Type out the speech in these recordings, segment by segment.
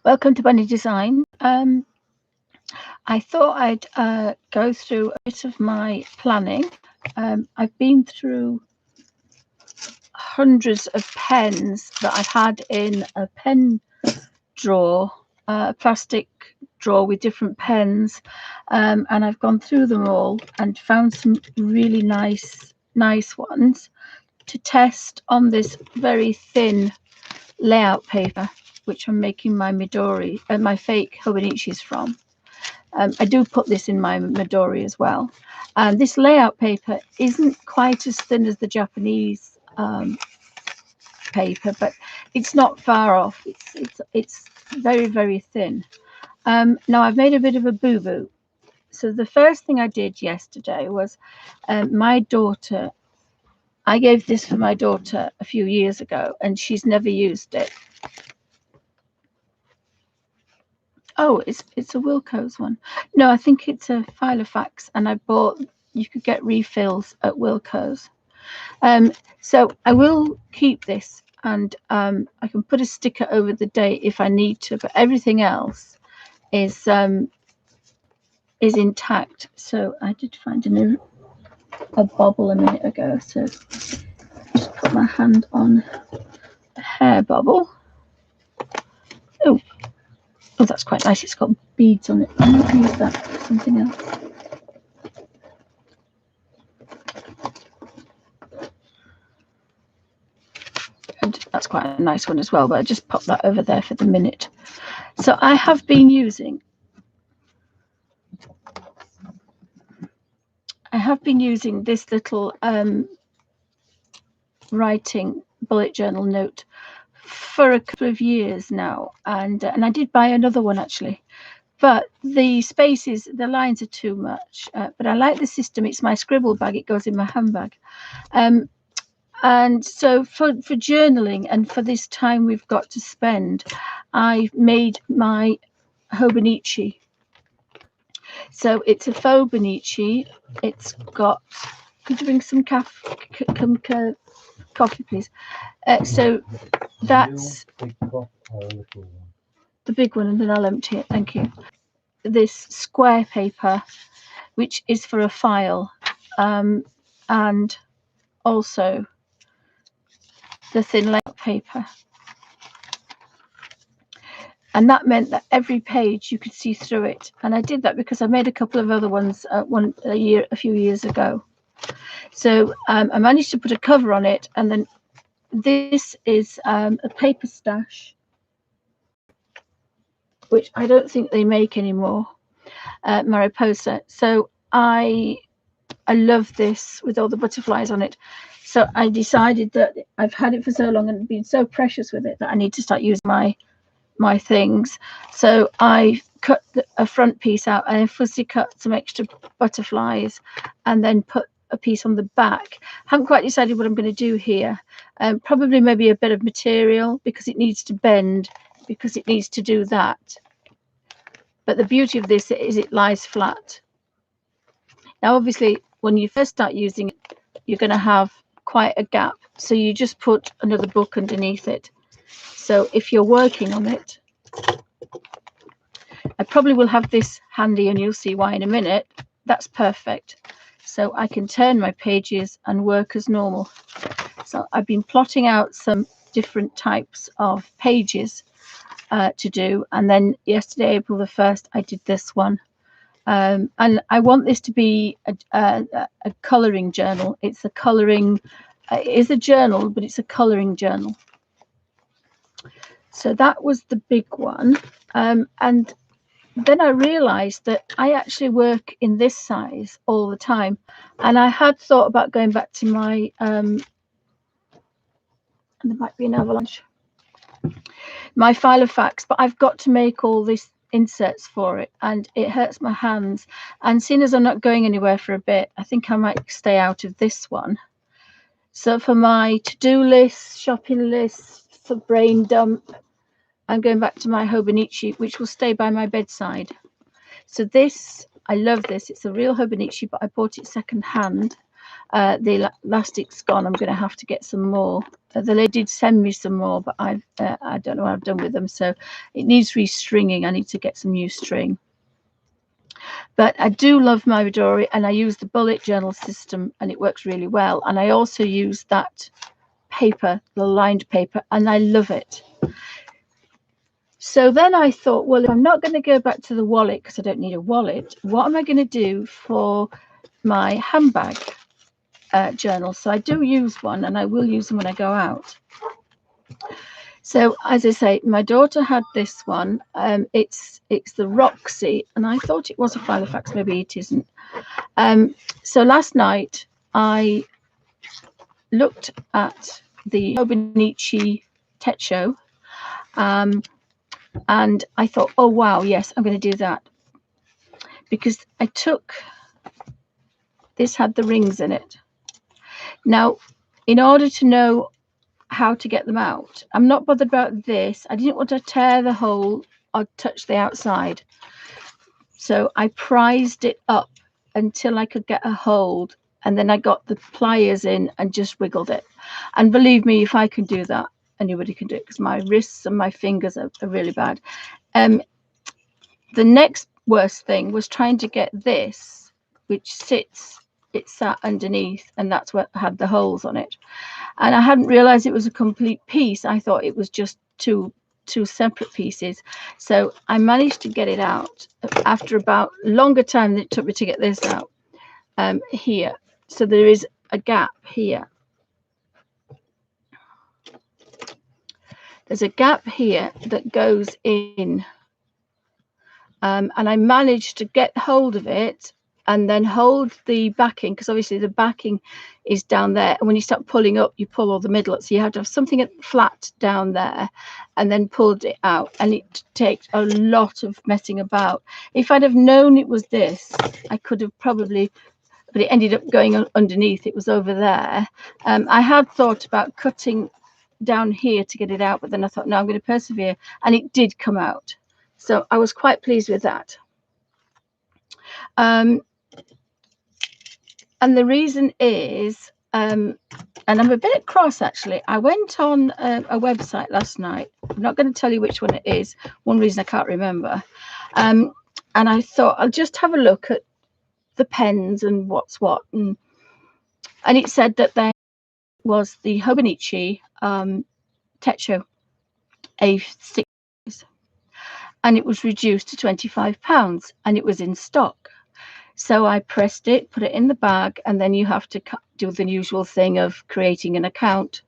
Welcome to Bunny Design. I thought I'd go through a bit of my planning. I've been through hundreds of pens that I've had in a pen drawer, a plastic drawer with different pens, and I've gone through them all and found some really nice ones to test on this very thin layout paper, which I'm making my Midori and my fake Hobonichis from. I do put this in my Midori as well. This layout paper isn't quite as thin as the Japanese paper, but it's not far off. It's very, very thin. Now I've made a bit of a boo-boo. So the first thing I did yesterday was my daughter. I gave this for my daughter a few years ago, and she's never used it. Oh, it's a Wilko's one. No, I think it's a Filofax, and I bought. You could get refills at Wilko's. So I will keep this, and I can put a sticker over the date if I need to. But everything else is intact. So I did find a bobble a minute ago. So just put my hand on a hair bobble. Oh, that's quite nice. It's got beads on it. I'm going to use that for something else. And that's quite a nice one as well, but I just pop that over there for the minute. So I have been using this little writing bullet journal note for a couple of years now, and I did buy another one actually, but the spaces, the lines are too much. But I like the system. It's my scribble bag. It goes in my handbag. And so for journaling and for this time we've got to spend, I made my Hobonichi. So it's a faux Bonichi. It's got. Could you bring some coffee, please? So that's the big one, and then I'll empty it. Thank you. This square paper, which is for a file, and also the thin layout paper. And that meant that every page you could see through it. And I did that because I made a couple of other ones a few years ago. So I managed to put a cover on it, and then this is a paper stash, which I don't think they make anymore, Mariposa. So I love this with all the butterflies on it. So I decided that I've had it for so long and been so precious with it that I need to start using my things. So I cut a front piece out and I fussy cut some extra butterflies and then put a piece on the back. Haven't quite decided what I'm going to do here. Probably maybe a bit of material because it needs to bend, because it needs to do that. But the beauty of this is it lies flat. Now obviously when you first start using it, you're going to have quite a gap, so you just put another book underneath it. So if you're working on it, I probably will have this handy and you'll see why in a minute. That's perfect. So I can turn my pages and work as normal. So I've been plotting out some different types of pages to do. And then yesterday, April the 1st, I did this one. And I want this to be a colouring journal. It's a colouring, it is a journal, but it's a colouring journal. So that was the big one. And then I realized that I actually work in this size all the time. And I had thought about going back to my, and there might be an avalanche, my Filofax, but I've got to make all these inserts for it and it hurts my hands. And seeing as I'm not going anywhere for a bit, I think I might stay out of this one. So for my to-do list, shopping list, for brain dump, I'm going back to my Hobonichi, which will stay by my bedside. So this, I love this. It's a real Hobonichi, but I bought it second hand. the elastic's gone. I'm going to have to get some more. The lady did send me some more, but I don't know what I've done with them. So it needs restringing. I need to get some new string. But I do love my Midori, and I use the bullet journal system, and it works really well. And I also use that paper, the lined paper, and I love it. So then I thought, well, if I'm not going to go back to the wallet because I don't need a wallet, what am I going to do for my handbag journal? So I do use one, and I will use them when I go out. So as I say, my daughter had this one. It's the Roxy, and I thought it was a Filofax. Maybe it isn't. So last night I looked at the Hobonichi Techo, and I thought, oh wow, yes, I'm going to do that, because I took this, had the rings in it. Now, in order to know how to get them out, I'm not bothered about this. I didn't want to tear the hole or touch the outside, so I prized it up until I could get a hold, and then I got the pliers in and just wiggled it. And believe me, if I can do that, anybody can do it, because my wrists and my fingers are really bad. The next worst thing was trying to get this, which it sat underneath, and that's what had the holes on it. And I hadn't realized it was a complete piece. I thought it was just two separate pieces. So I managed to get it out after about longer time than it took me to get this out, here. So there is a gap here. There's a gap here that goes in. And I managed to get hold of it and then hold the backing, because obviously the backing is down there, and when you start pulling up, you pull all the middle up, so you have to have something flat down there, and then pulled it out. And it takes a lot of messing about. If I'd have known it was this, I could have probably, but it ended up going underneath. It was over there. I had thought about cutting down here to get it out, but then I thought, no, I'm going to persevere, and it did come out. So I was quite pleased with that. And the reason is, and I'm a bit cross actually, I went on a website last night. I'm not going to tell you which one it is. One reason I can't remember. And I thought I'll just have a look at the pens and what's what. And it said that there was the Hobonichi Techo A6, and it was reduced to £25, and it was in stock. So I pressed it, put it in the bag, and then you have to do the usual thing of creating an account.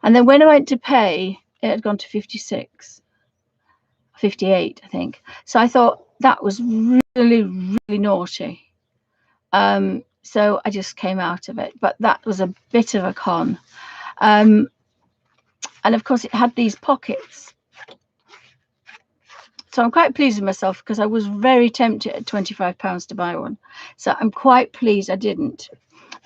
And then when I went to pay, it had gone to 58, I think. So I thought that was really, really naughty. So I just came out of it. But that was a bit of a con. And of course, it had these pockets. So I'm quite pleased with myself, because I was very tempted at £25 to buy one. So I'm quite pleased I didn't,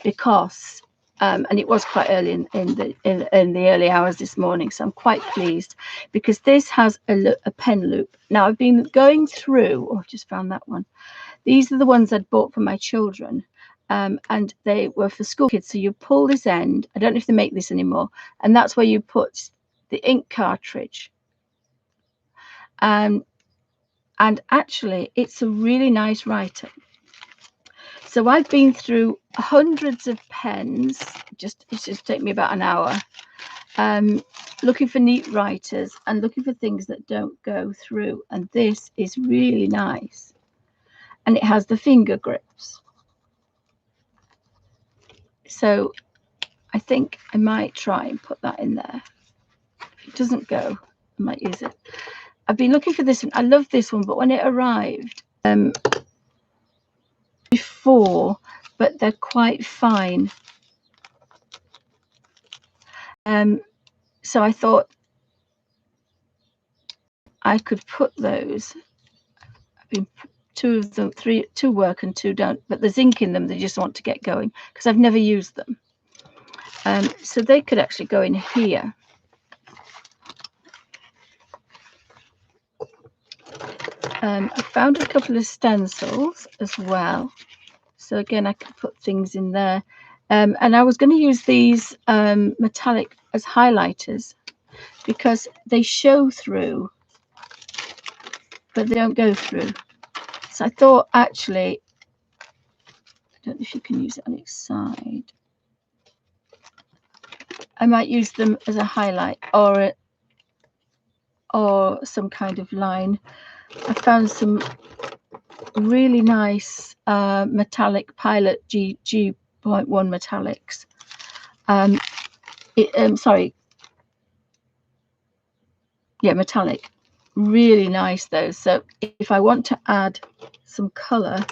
because and it was quite early in the early hours this morning. So I'm quite pleased, because this has a pen loop. Now I've been going through. Oh, I just found that one. These are the ones I'd bought for my children, and they were for school kids. So you pull this end. I don't know if they make this anymore, and that's where you put the ink cartridge. And actually, it's a really nice writer. So I've been through hundreds of pens. It's just taken me about an hour, looking for neat writers and looking for things that don't go through. And this is really nice. And it has the finger grips. So I think I might try and put that in there. If it doesn't go, I might use it. I've been looking for this one. I love this one, but when it arrived before, but they're quite fine. So I thought I could put those. I've been two of them, two work and two don't, but there's ink in them. They just want to get going, because I've never used them. So they could actually go in here. I found a couple of stencils as well. So again, I could put things in there. And I was going to use these metallic as highlighters because they show through, but they don't go through. So I thought, actually, I don't know if you can use it on its side. I might use them as a highlight or some kind of line. I found some really nice metallic Pilot G.1 metallics. Sorry. Yeah, metallic. Really nice those. So if I want to add some colour,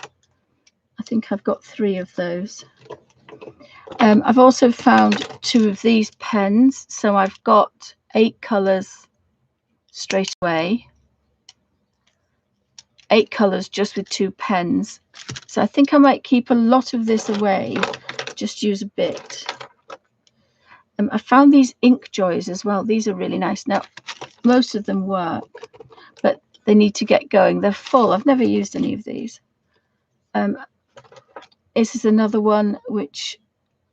I think I've got 3 of those. I've also found 2 of these pens. So I've got 8 colours straight away. 8 colours just with 2 pens. So I think I might keep a lot of this away, just use a bit. I found these ink joys as well. These are really nice. Now, most of them work, but they need to get going. They're full. I've never used any of these. This is another one which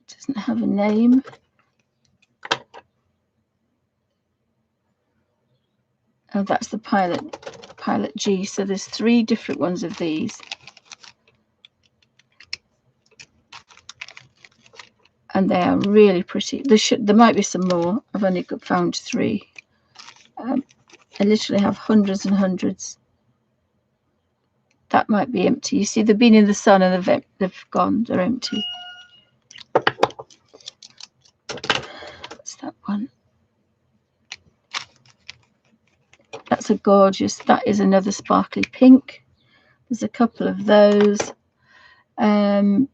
doesn't have a name. Oh, that's the Pilot G. So there's 3 different ones of these. And they are really pretty. There might be some more. I've only found 3. I literally have hundreds and hundreds. That might be empty. You see, they've been in the sun and they've gone. They're empty. What's that one? That's a gorgeous. That is another sparkly pink. There's a couple of those. Eric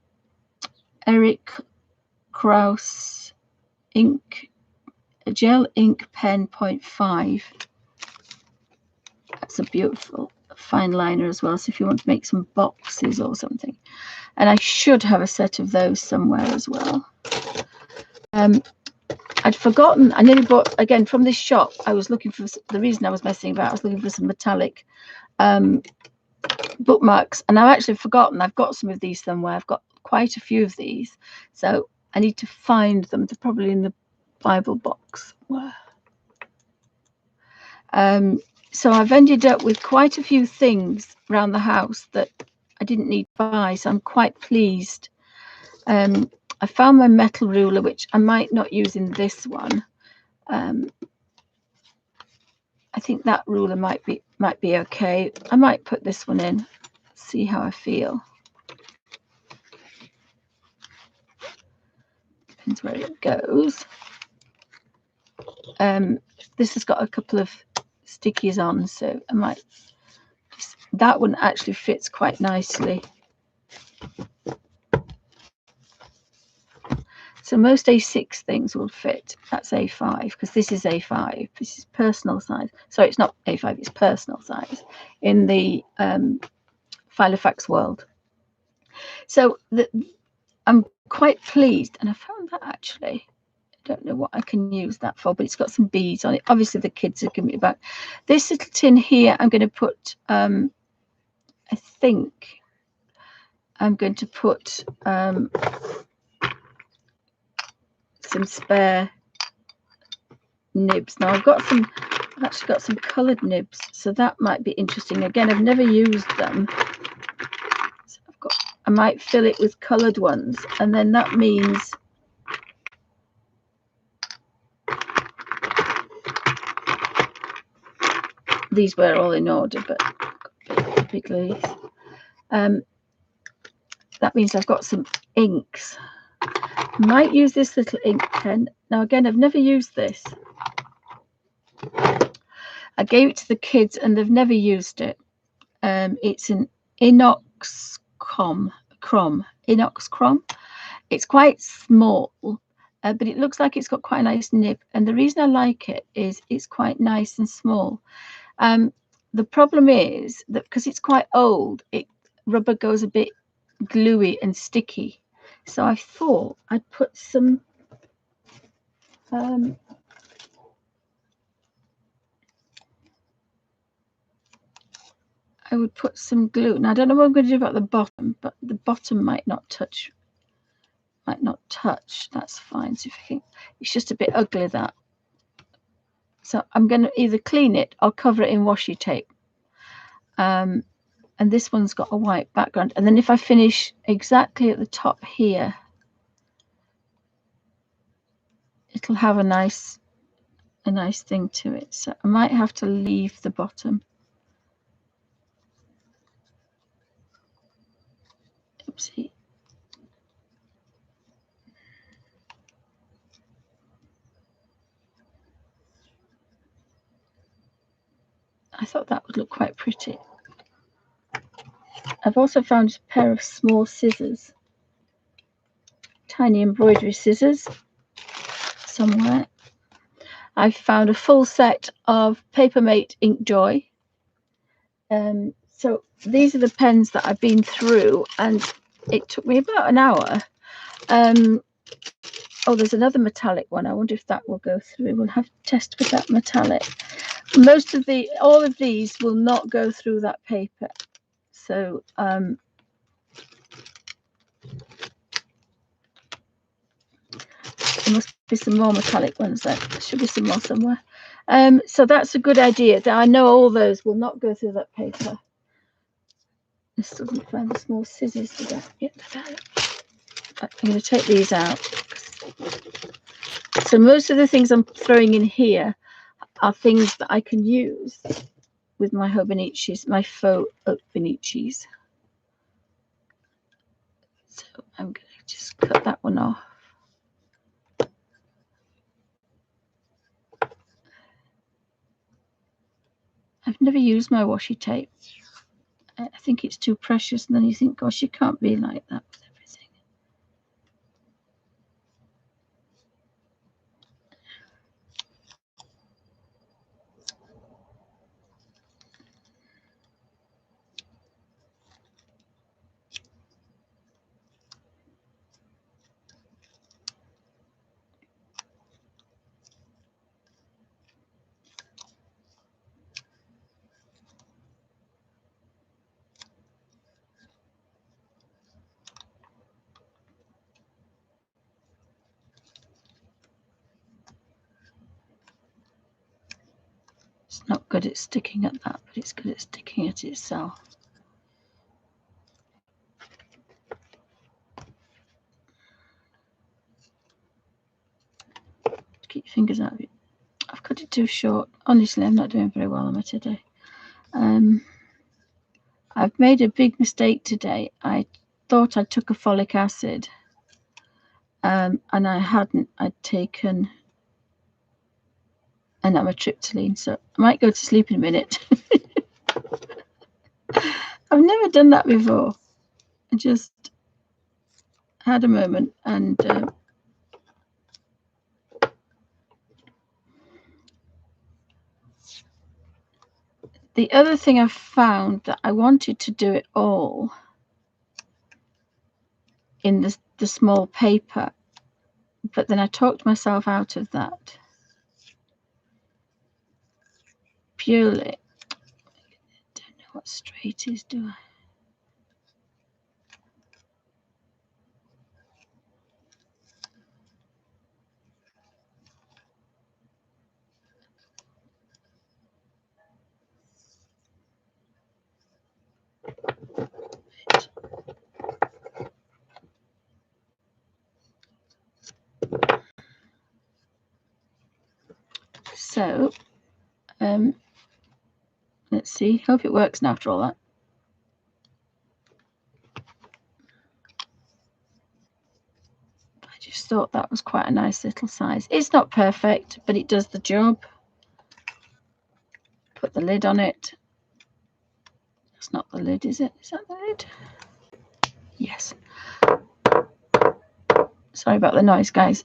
Krause ink, gel ink pen 0.5. That's a beautiful fine liner as well. So if you want to make some boxes or something, and I should have a set of those somewhere as well. I'd forgotten. I nearly bought again from this shop. I was looking for the reason I was messing about. I was looking for some metallic bookmarks, and I've actually forgotten. I've got some of these somewhere. I've got quite a few of these, so I need to find them. They're probably in the Bible box. So I've ended up with quite a few things around the house that I didn't need to buy, so I'm quite pleased. I found my metal ruler, which I might not use in this one. I think that ruler might be okay. I might put this one in, see how I feel. Depends where it goes. This has got a couple of stickies on, so I might that one actually fits quite nicely. So most A6 things will fit. That's A5 because this is A5. This is personal size. Sorry, it's not A5, it's personal size in the Filofax world. So I'm quite pleased, and I found that actually. I don't know what I can use that for, but it's got some beads on it. Obviously, the kids are giving me back. This little tin here, I'm going to put, I think I'm going to put some spare nibs. Now I've actually got some coloured nibs, so that might be interesting. Again, I've never used them. So I might fill it with coloured ones, and then that means these were all in order, but big leaves. That means I've got some inks. I might use this little ink pen. Now again, I've never used this. I gave it to the kids and they've never used it. It's an inox chrome. It's quite small, but it looks like it's got quite a nice nib. And the reason I like it is it's quite nice and small. The problem is that because it's quite old, rubber goes a bit gluey and sticky. So I thought I'd put some I would put some glue. Now I don't know what I'm going to do about the bottom, but the bottom might not touch might not touch. That's fine. So if you think it's just a bit ugly, that. So I'm going to either clean it or cover it in washi tape. And this one's got a white background. And then if I finish exactly at the top here, it'll have a nice thing to it. So I might have to leave the bottom. Oopsie. I thought that would look quite pretty. I've also found a pair of small scissors, tiny embroidery scissors somewhere. I found a full set of Papermate Ink Joy. So these are the pens that I've been through, and it took me about an hour. Oh, there's another metallic one. I wonder if that will go through. We'll have to test with that metallic. All of these will not go through that paper. So there must be some more metallic ones there. There should be some more somewhere. So that's a good idea. That I know all those will not go through that paper. I still didn't find the small scissors to get that. I'm going to take these out. So most of the things I'm throwing in here are things that I can use with my Hobonichis, my faux Hobonichis. So I'm going to just cut that one off. I've never used my washi tape. I think it's too precious, and then you think, gosh, you can't be like that with everything. It's not good at sticking at that, but it's good at sticking at itself. Keep your fingers out of it. I've cut it too short. Honestly, I'm not doing very well on it today. I've made a big mistake today. I thought I took a folic acid, and I hadn't. I'd taken an amitriptyline, so I might go to sleep in a minute. I've never done that before. I just had a moment, and the other thing I found that I wanted to do it all in the small paper, but then I talked myself out of that purely. I don't know what straight is, do I? So let's see. Hope it works now after all that. I just thought that was quite a nice little size. It's not perfect, but it does the job. Put the lid on it. That's not the lid, is it? Is that the lid? Yes. Sorry about the noise, guys.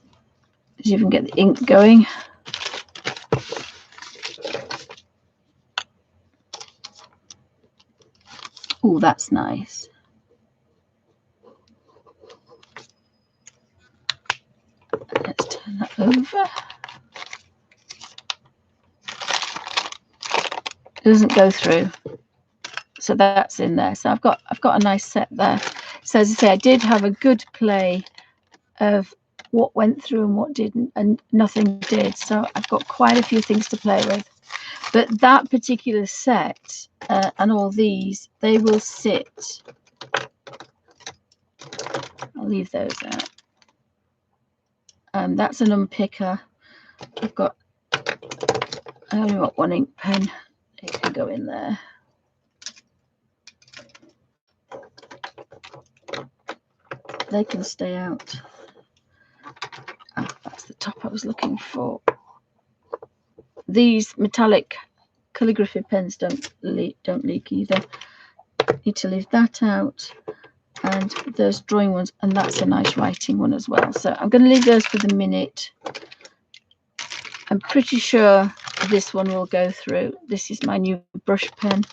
As you can get the ink going. Oh, that's nice. Let's turn that over. It doesn't go through. So that's in there. So I've got a nice set there. So as I say, I did have a good play of what went through and what didn't, and nothing did. So I've got quite a few things to play with. But that particular set and all these, they will sit. I'll leave those out. That's an unpicker. I only got one ink pen. It can go in there. They can stay out. Oh, that's the top I was looking for. These metallic calligraphy pens don't leak either. Need to leave that out, and those drawing ones, and that's a nice writing one as well. So I'm going to leave those for the minute. I'm pretty sure this one will go through. This is my new brush pen.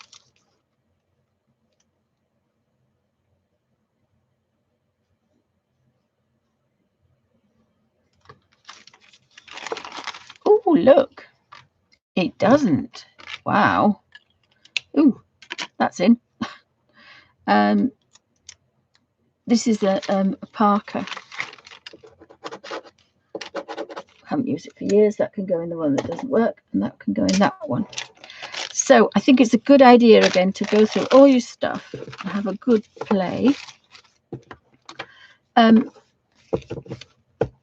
Oh, look, it doesn't. Wow. Ooh, that's in. This is a Parker. Haven't used it for years. That can go in the one that doesn't work, and that can go in that one. So I think it's a good idea again to go through all your stuff and have a good play.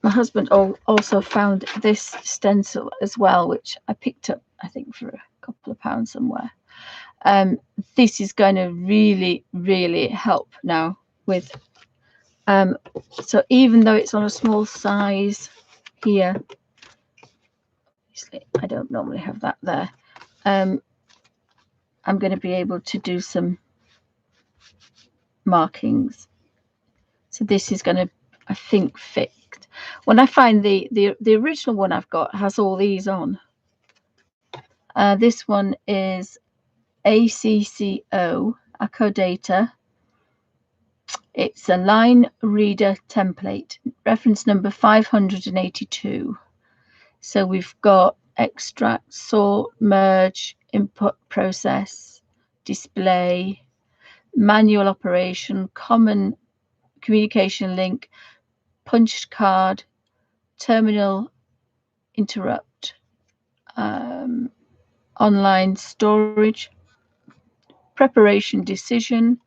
My husband also found this stencil as well, which I picked up, I think, for a couple of pounds somewhere. This is going to really, really help now with. So even though it's on a small size here, obviously I don't normally have that there. I'm going to be able to do some markings. So this is going to, I think, fit. When I find the original one I've got has all these on. This one is A6and A5Hobonichi. It's a line reader template, reference number 582. So we've got extract, sort, merge, input, process, display, manual operation, common communication link, punched card, terminal, interrupt, online storage, preparation decision,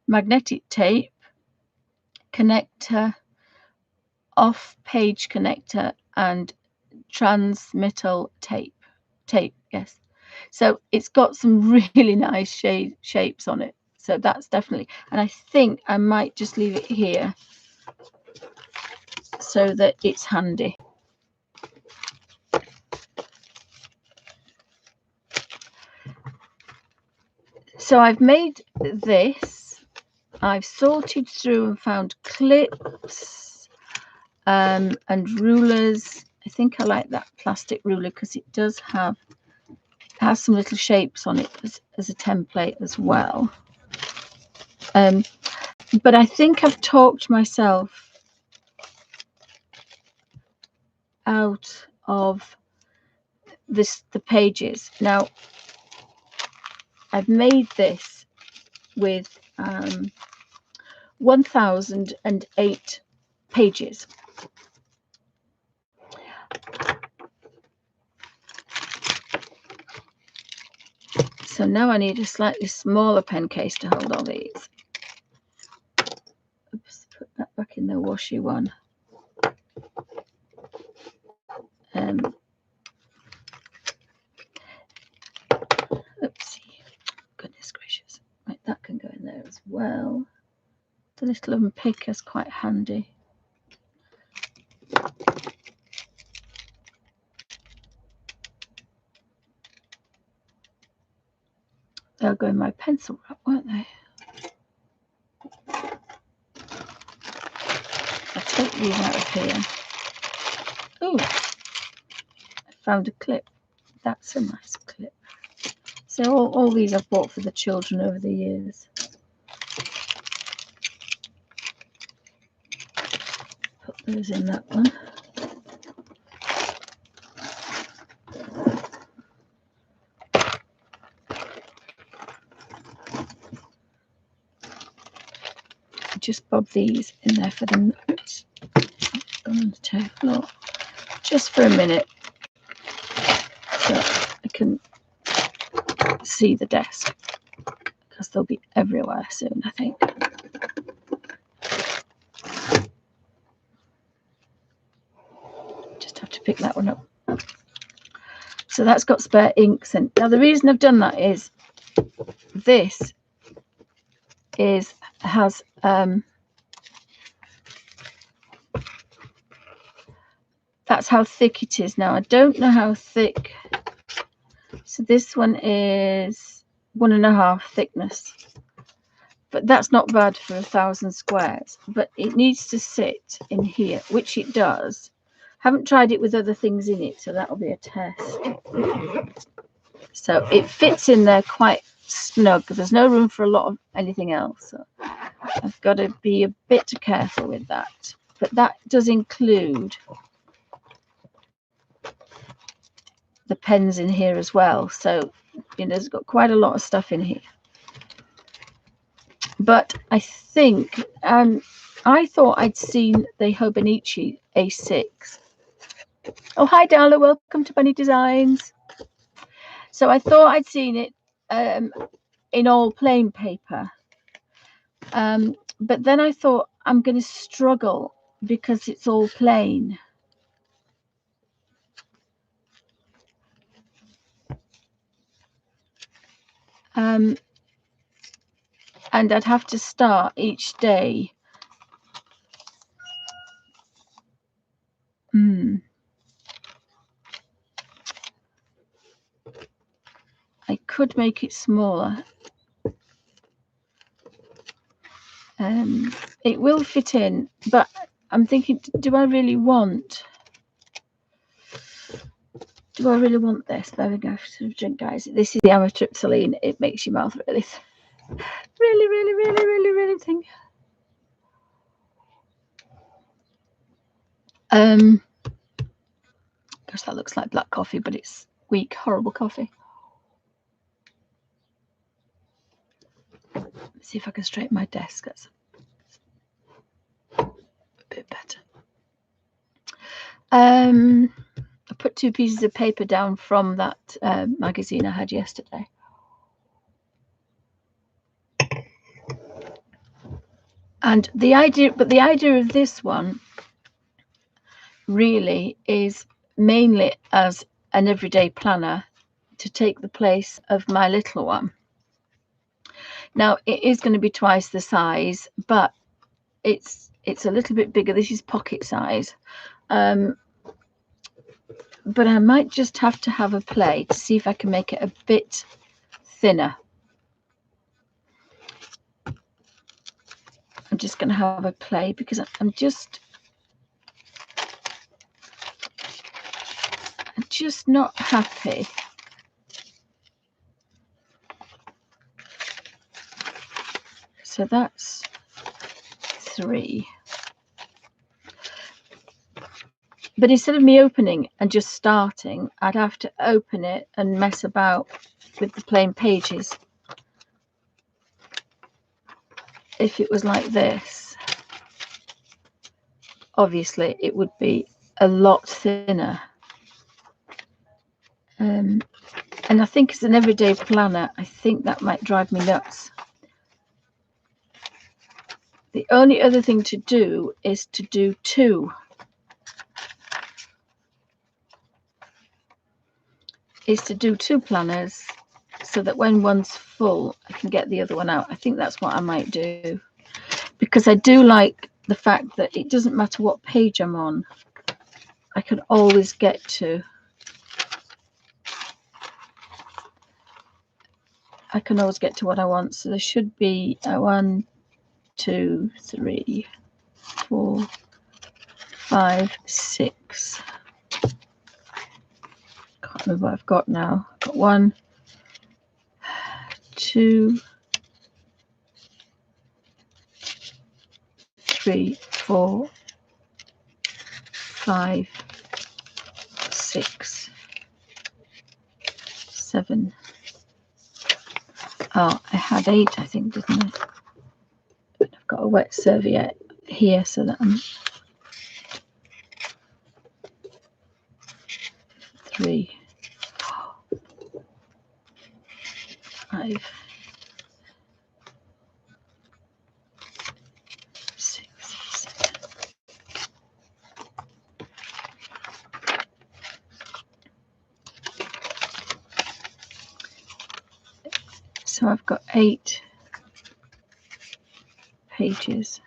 magnetic tape, connector, off-page connector, and transmittal tape. Yes. So it's got some really nice shapes on it. So that's definitely, and I think I might just leave it here so that it's handy. So I've made this. I've sorted through and found clips and rulers. I think I like that plastic ruler because it does has some little shapes on it as a template as well. But I think I've talked myself out of the pages. Now I've made this with 1008 pages. So now I need a slightly smaller pen case to hold all these. Oops, put that back in the washy one. Oopsie, goodness gracious. Right, that can go in there as well. The little unpicker is quite handy. They'll go in my pencil wrap, won't they? I'll take these out of here. Oh, I found a clip. That's a nice clip. So all these I've bought for the children over the years. Put those in that one. Just bob these in there for the on the table just for a minute so I can see the desk, because they'll be everywhere soon, I think. Just have to pick that one up. So that's got spare inks in. Now the reason I've done that is this has that's how thick it is. Now I don't know how thick. So this one is 1.5 thickness, but that's not bad for 1,000 squares. But it needs to sit in here, which it does. Haven't tried it with other things in it, so that'll be a test. So it fits in there quite snug. There's no room for a lot of anything else. So I've got to be a bit careful with that. But that does include the pens in here as well. So, you know, it's got quite a lot of stuff in here. But I think, I thought I'd seen the Hobonichi A6. Oh, hi, Darla. Welcome to Bunny Designs. So I thought I'd seen it in all plain paper. But then I thought I'm going to struggle because it's all plain. And I'd have to start each day. I could make it smaller. It will fit in, but I'm thinking, do I really want this? There we go. Drink, guys. This is the amitriptyline. It makes your mouth really think. Gosh, that looks like black coffee, but it's weak, horrible coffee. Let's see if I can straighten my desk. That's a bit better. I put 2 pieces of paper down from that magazine I had yesterday. And the idea of this one really is mainly as an everyday planner to take the place of my little one. Now it is going to be twice the size, but it's a little bit bigger. This is pocket size. But I might just have to have a play to see if I can make it a bit thinner. I'm just going to have a play because I'm just not happy. So that's 3. But instead of me opening and just starting, I'd have to open it and mess about with the plain pages. If it was like this, obviously it would be a lot thinner. And I think as an everyday planner, I think that might drive me nuts. The only other thing to do is to do 2. Is to do 2 planners so that when one's full, I can get the other one out. I think that's what I might do, because I do like the fact that it doesn't matter what page I'm on, I can always get to. I can always get to what I want. So there should be 1, 2, 3, 4, 5, 6. Can't remember what I've got now. I've got 1, 2, 3, 4, 5, 6, 7. Oh, I had 8, I think, didn't I? But I've got a wet serviette here so that I'm 3, 5, 6, 7. So I've got 8 pages.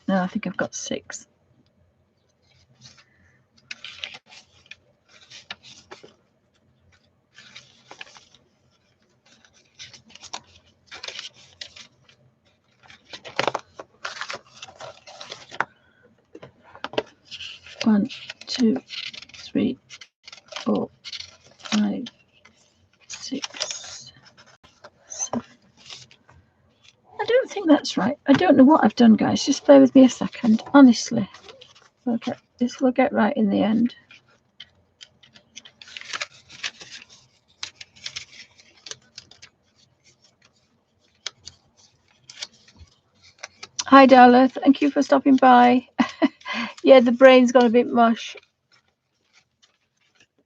No, I think I've got 6. One, 2, 3, 4, 5, 6, 7. I don't think that's right. I don't know what I've done, guys. Just bear with me a second. Honestly, this will get right in the end. Hi, Darla. Thank you for stopping by. Yeah, the brain's gone a bit mush.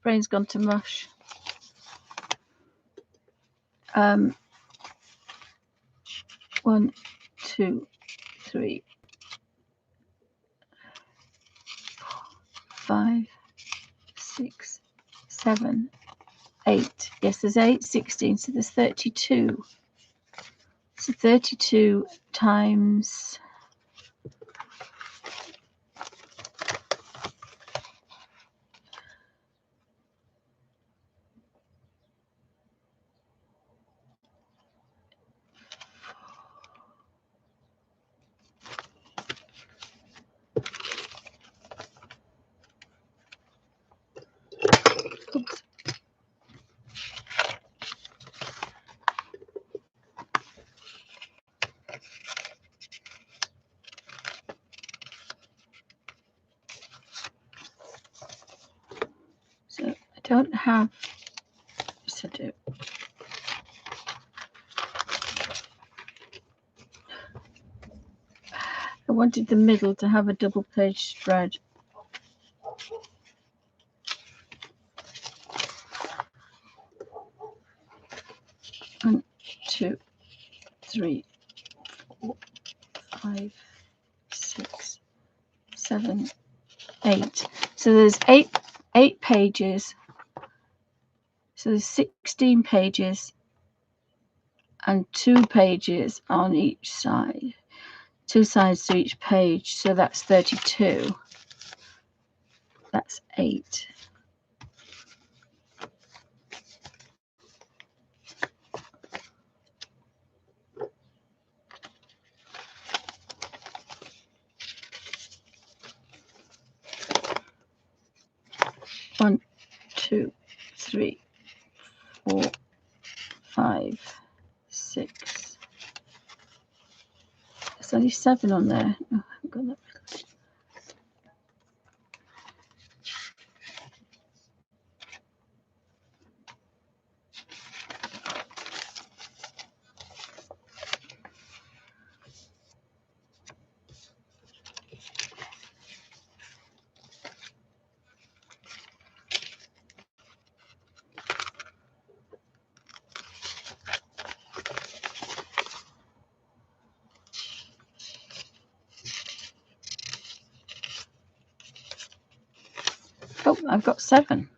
Brain's gone to mush. 1, 2, 3, 5, 6, 7, 8. Yes, there's 8, 16. So there's 32. So 32 times don't have, yes I do. I wanted the middle to have a double page spread. One, 2, 3, 4, 5, 6, 7, 8. So there's eight pages. So there's 16 pages and 2 pages on each side. 2 sides to each page. So that's 32. That's 8. One, 2, 3, 4, 5, 6. There's only 7 on there. Oh, I've got that. Oh, I've got 7.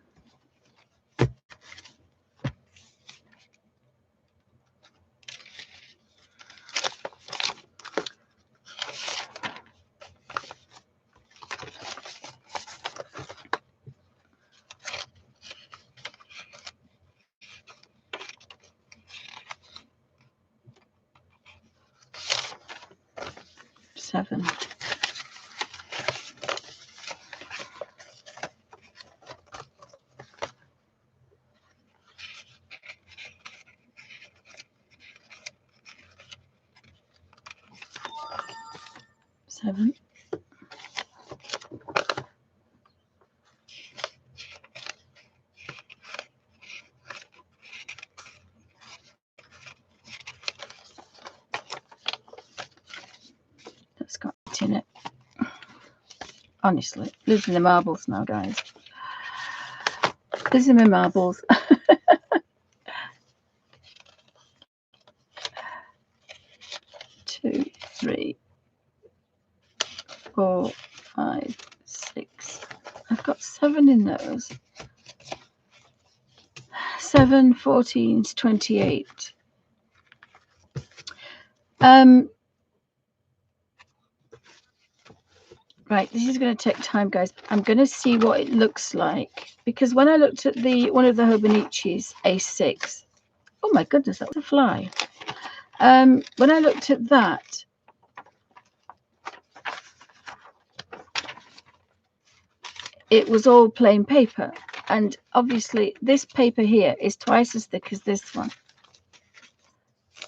Seven. honestly, losing the marbles now, guys. Losing my marbles. 2, 3, 4, 5, 6. I've got 7 in those. 7, 14 to 28. Right, this is going to take time, guys. I'm going to see what it looks like, because when I looked at one of the Hobonichi's A6, oh my goodness, that was a fly. When I looked at that, it was all plain paper, and obviously this paper here is twice as thick as this one,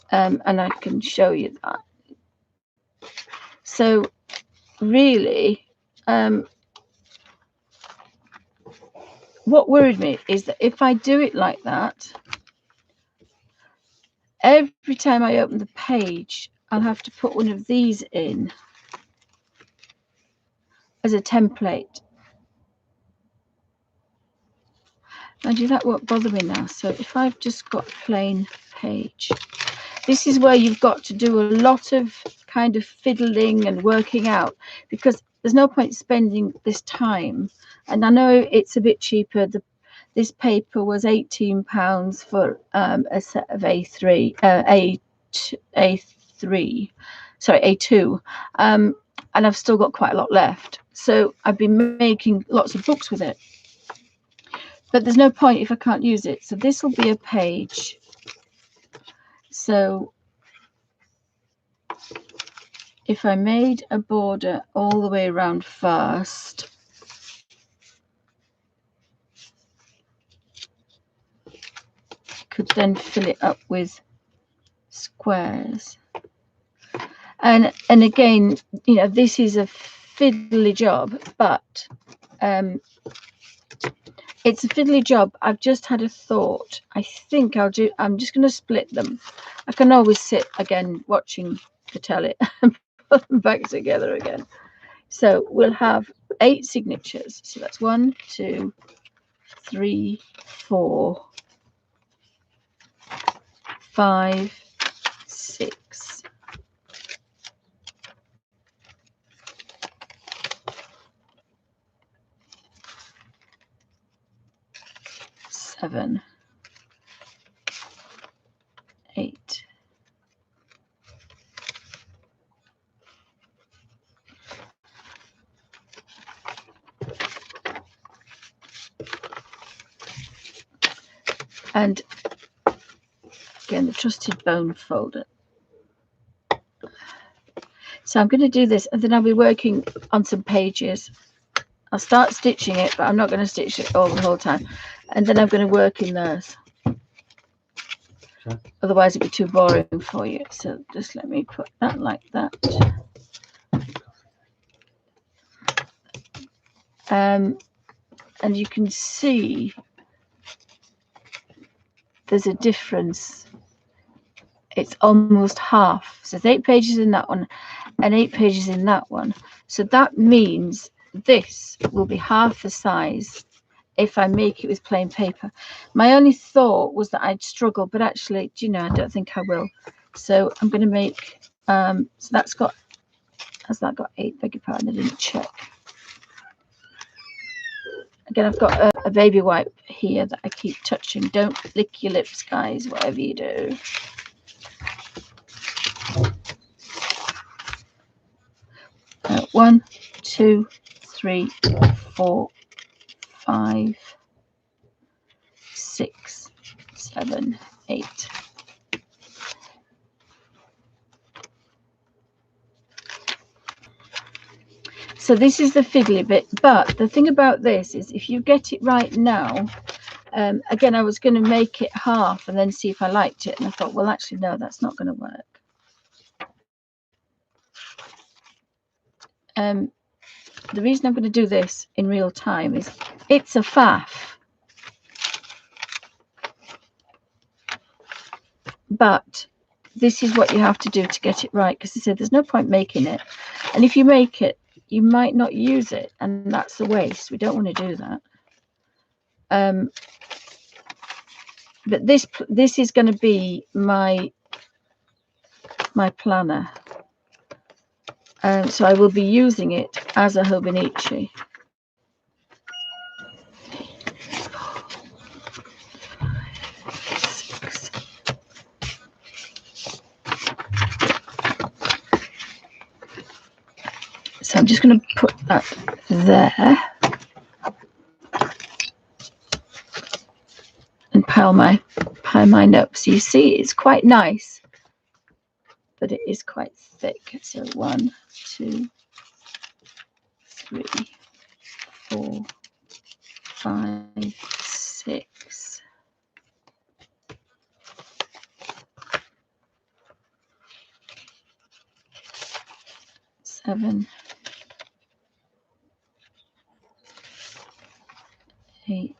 and I can show you that. So really, what worried me is that if I do it like that, every time I open the page, I'll have to put one of these in as a template. Mind you, that won't bother me now. So if I've just got a plain page, this is where you've got to do a lot of kind of fiddling and working out, because there's no point spending this time. And I know it's a bit cheaper. This paper was £18 for a set of A2, and I've still got quite a lot left. So I've been making lots of books with it, but there's no point if I can't use it. So this will be a page. So if I made a border all the way around first, could then fill it up with squares. And again, you know, this is a fiddly job, but it's a fiddly job. I've just had a thought. I think I'm just going to split them. I can always sit again watching the telly and put them back together again. So we'll have 8 signatures. So that's 1, 2, 3, 4, 5, 6, 7, 8. And again, the trusted bone folder. So I'm going to do this, and then I'll be working on some pages. I'll start stitching it, but I'm not going to stitch it all the whole time. And then I'm going to work in those. Sure. Otherwise it'd be too boring for you. So just let me put that like that. And you can see there's a difference. It's almost half. So there's 8 pages in that one and 8 pages in that one. So that means this will be half the size if I make it with plain paper. My only thought was that I'd struggle, but actually, do you know, I don't think I will. So I'm going to make, so that's got, has that got 8? Beg your pardon, I didn't check. Again, I've got a baby wipe here that I keep touching. Don't lick your lips, guys, whatever you do. One, 2, 3, 4, 5, 6, 7, 8. So this is the fiddly bit, but the thing about this is if you get it right now, again, I was going to make it half and then see if I liked it, and I thought, well, actually, no, that's not going to work. The reason I'm going to do this in real time is it's a faff, but this is what you have to do to get it right, because I said there's no point making it, and if you make it, you might not use it, and that's a waste. We don't want to do that. But this is going to be my planner, so I will be using it as a Hobonichi. So I'm just going to put that there and pile my notes. You see, it's quite nice, but it is quite thick. So 1, 2, 3, 4, 5, 6. 7, 8.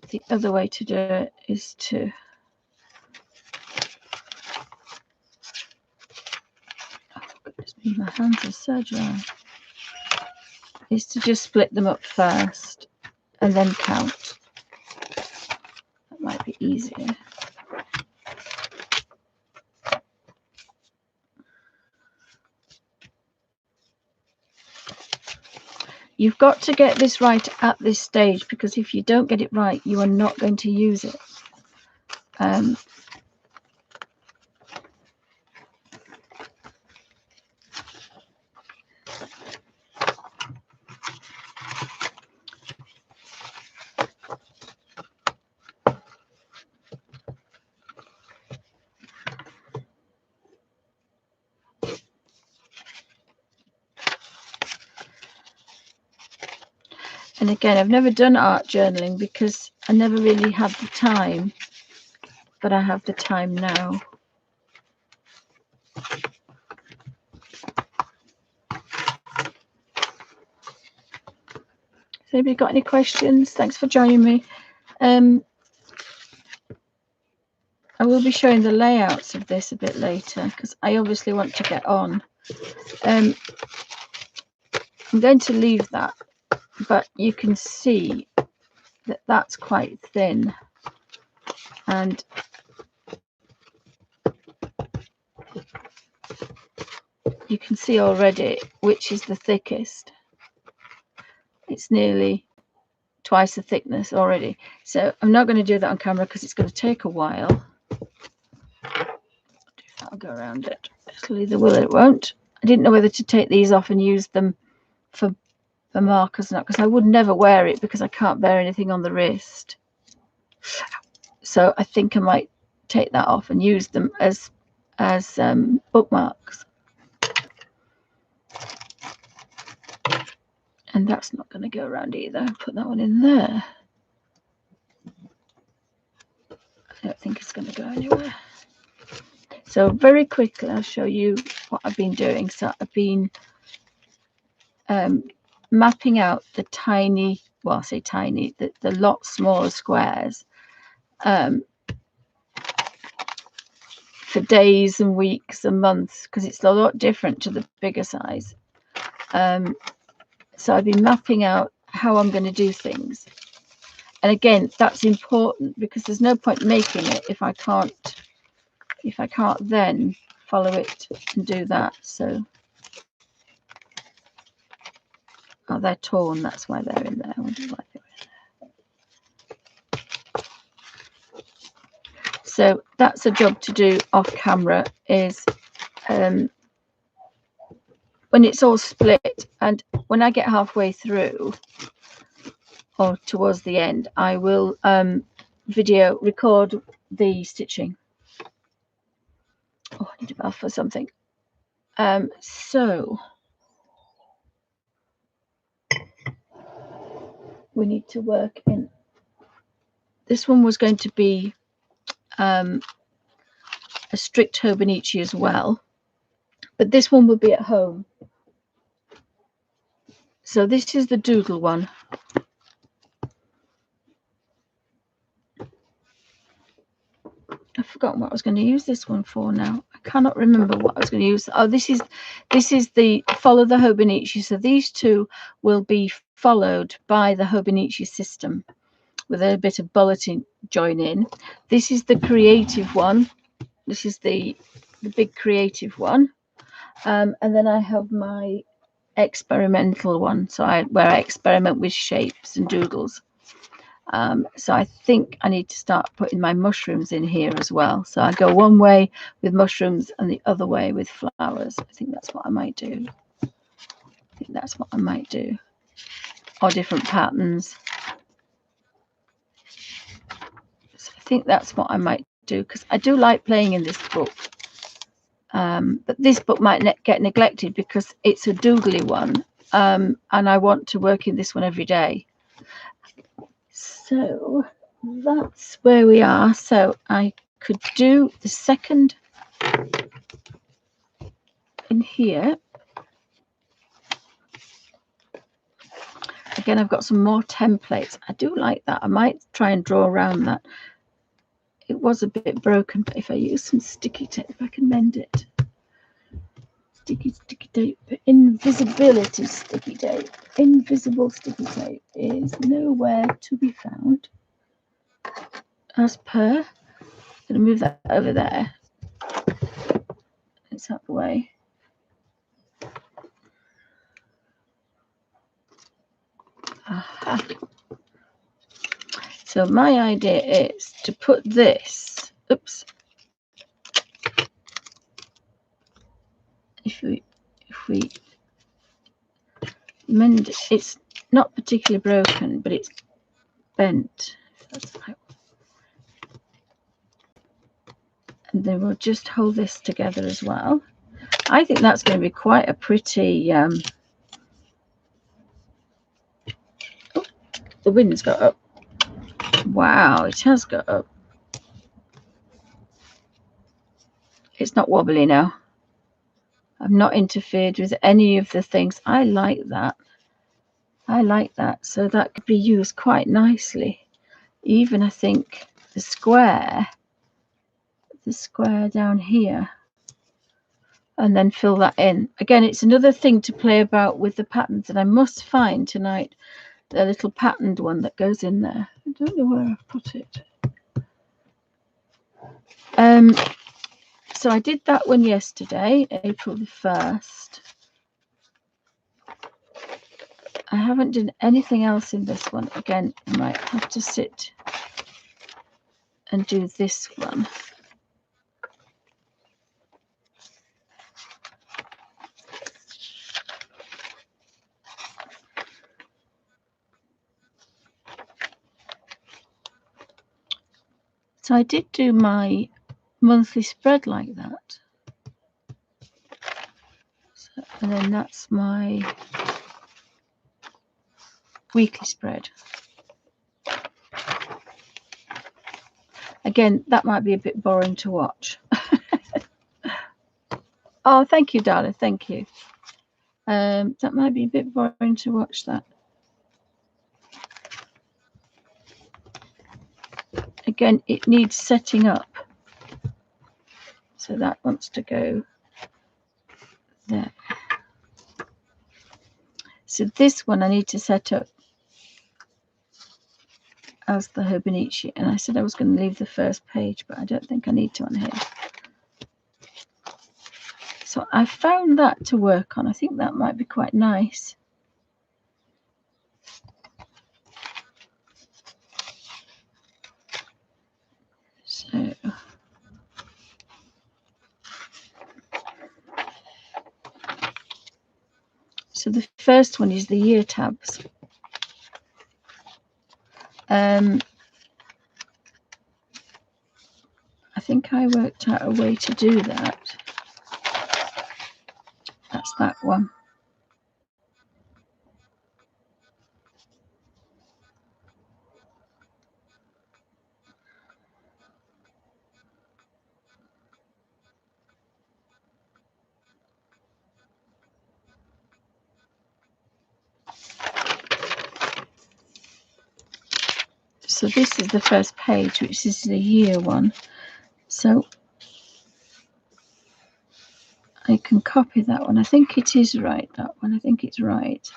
The other way to do it is to my hands are so dry. Is to just split them up first and then count. That might be easier. You've got to get this right at this stage, because if you don't get it right, you are not going to use it. And again, I've never done art journaling because I never really had the time, but I have the time now. Has anybody got any questions? Thanks for joining me. I will be showing the layouts of this a bit later because I obviously want to get on. I'm going to leave that, but you can see that that's quite thin, and you can see already which is the thickest. It's nearly twice the thickness already. So I'm not going to do that on camera because it's going to take a while. I'll go around it. It'll either will or it won't. I didn't know whether to take these off and use them for markers or not, because I would never wear it because I can't bear anything on the wrist. So I think I might take that off and use them as bookmarks. And that's not going to go around either. Put that one in there. I don't think it's going to go anywhere. So very quickly, I'll show you what I've been doing. So I've been mapping out the tiny, well, I say tiny, the lot smaller squares for days and weeks and months, because it's a lot different to the bigger size. So I've been mapping out how I'm going to do things. And again, that's important because there's no point making it if I can't then follow it and do that. So, oh, they're torn. That's why they're in there. I wonder why they're in there. So that's a job to do off camera, is when it's all split, and when I get halfway through or towards the end, I will video record the stitching. Oh, I need a bath for something. So we need to work in. This one was going to be a strict Hobonichi as well, but this one will be at home. So this is the doodle one. I've forgotten what I was going to use this one for now. I cannot remember what I was going to use. Oh, this is the follow the Hobonichi. So these two will be followed by the Hobonichi system with a bit of bulletin join in. This is the creative one. This is the big creative one. And then I have my experimental one. So where I experiment with shapes and doodles. So I think I need to start putting my mushrooms in here as well. So I go one way with mushrooms and the other way with flowers. I think that's what I might do. Or different patterns. So I think that's what I might do, because I do like playing in this book. But this book might get neglected because it's a doodly one. And I want to work in this one every day. So that's where we are. So I could do the second in here. Again, I've got some more templates. I do like that. I might try and draw around that. It was a bit broken, but if I use some sticky tape, I can mend it. Sticky tape, invisibility sticky tape. Invisible sticky tape is nowhere to be found. As per, I'm going to move that over there. It's out the way. Aha. So my idea is to put this, oops, if we mend it, it's not particularly broken, but it's bent. That's right. And then we'll just hold this together as well. I think that's going to be quite a pretty, oh, the wind's got up. Wow, it has got up. It's not wobbly now. I've not interfered with any of the things. I like that. I like that. So that could be used quite nicely. Even I think the square down here, and then fill that in. Again, it's another thing to play about with the patterns, and I must find tonight the little patterned one that goes in there. I don't know where I've put it. So I did that one yesterday, April the 1st. I haven't done anything else in this one. Again, I might have to sit and do this one. So I did do my monthly spread like that. So, and then that's my weekly spread. Again, that might be a bit boring to watch. Oh, thank you, darling. Thank you. That might be a bit boring to watch that. Again, it needs setting up. So that wants to go there. So this one I need to set up as the Hobonichi. And I said I was going to leave the first page, but I don't think I need to on here. So I found that to work on. I think that might be quite nice. So the first one is the year tabs. I think I worked out a way to do that. That's that one. So this is the first page, which is the year one. So I can copy that one. I think it is right, that one. I think it's right.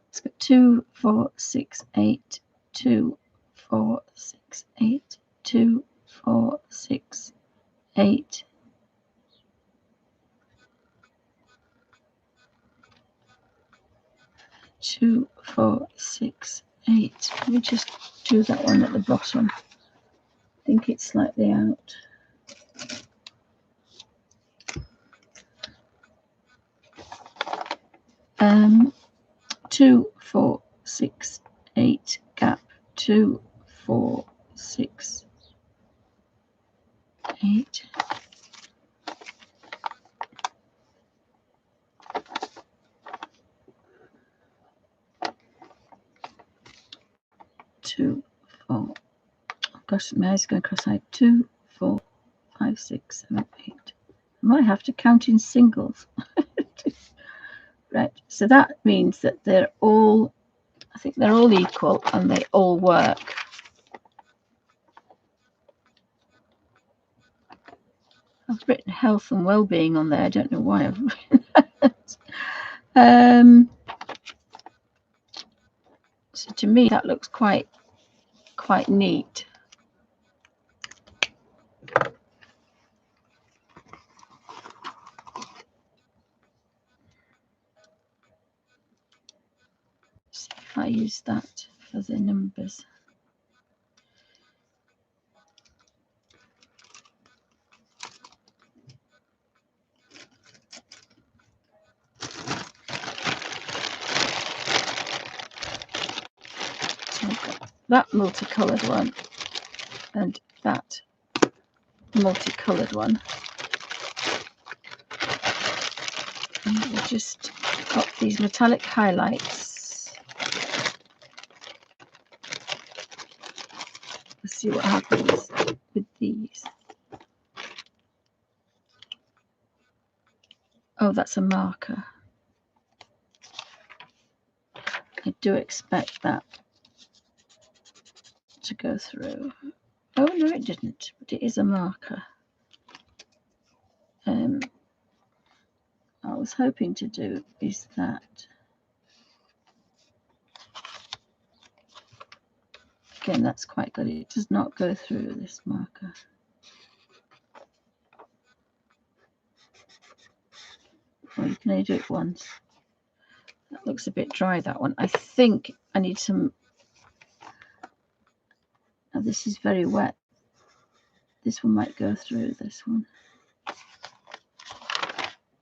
It's got 2, 4, 6, 8, 2, 4, 6, 8, 2, 4, 6, 8. Two, 4, 6, 8. Let me just do that one at the bottom. I think it's slightly out. Um, 2, 4, 6, 8 gap. 2, 4, 6, 8. Two, 4. Oh gosh, my eyes going cross-eyed. 2, 4, 5, 6, 7, 8. I might have to count in singles. Right, so that means that they're all, I think they're all equal and they all work. I've written health and well-being on there. I don't know why I've written that. So to me, that looks quite neat. See if I use that for the numbers. So I've got that multicolored one and that multicolored one. And we've just got these metallic highlights. Let's see what happens with these. Oh, that's a marker. I do expect that to go through. Oh no, it didn't, but it is a marker. I was hoping to do is that. Again, that's quite good. It does not go through this marker. Or you can only do it once. That looks a bit dry, that one. I think I need some. Now this is very wet. This one might go through, this one.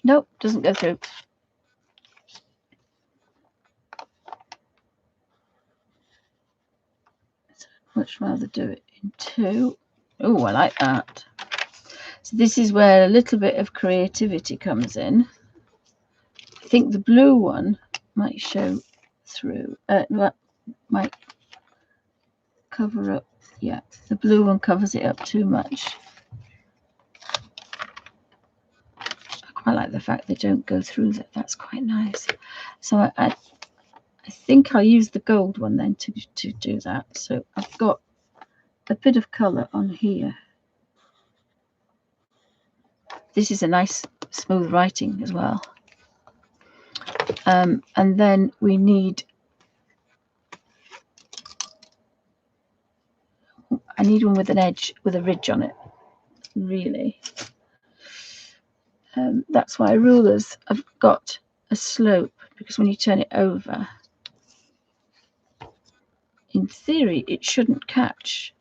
Nope, doesn't go through. So I'd much rather do it in two. Oh, I like that. So this is where a little bit of creativity comes in. I think the blue one might show through. Might cover up. Yeah, the blue one covers it up too much. I quite like the fact they don't go through that. That's quite nice. So I think I'll use the gold one then to do that. So I've got a bit of colour on here. This is a nice smooth writing as well. And then we need, I need one with an edge, with a ridge on it, really. That's why rulers have got a slope, because when you turn it over, in theory, it shouldn't catch.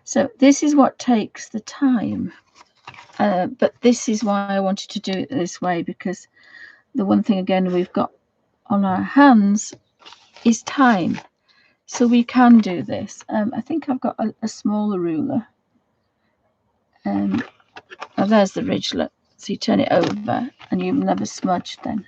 So this is what takes the time. But this is why I wanted to do it this way, because the one thing, again, we've got on our hands is time. So we can do this. I think I've got a smaller ruler. Oh, there's the ridgelet. So you turn it over and you've never smudged then.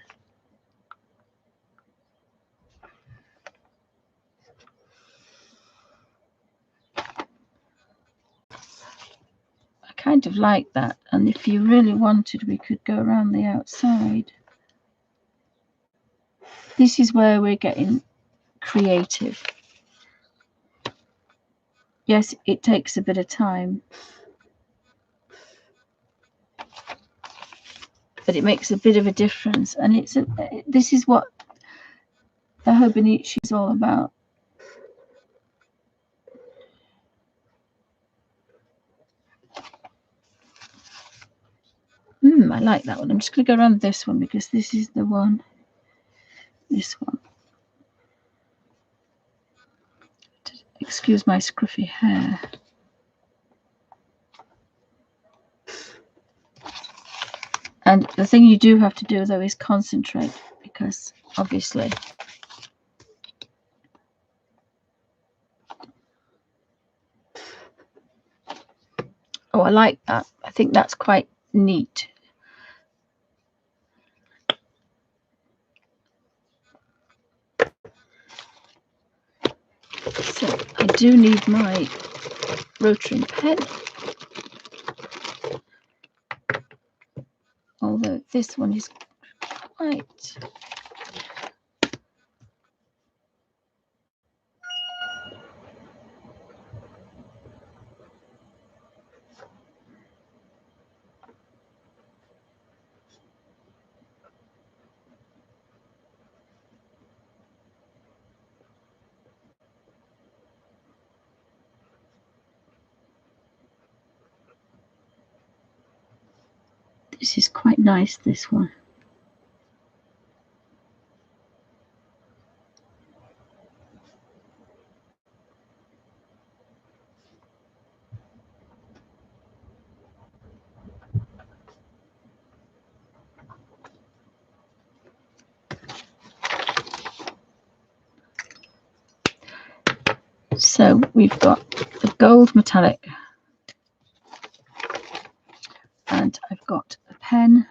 kind of like that, and if you really wanted, we could go around the outside. This is where we're getting creative. Yes, it takes a bit of time, but it makes a bit of a difference, and this is what the Hobonichi is all about. I like that one. I'm just going to go around this one because this is the one. This one. Excuse my scruffy hair. And the thing you do have to do, though, is concentrate, because obviously I like that. I think that's quite neat. So I do need my rotary pen, although this one is quite... This is quite nice, this one. So we've got the gold metallic, and I've got a pen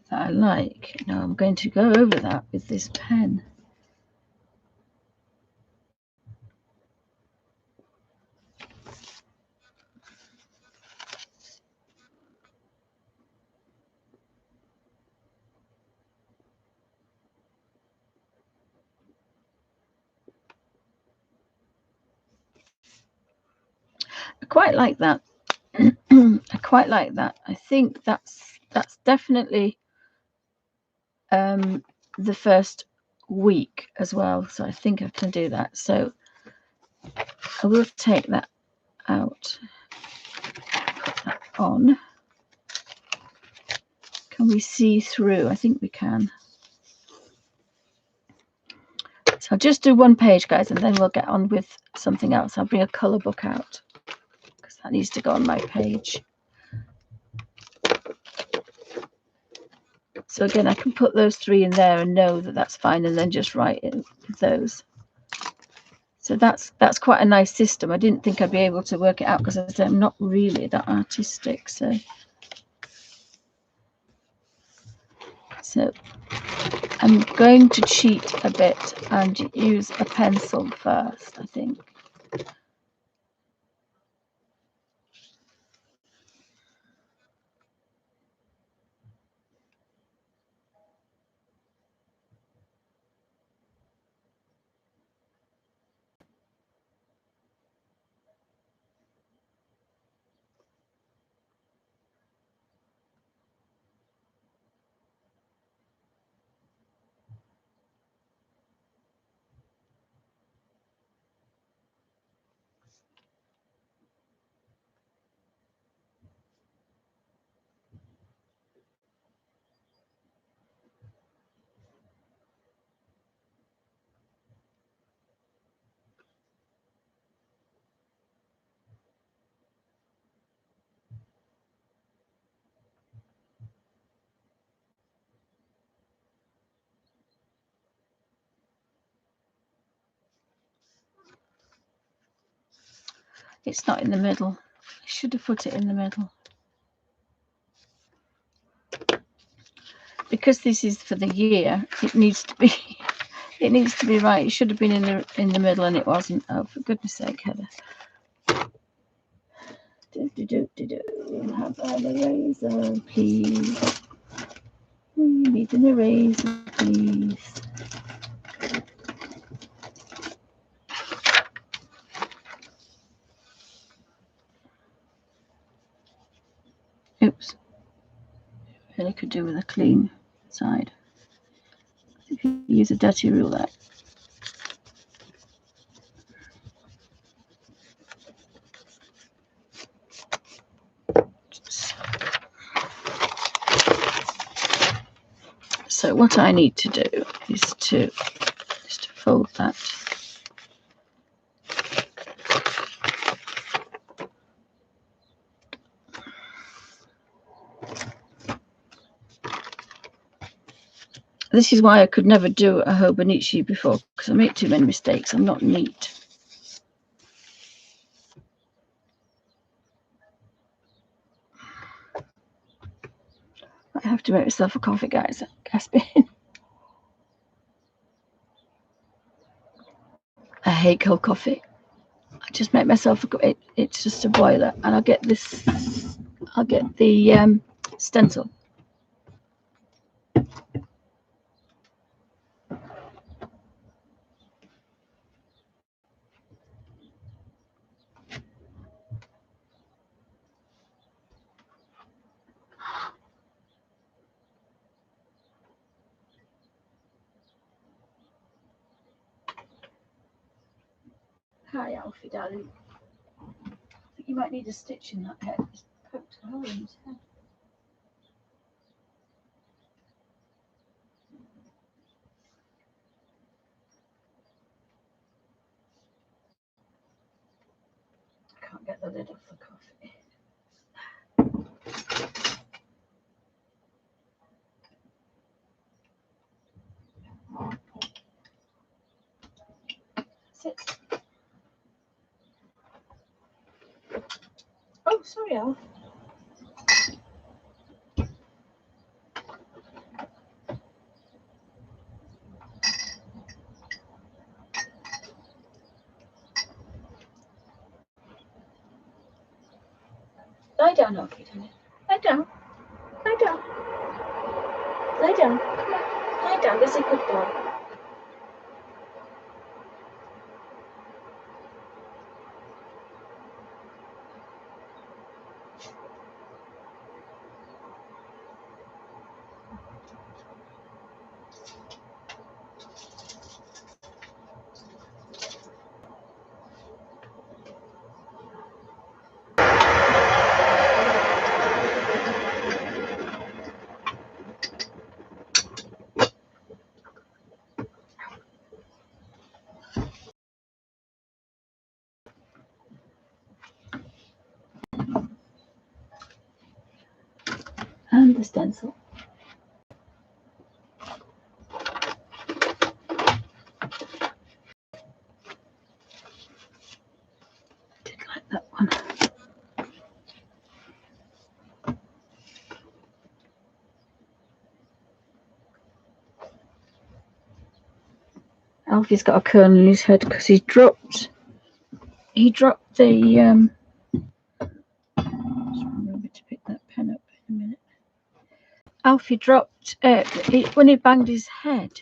that I like. Now I'm going to go over that with this pen. I quite like that. I quite like that. I think that's definitely the first week as well. So I think I can do that. So I will take that out, put that on. Can we see through? I think we can. So I'll just do one page, guys, and then we'll get on with something else. I'll bring a colour book out because that needs to go on my page. So again, I can put those three in there and know that that's fine, and then just write in those. So that's quite a nice system. I didn't think I'd be able to work it out because I'm not really that artistic. So I'm going to cheat a bit and use a pencil first, I think. It's not in the middle. I should have put it in the middle. Because this is for the year, it needs to be It needs to be right. It should have been in the middle, and it wasn't. Oh, for goodness sake, Heather. Have an eraser, please. We need an eraser, please. Oops. Really could do with a clean side. If you use a dirty ruler. So what I need to do is to fold that. This is why I could never do a Hobonichi before, because I make too many mistakes. I'm not neat. I have to make myself a coffee, guys. Gasping. I hate cold coffee. I just make myself it's just a boiler, and I'll get this. I'll get the stencil. Hi, Alfie, darling. I think you might need a stitch in that head. He's poked a hole in his head. I can't get the lid off the coffee. That's it. Oh, sorry, Al. Lie down, Alfie, darling. Lie down. Lie down. Lie down. Come on. Lie down. There's a good boy. And the stencil. Did like that one. Alfie's got a curl in his head because he dropped the just remember to pick that pen up in a minute. Alfie dropped when he banged his head.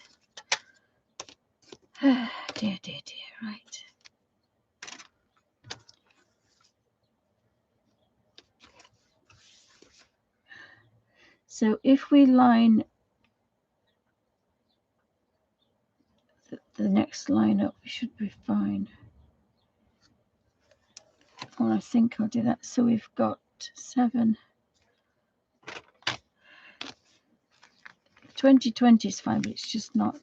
Dear, right. So if we line the next line up, we should be fine. Well, I think I'll do that. So we've got 7. 2020 is fine, but it's just not.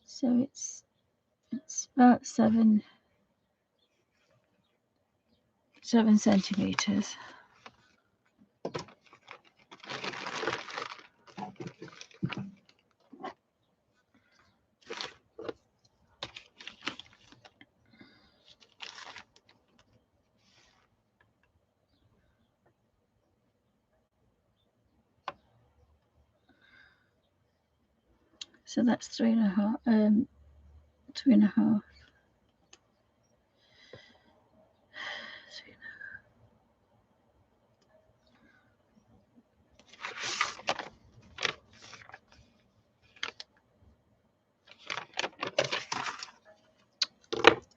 So it's about 7 centimeters. So that's 3.5, 3.5.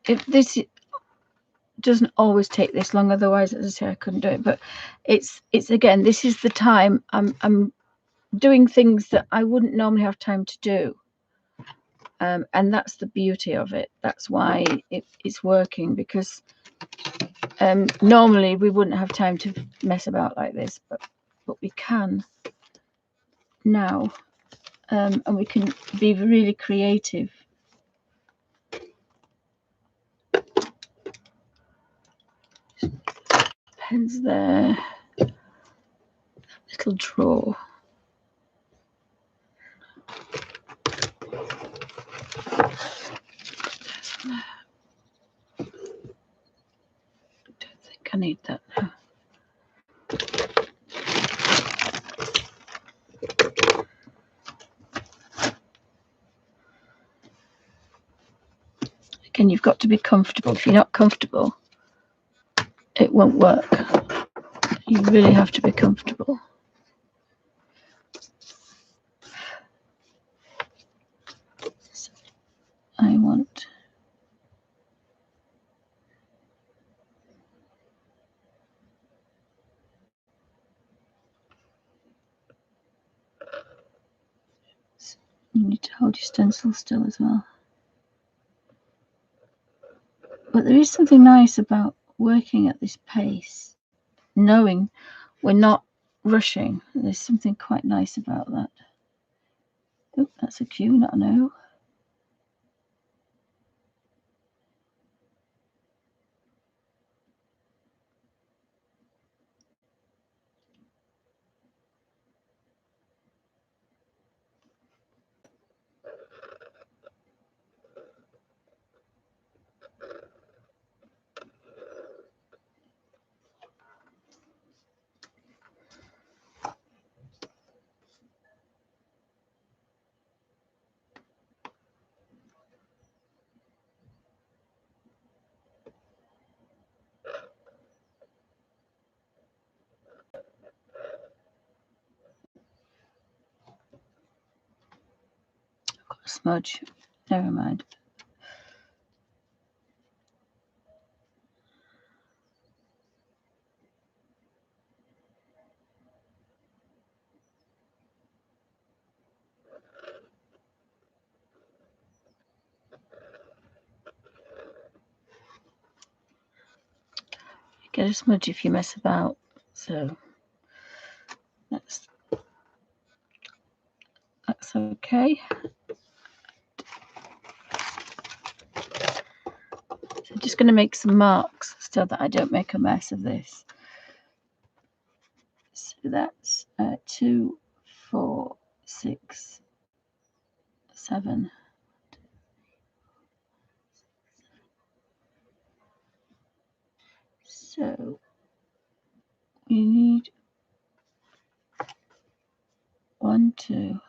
If this doesn't always take this long, otherwise, as I say, I couldn't do it. But it's again, this is the time I'm doing things that I wouldn't normally have time to do, and that's the beauty of it. That's why it's working, because normally we wouldn't have time to mess about like this, but we can now, and we can be really creative. Pens there, little drawer. I don't think I need that now. Again, you've got to be comfortable. If you're not comfortable, it won't work. You really have to be comfortable. So I want you need to hold your stencil still as well. But there is something nice about working at this pace, knowing we're not rushing. There's something quite nice about that. Oh, that's a Q, not an O. I've got a smudge. Never mind. You get a smudge if you mess about. So that's okay. So I'm just going to make some marks so that I don't make a mess of this. So that's 2, 4, 6, 7. So we need 1, 2.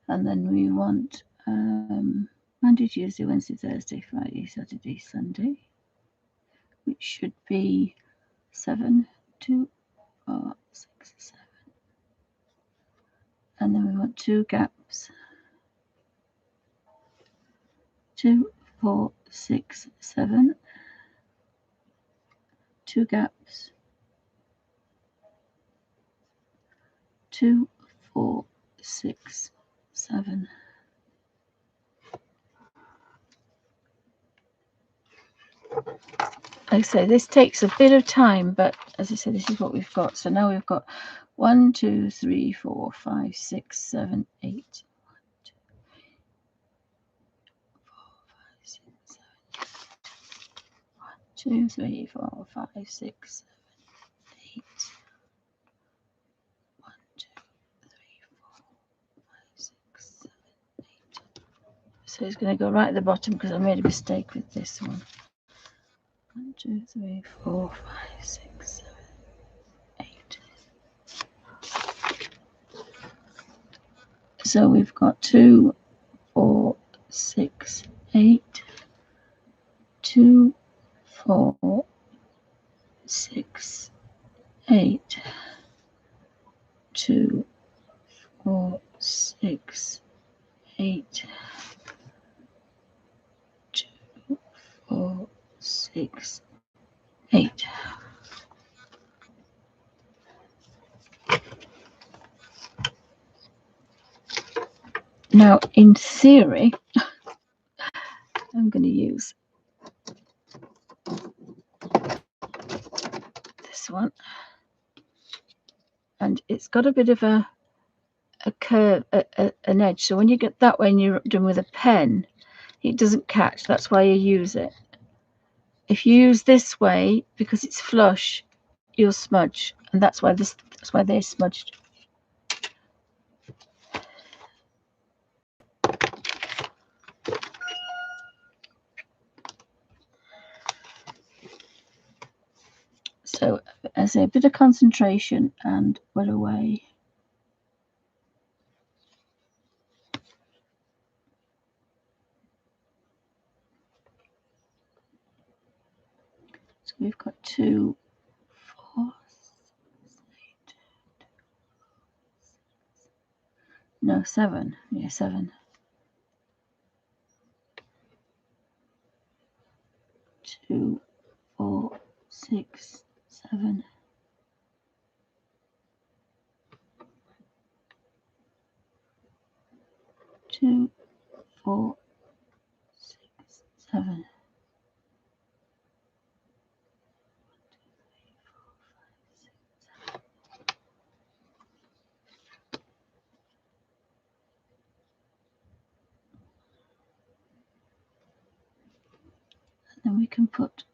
And then we want Monday, Tuesday, Wednesday, Thursday, Friday, Saturday, Sunday, which should be 7, 2, 4, 6, 7. And then we want 2 gaps. 2, 4, 6, 7. 2 gaps. 2, 4, 6, 7. Like I say, this takes a bit of time, but as I said, this is what we've got. So now we've got 1, 2, 3, 4, 5, 6, 7, 8. 1, 2, 3, 4, 5, 6, 7, 8. 1, 2, 3, 4, 5, 6, 7, 8. So it's going to go right at the bottom because I made a mistake with this one. 1, 2, 3, 4, 5, 6, 7, 8. So we've got 2, 4, 6, 8. 2, 4, 6, 8. 2, 4, 6, 8. 2, 4, 6, 8. Now, in theory, I'm going to use this one, and it's got a bit of a curve, an edge. So when you get that way and you're done with a pen, it doesn't catch. That's why you use it. If you use this way, because it's flush, you'll smudge, and that's why they're smudged. So I say a bit of concentration and we're away. So we've got 2, 4, 8. No, 7. Yeah, 7. 2, 4, 6, 7. 2, 4, 6, 7. And then we can put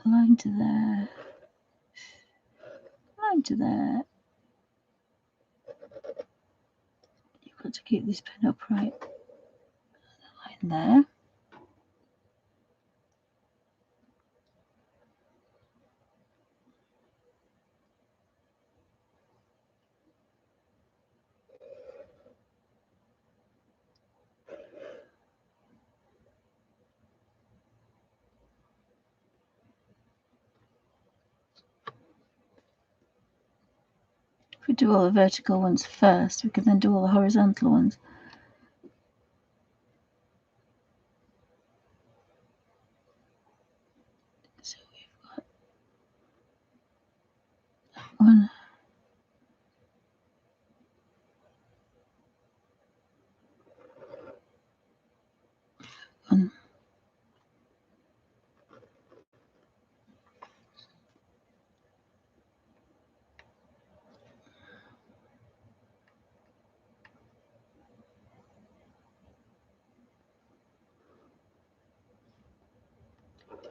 a line to there, line to there. You've got to keep this pen upright. Line there. If we do all the vertical ones first, we can then do all the horizontal ones. So we've got one, one,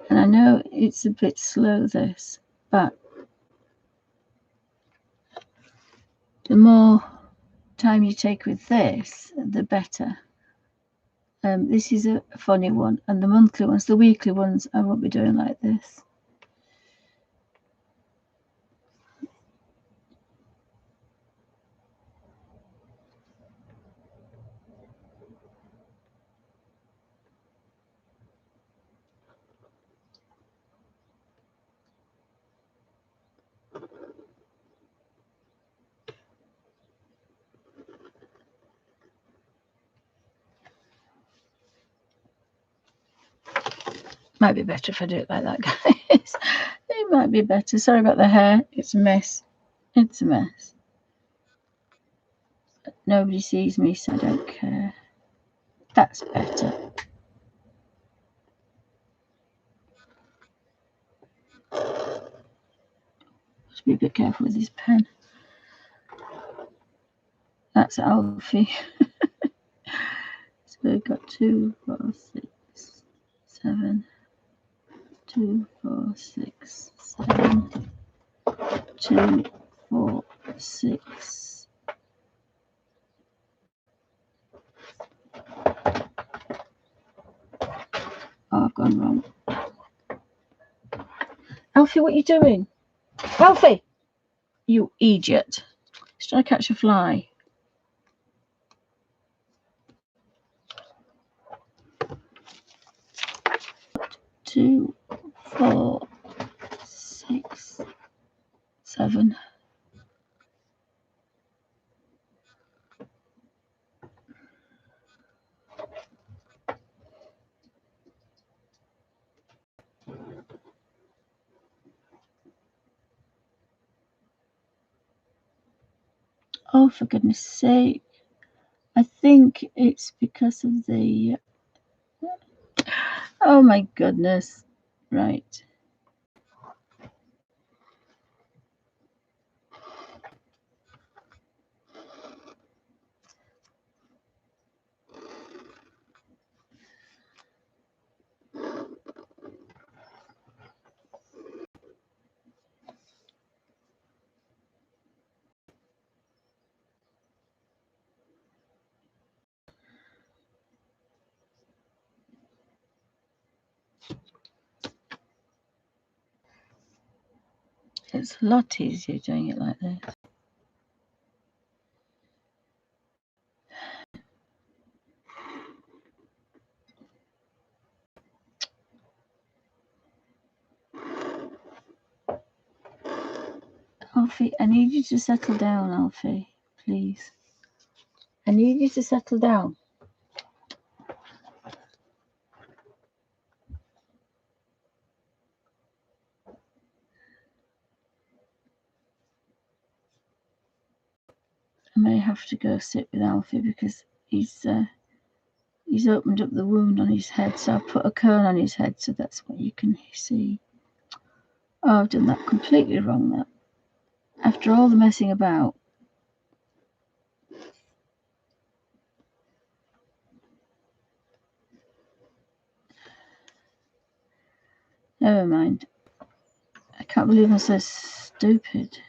and I know it's a bit slow this, but the more time you take with this, the better. This is a funny one, and the monthly ones, the weekly ones, I won't be doing like this. Might be better if I do it like that, guys. It might be better. Sorry about the hair. It's a mess. It's a mess. But nobody sees me, so I don't care. That's better. Just be a bit careful with this pen. That's Alfie. So we've got 2, 4, 6, 7. 2, 4, 6, 7. 2, 4, 6. Oh, I've gone wrong. Alfie, what are you doing? Alfie! You idiot. He's trying to catch a fly. Two, 4, 6, 7. Oh, for goodness sake. I think it's because of the... Oh, my goodness. Right. It's a lot easier doing it like this. Alfie, I need you to settle down, Alfie, please. I need you to settle down. I may have to go sit with Alfie because he's opened up the wound on his head, so I put a cone on his head, so that's what you can see. Oh, I've done that completely wrong, that. After all the messing about. Never mind. I can't believe I'm so stupid.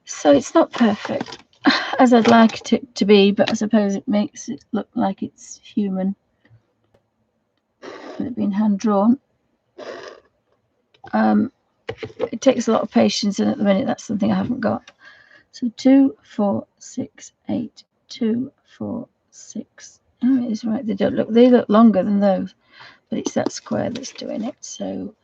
So it's not perfect as I'd like it to be, but I suppose it makes it look like it's human with it being hand drawn. It takes a lot of patience, and at the minute that's something I haven't got. So 2, 4, 6, 8, 2, 4, 6. Oh, it is right. They look longer than those, but it's that square that's doing it. So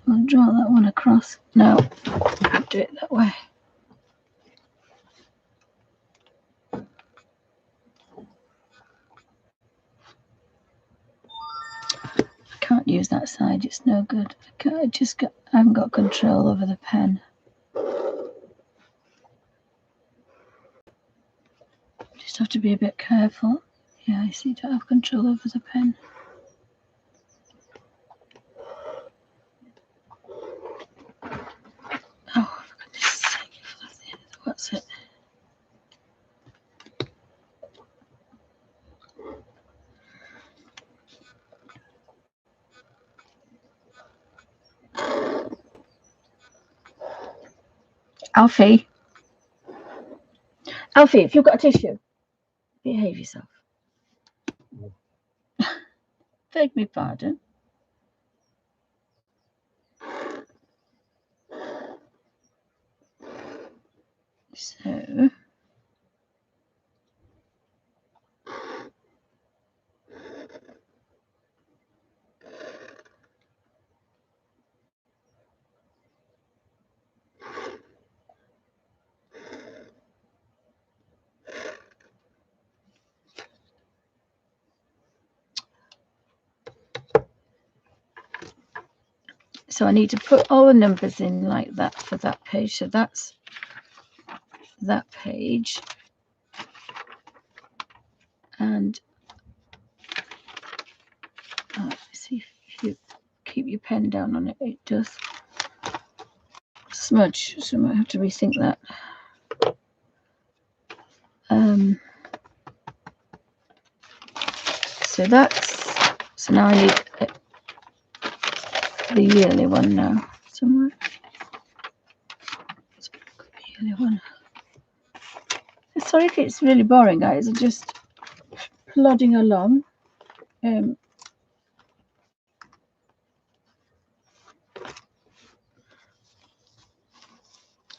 I'll draw that one across. No, I'll do it that way. I can't use that side, it's no good. I haven't got control over the pen. Just have to be a bit careful. Yeah, I see, don't have control over the pen. Oh, for goodness sake, what's it? Alfie, if you've got a tissue, behave yourself. Beg me pardon. So So I need to put all the numbers in like that for that page. So that's that page. And see if you keep your pen down on it, it does smudge. So I might have to rethink that. So now I need the yearly one now somewhere. Yearly one. Sorry if it's really boring, guys. I'm just plodding along.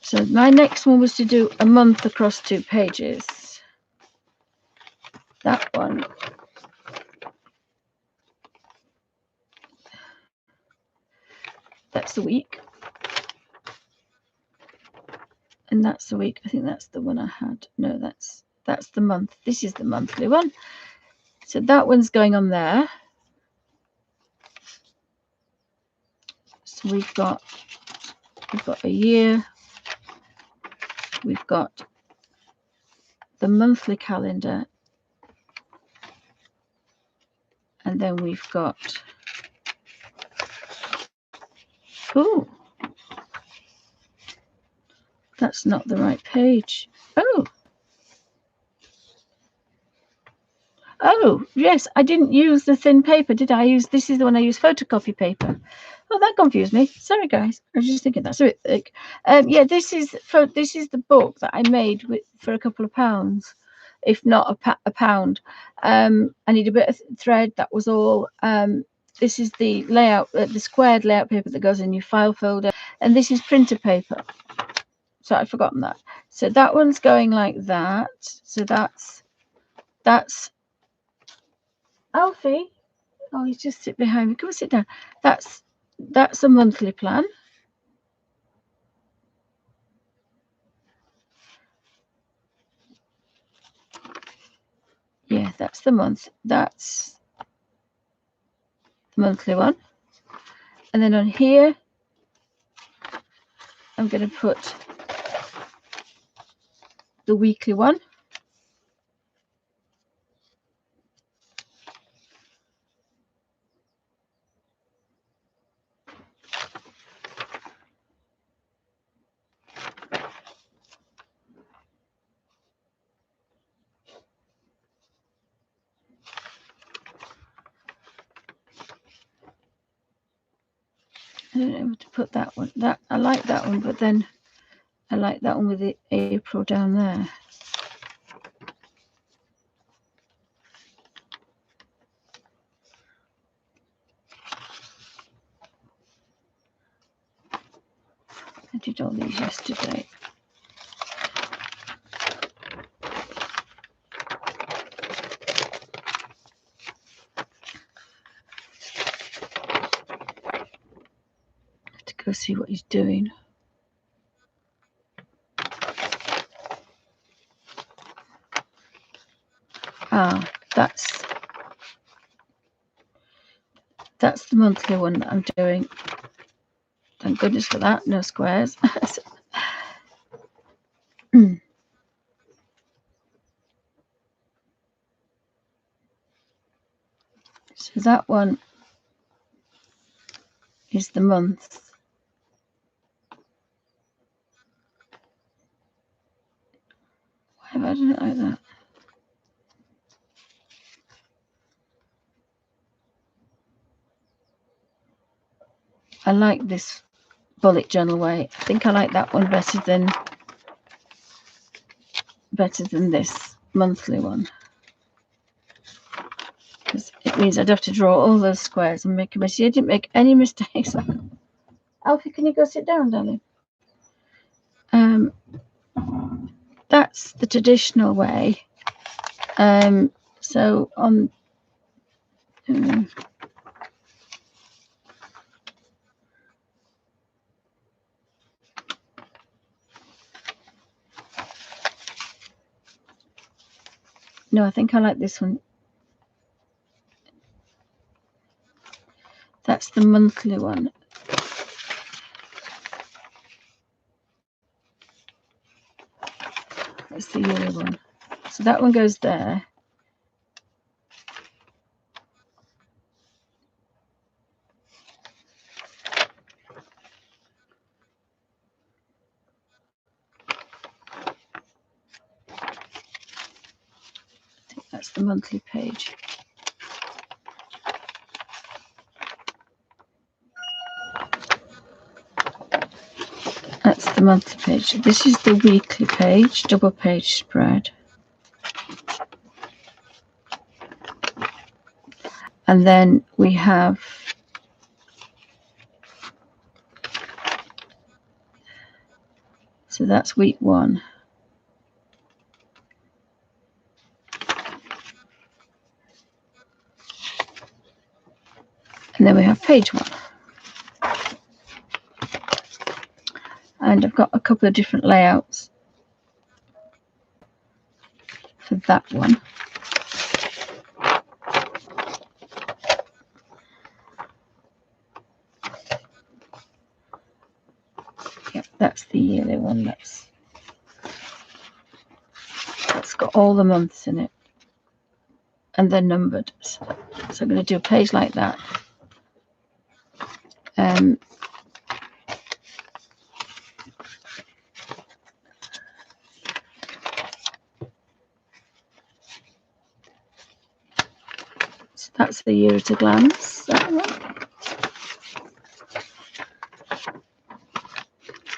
So my next one was to do a month across 2 pages. That one. That's the week. And that's the week. I think that's the one I had. No, that's the month. This is the monthly one. So that one's going on there. So we've got a year. We've got the monthly calendar. And then we've got, oh, that's not the right page. Oh, yes, I didn't use the thin paper, did I? This is the one I use, photocopy paper. Oh, that confused me. Sorry, guys. I was just thinking that's a bit thick. Yeah, this is the book that I made for a couple of pounds, if not a pound. I need a bit of thread. That was all. This is the layout, the squared layout paper that goes in your file folder, and this is printer paper. So I've forgotten that. So that one's going like that. So that's Alfie. Oh, he's just sit behind me. Come and sit down. That's a monthly plan. Yeah, that's the month. That's the monthly one. And then on here, I'm going to put the weekly one. I don't know where to put that one. I like that one, but then I like that one with the April down there. I did all these yesterday. I have to go see what he's doing. Ah, that's the monthly one that I'm doing. Thank goodness for that. No squares. So that one is the month. Why have I done it like that? I like this bullet journal way. I think I like that one better than this monthly one, because it means I'd have to draw all those squares and make a mistake. I didn't make any mistakes. Alfie, can you go sit down, darling? That's the traditional way. So on no, I think I like this one. That's the monthly one. that's the yearly one. So that one goes there. I think that's the monthly page. That's the monthly page. This is the weekly page, double page spread. And then we have so that's week 1. And then we have page 1. And I've got a couple of different layouts for that one. Yep, that's the yearly one. That's got all the months in it. And they're numbered. So I'm going to do a page like that. So that's the year at a glance. That one.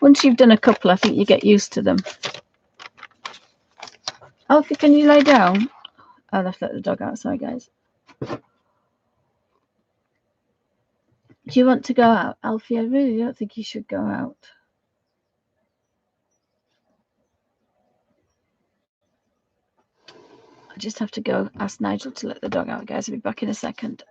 Once you've done a couple, I think you get used to them. Alfie, can you lay down? I'll have to let the dog outside, guys. Do you want to go out, Alfie? I really don't think you should go out. I just have to go ask Nigel to let the dog out, guys. I'll be back in a second.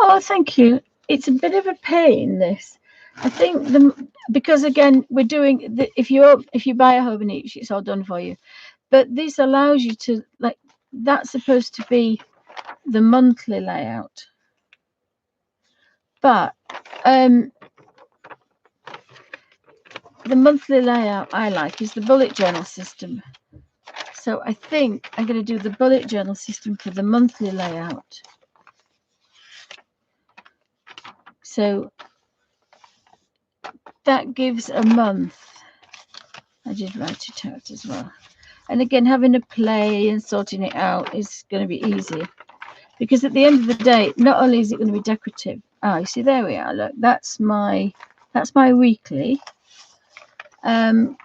Oh, thank you. It's a bit of a pain, this. I think because again we're doing the, if you buy a Hobonichi, it's all done for you. But this allows you to, like, that's supposed to be the monthly layout. But the monthly layout I like is the bullet journal system. So I think I'm going to do the bullet journal system for the monthly layout. So that gives a month. I did write it out as well. And again, having a play and sorting it out is going to be easier. Because at the end of the day, not only is it going to be decorative. Oh, you see, there we are. Look, that's my weekly. And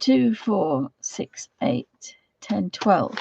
2, 4, 6, 8, 10, 12.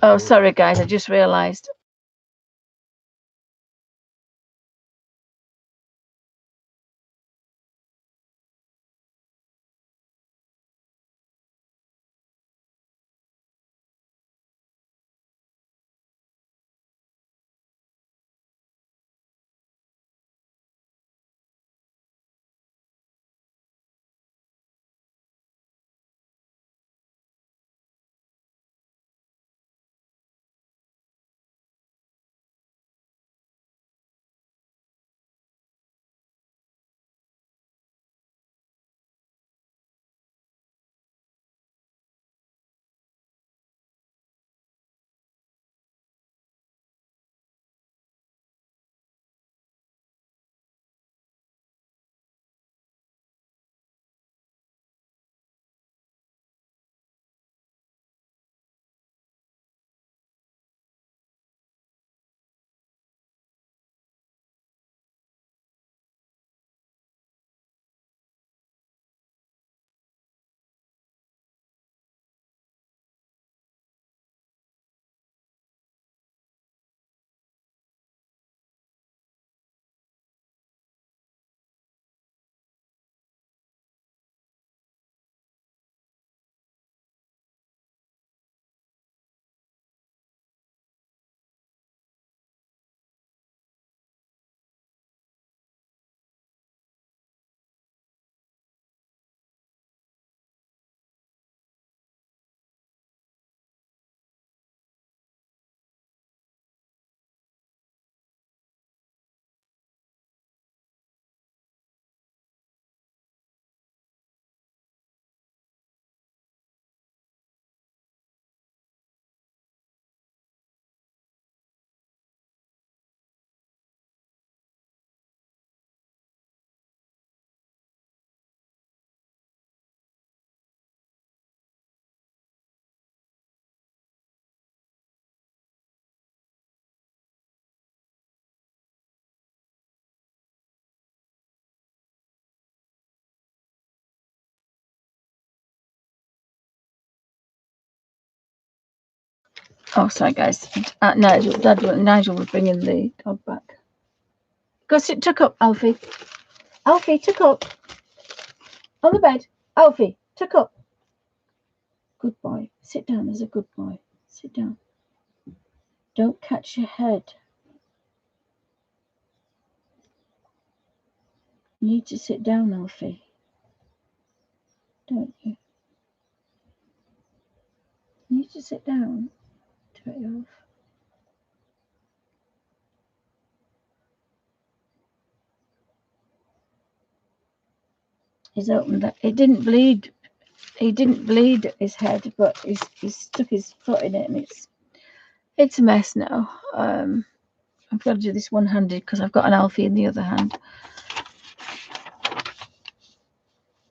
Oh, sorry, guys. I just realised. Oh, sorry, guys. Nigel was bringing the dog back. Go sit, tuck up, Alfie. Alfie, tuck up. On the bed. Alfie, tuck up. Good boy. Sit down. There's a good boy. Sit down. Don't catch your head. You need to sit down, Alfie. Don't you? You need to sit down. Turn it off. He's opened that. It didn't bleed. He didn't bleed his head, but he's stuck his foot in it, and it's a mess now. I've got to do this one-handed because I've got an Alfie in the other hand.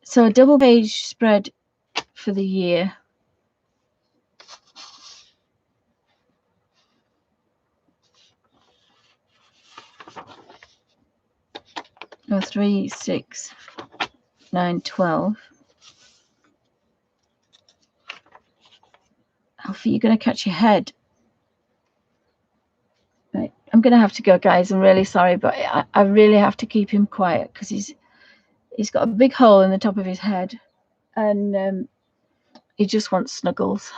So a double page spread for the year. Oh, 3, 6, 9, 12. Alfie, you're going to catch your head. Right, I'm going to have to go, guys. I'm really sorry, but I really have to keep him quiet because he's got a big hole in the top of his head, and he just wants snuggles.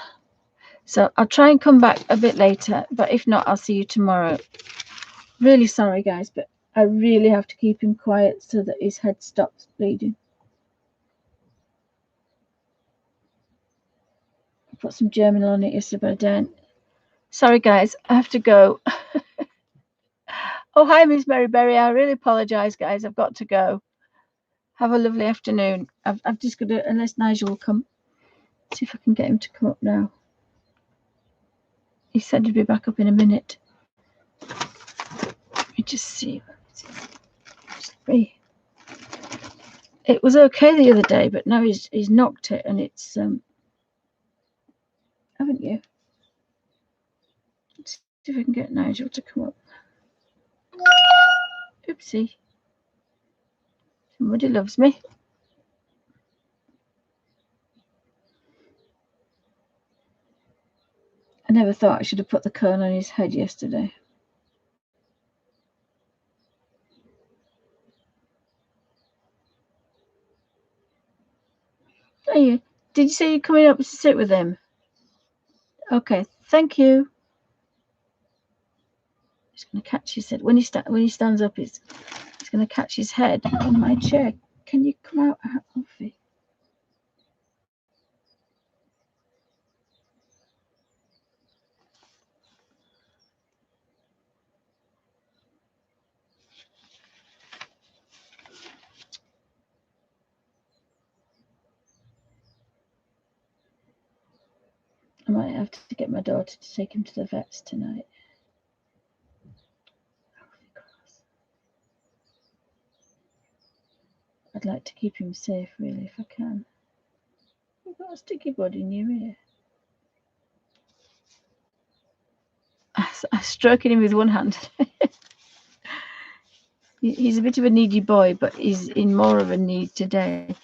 So I'll try and come back a bit later, but if not, I'll see you tomorrow. Really sorry, guys, but I really have to keep him quiet so that his head stops bleeding. I put some Germinal on it yesterday, but I don't. Sorry, guys, I have to go. Oh, hi, Miss Maryberry. I really apologise, guys. I've got to go. Have a lovely afternoon. I've just got to, unless Nigel will come, see if I can get him to come up now. He said he'd be back up in a minute. Let me just see. It was okay the other day, but now he's knocked it, and it's haven't you? Let's see if I can get Nigel to come up. Oopsie. Somebody loves me. never thought I should have put the cone on his head yesterday. Are you? Did you say you're coming up to sit with him? Okay, thank you. He's going to catch his head when he stands up. He's going to catch his head on my chair. Can you come out, Alfie? I might have to get my daughter to take him to the vets tonight. I'd like to keep him safe, really, if I can. You've got a sticky body in your ear. I'm stroking him with one hand. He's a bit of a needy boy, but he's in more of a need today.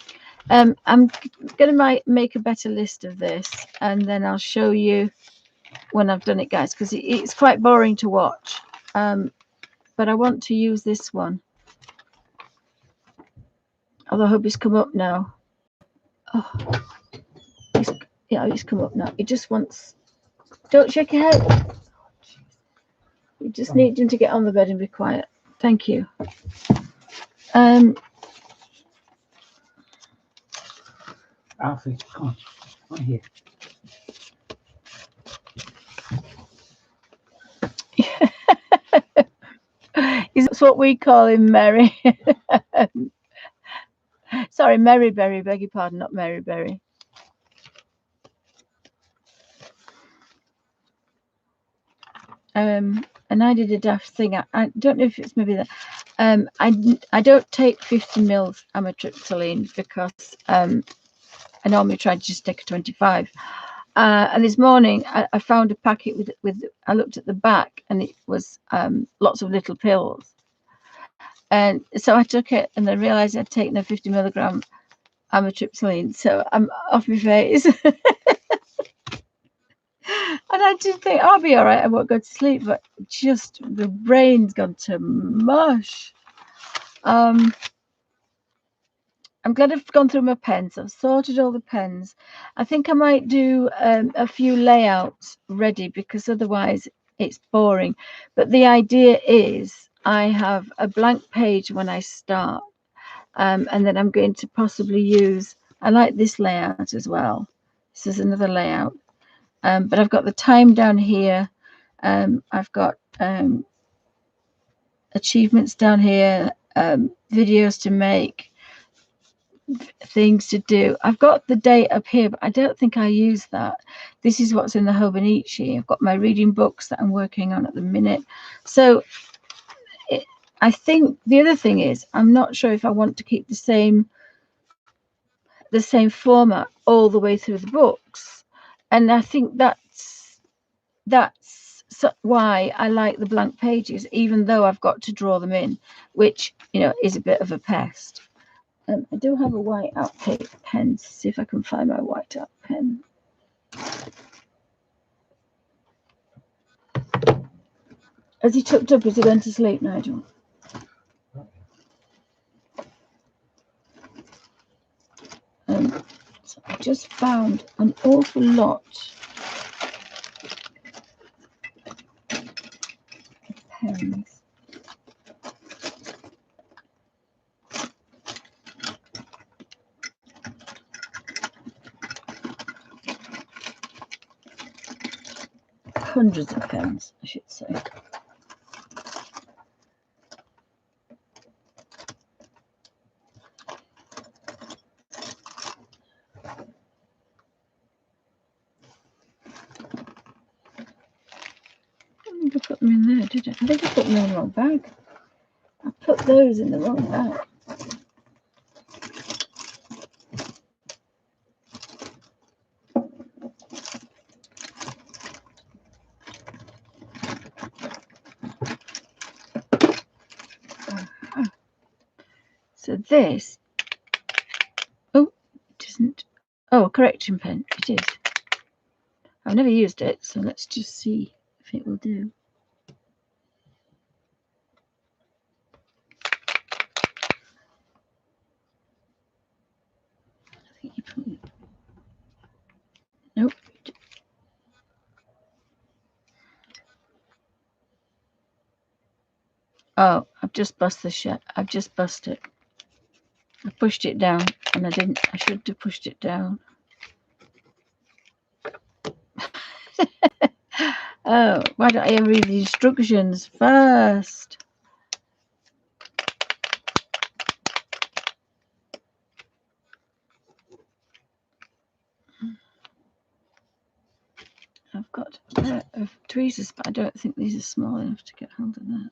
I'm going to make a better list of this, and then I'll show you when I've done it, guys, because it's quite boring to watch. But I want to use this one. Although I hope he's come up now. Oh, he's come up now. He just wants... Don't shake your head. You just need him to get on the bed and be quiet. Thank you. Alfie, come on here. It's what we call him, Mary. Sorry, Mary Berry, beg your pardon, not Mary Berry. And I did a daft thing. I don't know if it's maybe that. I don't take 50 mils amitriptyline because I normally try to just take a 25. And this morning I found a packet with I looked at the back and it was lots of little pills. And so I took it and I realized I'd taken a 50 milligram amitriptyline. So I'm off my face. And I did think I'll be all right. I won't go to sleep, but just the brain's gone to mush. I'm glad I've gone through my pens. I've sorted all the pens. I think I might do a few layouts ready because otherwise it's boring. But the idea is I have a blank page when I start, and then I'm going to possibly use, I like this layout as well. This is another layout. But I've got the time down here. I've got achievements down here, videos to make, things to do. I've got the date up here, but I don't think I use that. This is what's in the Hobonichi. I've got my reading books that I'm working on at the minute. So I think the other thing is I'm not sure if I want to keep the same format all the way through the books. And I think that's why I like the blank pages, even though I've got to draw them in, which, you know, is a bit of a pest. I do have a white out pen. See if I can find my white out pen. Has he tucked up? Is he going to sleep, Nigel? So I just found an awful lot of pens. Hundreds of pens, I should say. I think I put them in there, did I? I think I put them in the wrong bag. I put those in the wrong bag. So this, oh, it isn't. Oh, correction pen, it is. I've never used it, so let's just see if it will do. I think you probably... Nope. Oh, I've just bust the shit. I've just bust it. I pushed it down, and I didn't. I should have pushed it down. Oh, why don't I read the instructions first? I've got a pair of tweezers, but I don't think these are small enough to get hold of that.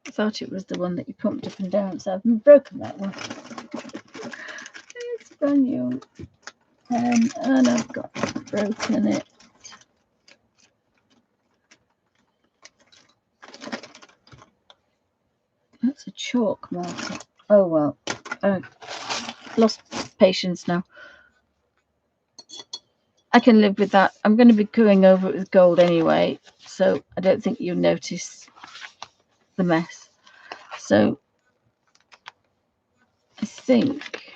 I thought it was the one that you pumped up and down, so I've broken that one. It's brand new. And I've got broken it. That's a chalk marker. Oh well, I've lost patience now. I can live with that. I'm going to be going over it with gold anyway, so I don't think you'll notice the mess. So I think,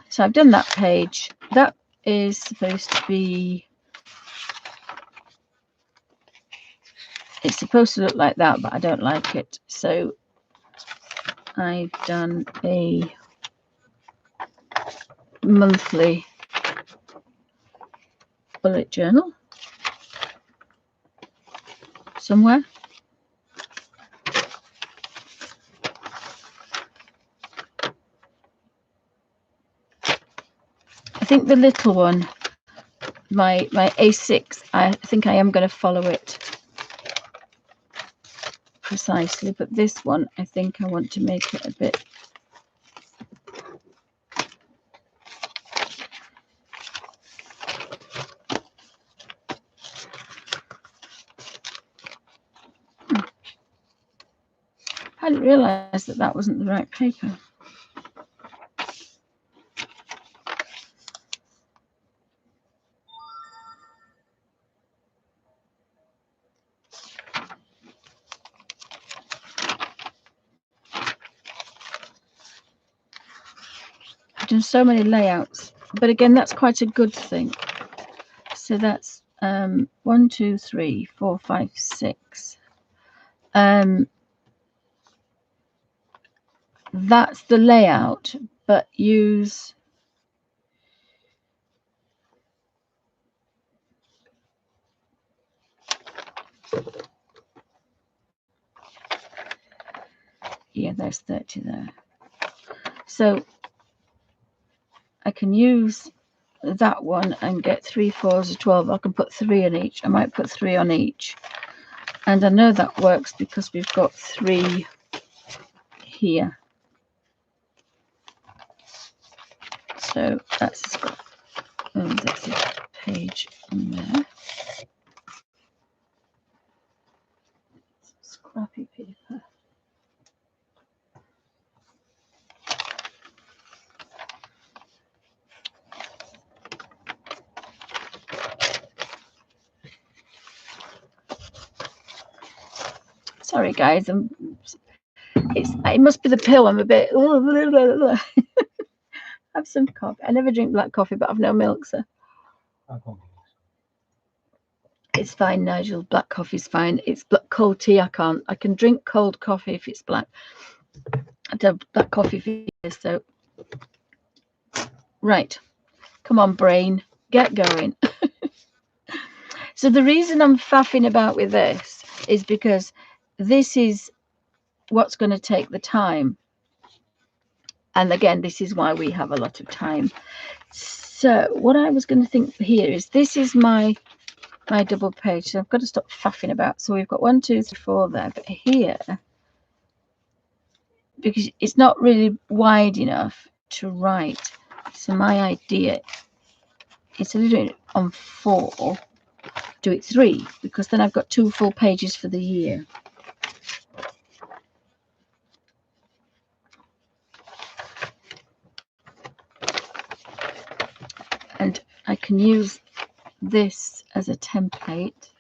so I've done that page. That is supposed to be, it's supposed to look like that, but I don't like it. So I've done a monthly bullet journal somewhere. I think the little one, my A6, I think I am going to follow it precisely, but this one I think I want to make it a bit I didn't realize that that wasn't the right paper. I've done so many layouts, but again, that's quite a good thing. So that's 1, 2, 3, 4, 5, 6. That's the layout, but use yeah, there's 30 there. So I can use that one and get 3 4s of 12. I can put 3 on each. I might put 3 on each, and I know that works because we've got 3 here. So that's got there's a page in there. Scrappy paper. Sorry guys, it must be the pill. I'm a bit have some coffee. I never drink black coffee, but I've no milk, so it's fine, Nigel. Black coffee's fine. It's cold tea. I can drink cold coffee if it's black. I've had black coffee for years, so right. Come on, brain, get going. So the reason I'm faffing about with this is because this is what's going to take the time. And again, this is why we have a lot of time. So what I was going to think here is this is my double page. So I've got to stop faffing about. So we've got 1, 2, 3, 4 there. But here, because it's not really wide enough to write. So my idea is to do it on 4, do it 3, because then I've got 2 full pages for the year. And I can use this as a template.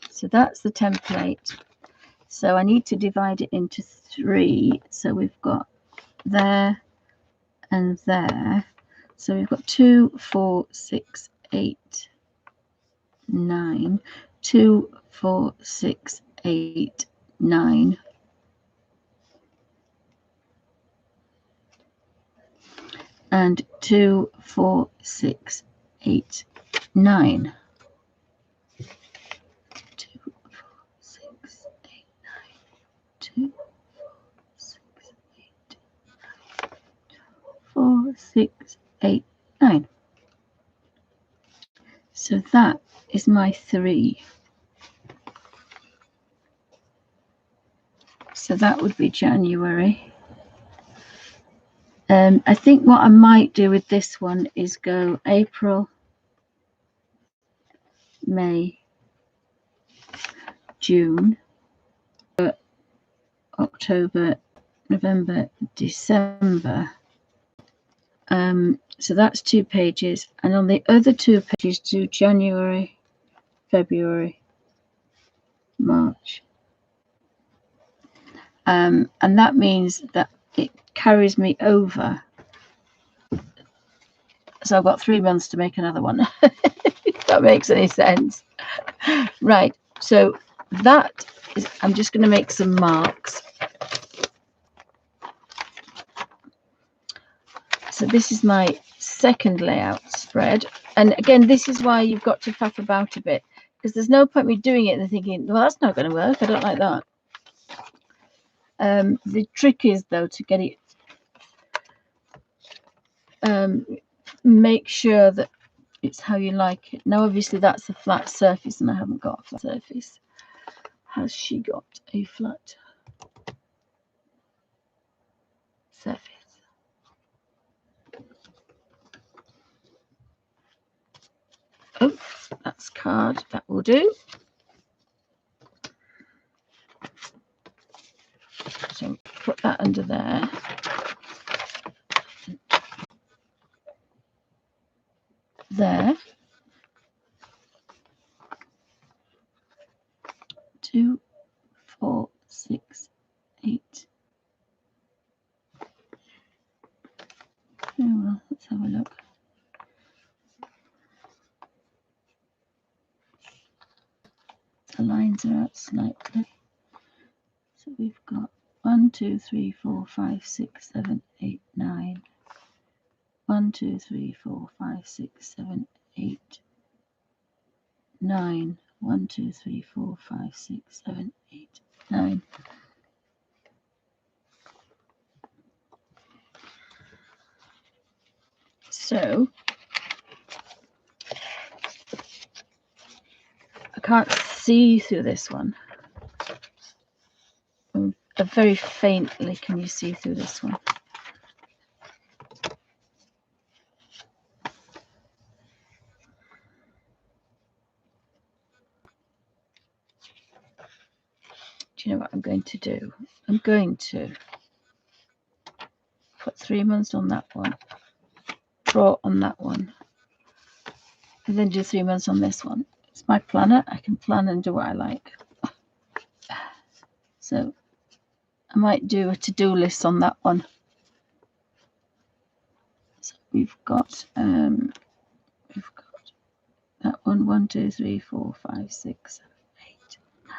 So that's the template. So I need to divide it into 3. So we've got there and there. So we've got 2, 4, 6, 8, 9. 2, 4, 6, 8, 9. And 2, 4, 6, 8, 9. 2, 4, 6, 8, 9. 2, 4, 6, 8, 9. 4, 6, 8, 9. So that is my 3. So that would be January. I think what I might do with this one is go April, May, June, October, November, December. So that's 2 pages. And on the other 2 pages, do January, February, March. And that means that it carries me over. So I've got 3 months to make another one. If that makes any sense. Right. So that is, I'm just going to make some marks. So this is my second layout spread. And again, this is why you've got to faff about a bit, because there's no point me doing it and thinking, well, that's not going to work. I don't like that. The trick is, though, to get it, make sure that it's how you like it. Now, obviously, that's a flat surface, and I haven't got a flat surface. Has she got a flat surface? Oh, that's card. That will do. So put that under there. There. 2, 4, 6, 8. Oh, well, let's have a look. The lines are out slightly. So we've got 1, 2, 3, 4, 5, 6, 7, 8, 9. 1, 2, 3, 4, 5, 6, 7, 8, 9. 1, 2, 3, 4, 5, 6, 7, 8, 9. So I can't see through this one. Very faintly can you see through this one. Do you know what I'm going to do? I'm going to put 3 months on that one, draw on that one, and then do 3 months on this one. It's my planner. I can plan and do what I like. So I might do a to-do list on that one. So we've got that one. 1, 2, 3, 4, 5, 6, 7, 8, 9.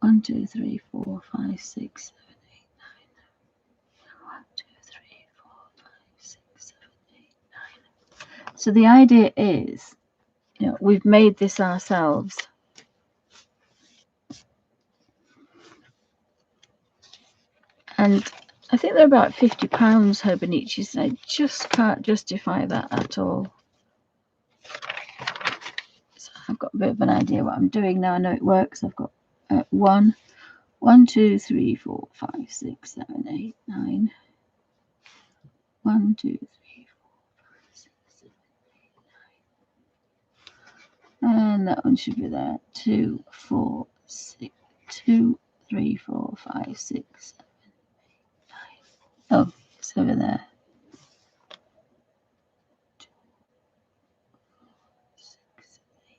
1, 2, 3, 4, 5, 6, 7, 8, 9. 1, 2, 3, 4, 5, 6, 7, 8, 9. So the idea is, you know, we've made this ourselves. And I think they're about £50 Hobonichis, and I just can't justify that at all. So I've got a bit of an idea what I'm doing now. I know it works. I've got 1, 1, 2, 3, 4, 5, 6, 7, 8, 9. 1, 2, 3, 4, 5, 6, 7, 8, 9. And that one should be there. 2, 4, 6, 2, 3, 4, 5, 6, 7, 8, 9. Oh, it's over there. 2, 6, 8.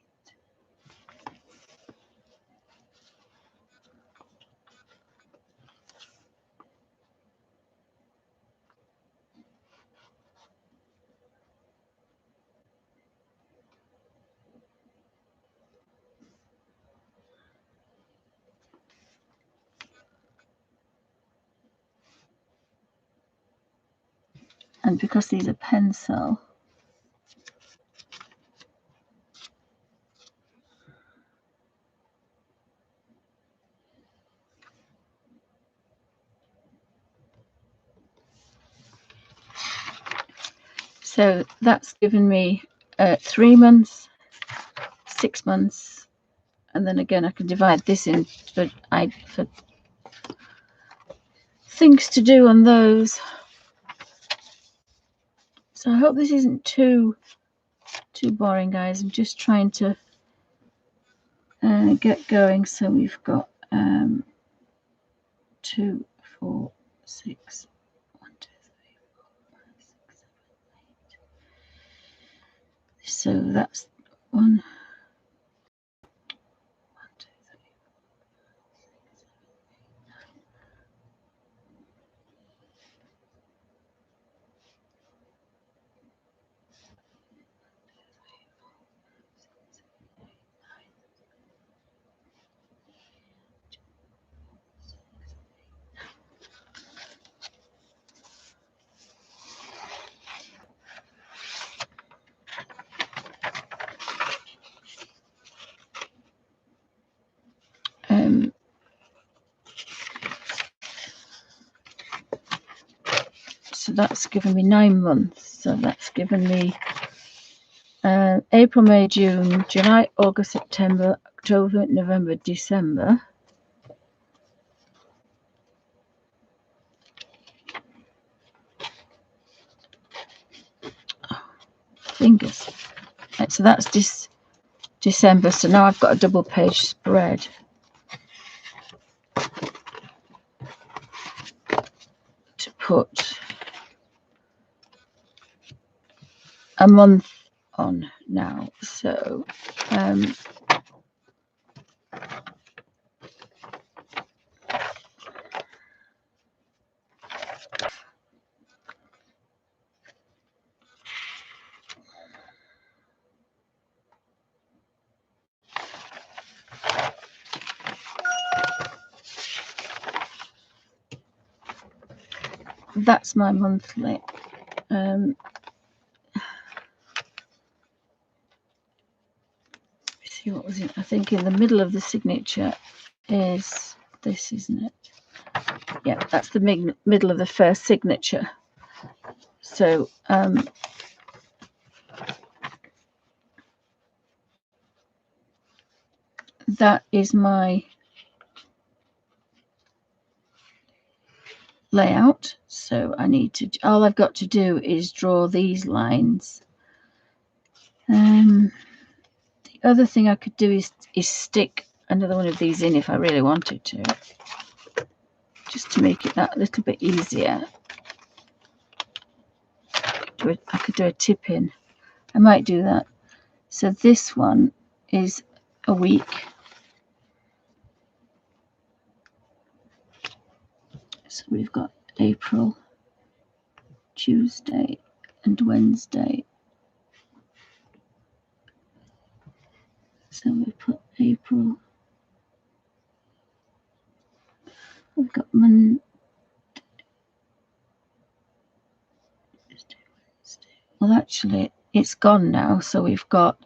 And because these are pencil, so that's given me 3 months, 6 months, and then again I can divide this in for things to do on those. So I hope this isn't too boring, guys. I'm just trying to get going. So we've got 2, 4, 6, 1, 2, 3, 4, 5, 6, 7, 8. So that's 1, 2, 3, so that's given me 9 months. So that's given me April, May, June, July, August, September, October, November, December. Fingers. Right, so that's December. So now I've got a double page spread. To put a month on now. So that's my monthly. See what was it? I think in the middle of the signature is this, isn't it? Yeah, that's the middle of the first signature. So that is my layout. So I need to, all I've got to do is draw these lines. The other thing I could do is stick another one of these in if I really wanted to, just to make it that little bit easier. I could do a tip in. I might do that. So this one is a week. So we've got April, Tuesday and Wednesday. So we put April. We've got Monday, Tuesday, Wednesday. Well, actually, it's gone now. So we've got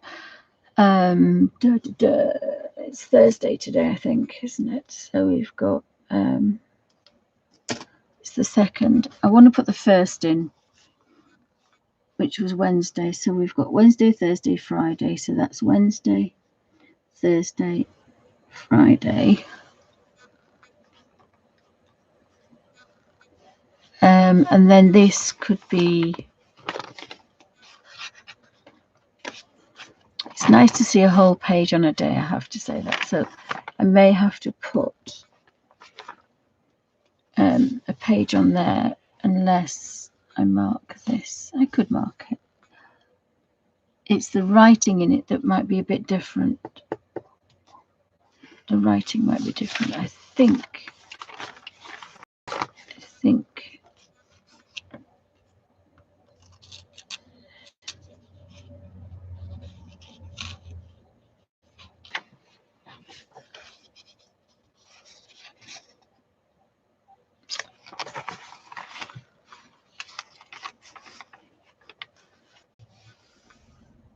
it's Thursday today, I think, isn't it? So we've got it's the 2nd. I want to put the 1st in, which was Wednesday. So we've got Wednesday, Thursday, Friday. So that's Wednesday, Thursday, Friday. And then this could be, it's nice to see a whole page on a day, I have to say that. So I may have to put a page on there unless I mark this. I could mark it. It's the writing in it that might be a bit different. The writing might be different, I think.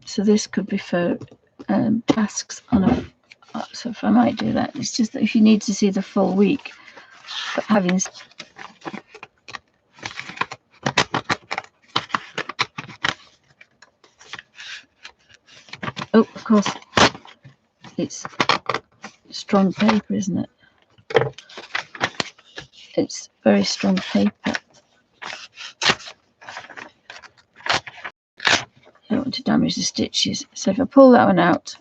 So this could be for tasks on a. So if I might do that, it's just that if you need to see the full week, but having. Oh, of course, it's strong paper, isn't it? It's very strong paper. I don't want to damage the stitches. So if I pull that one out,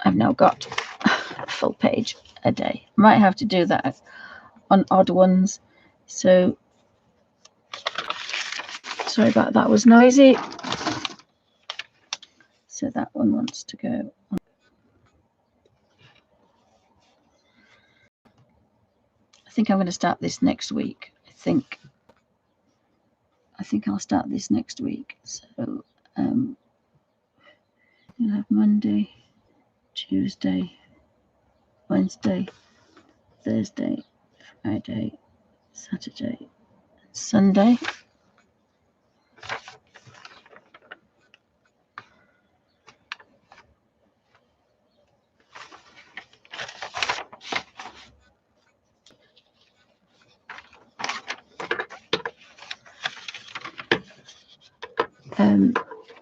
I've now got a full page a day. I might have to do that on odd ones. So sorry about that, was noisy. So that one wants to go on. I think I'm going to start this next week. I think I'll start this next week. So you'll have Monday, Tuesday, Wednesday, Thursday, Friday, Saturday, Sunday.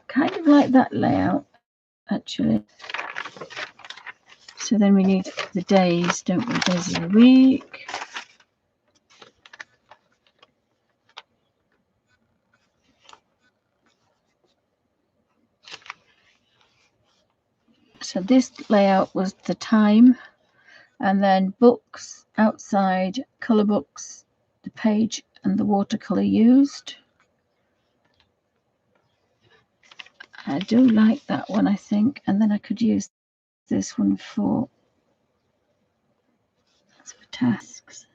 Kind of like that layout, actually. So then we need the days, don't we? Days of the week. So this layout was the time, and then books, outside, colour books, the page and the watercolour used. I do like that one, I think, and then I could use this one for tasks.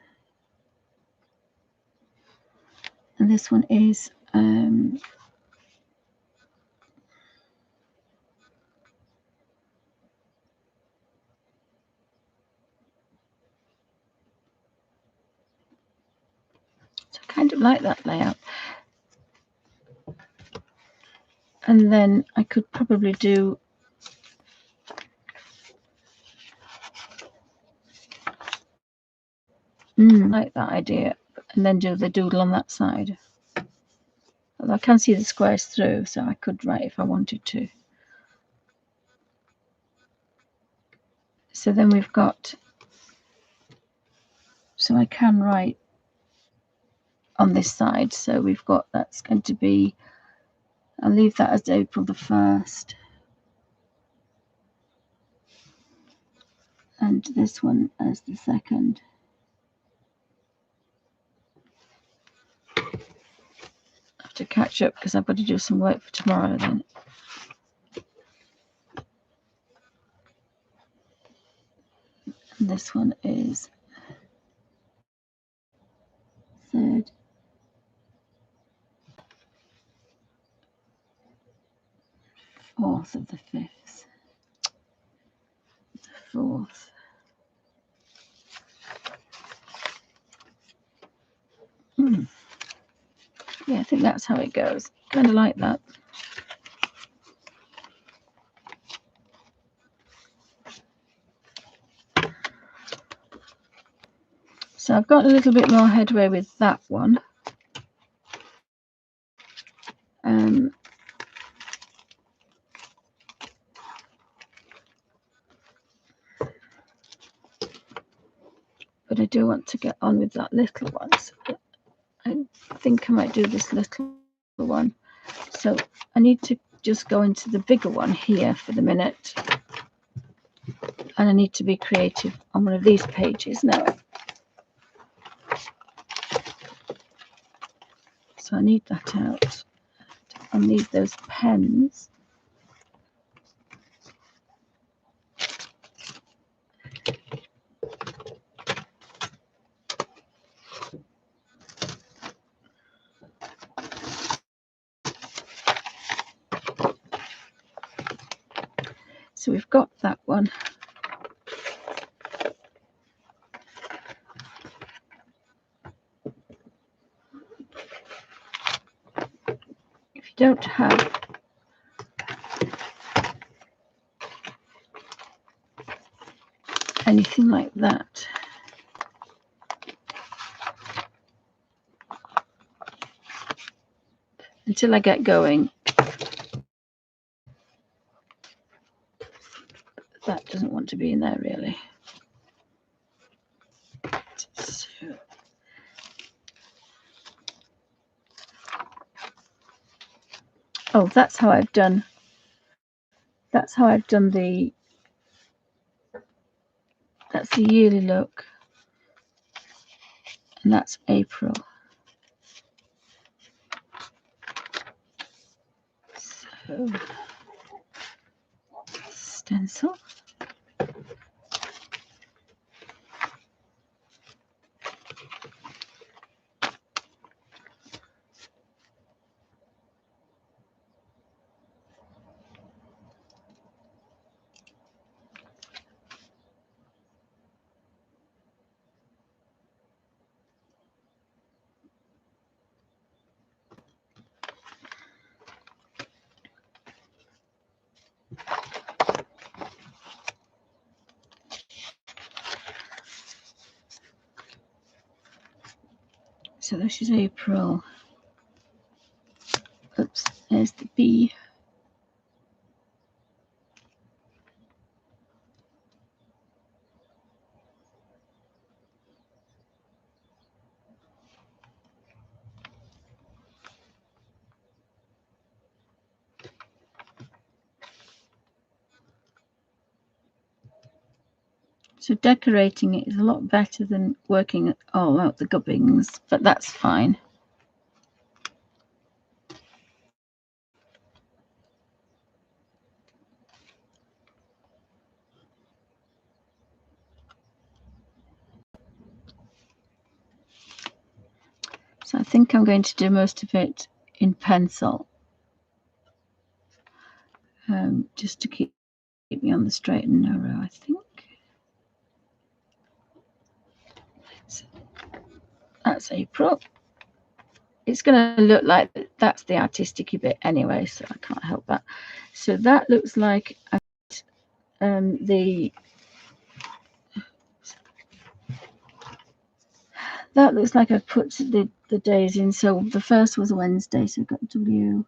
And this one is so I kind of like that layout. And then I could probably do like that idea, and then do the doodle on that side. Although I can see the squares through, so I could write if I wanted to. So then we've got, so I can write on this side. So we've got, that's going to be, I'll leave that as April the 1st. And this one as the 2nd. I have to catch up because I've got to do some work for tomorrow then. And this one is 3rd. 4th of the 5th. The 4th. Yeah, I think that's how it goes. Kind of like that. So I've got a little bit more headway with that one. But I do want to get on with that little one. So I think I might do this little one. So I need to just go into the bigger one here for the minute. And I need to be creative on one of these pages now. So I need that out. I need those pens. So we've got that one. If you don't have anything like that, until I get going, that doesn't want to be in there really. So, oh, that's how I've done the, that's the yearly look, and that's April. So stencil. So this is April. Oops, there's the B. So decorating it is a lot better than working all out the gubbings, but that's fine. So I think I'm going to do most of it in pencil, just to keep me on the straight and narrow, I think. So that's April. It's going to look like that's the artistic bit anyway, so I can't help that. So that looks like that looks like I've put the days in. So the first was a Wednesday, so we've got W.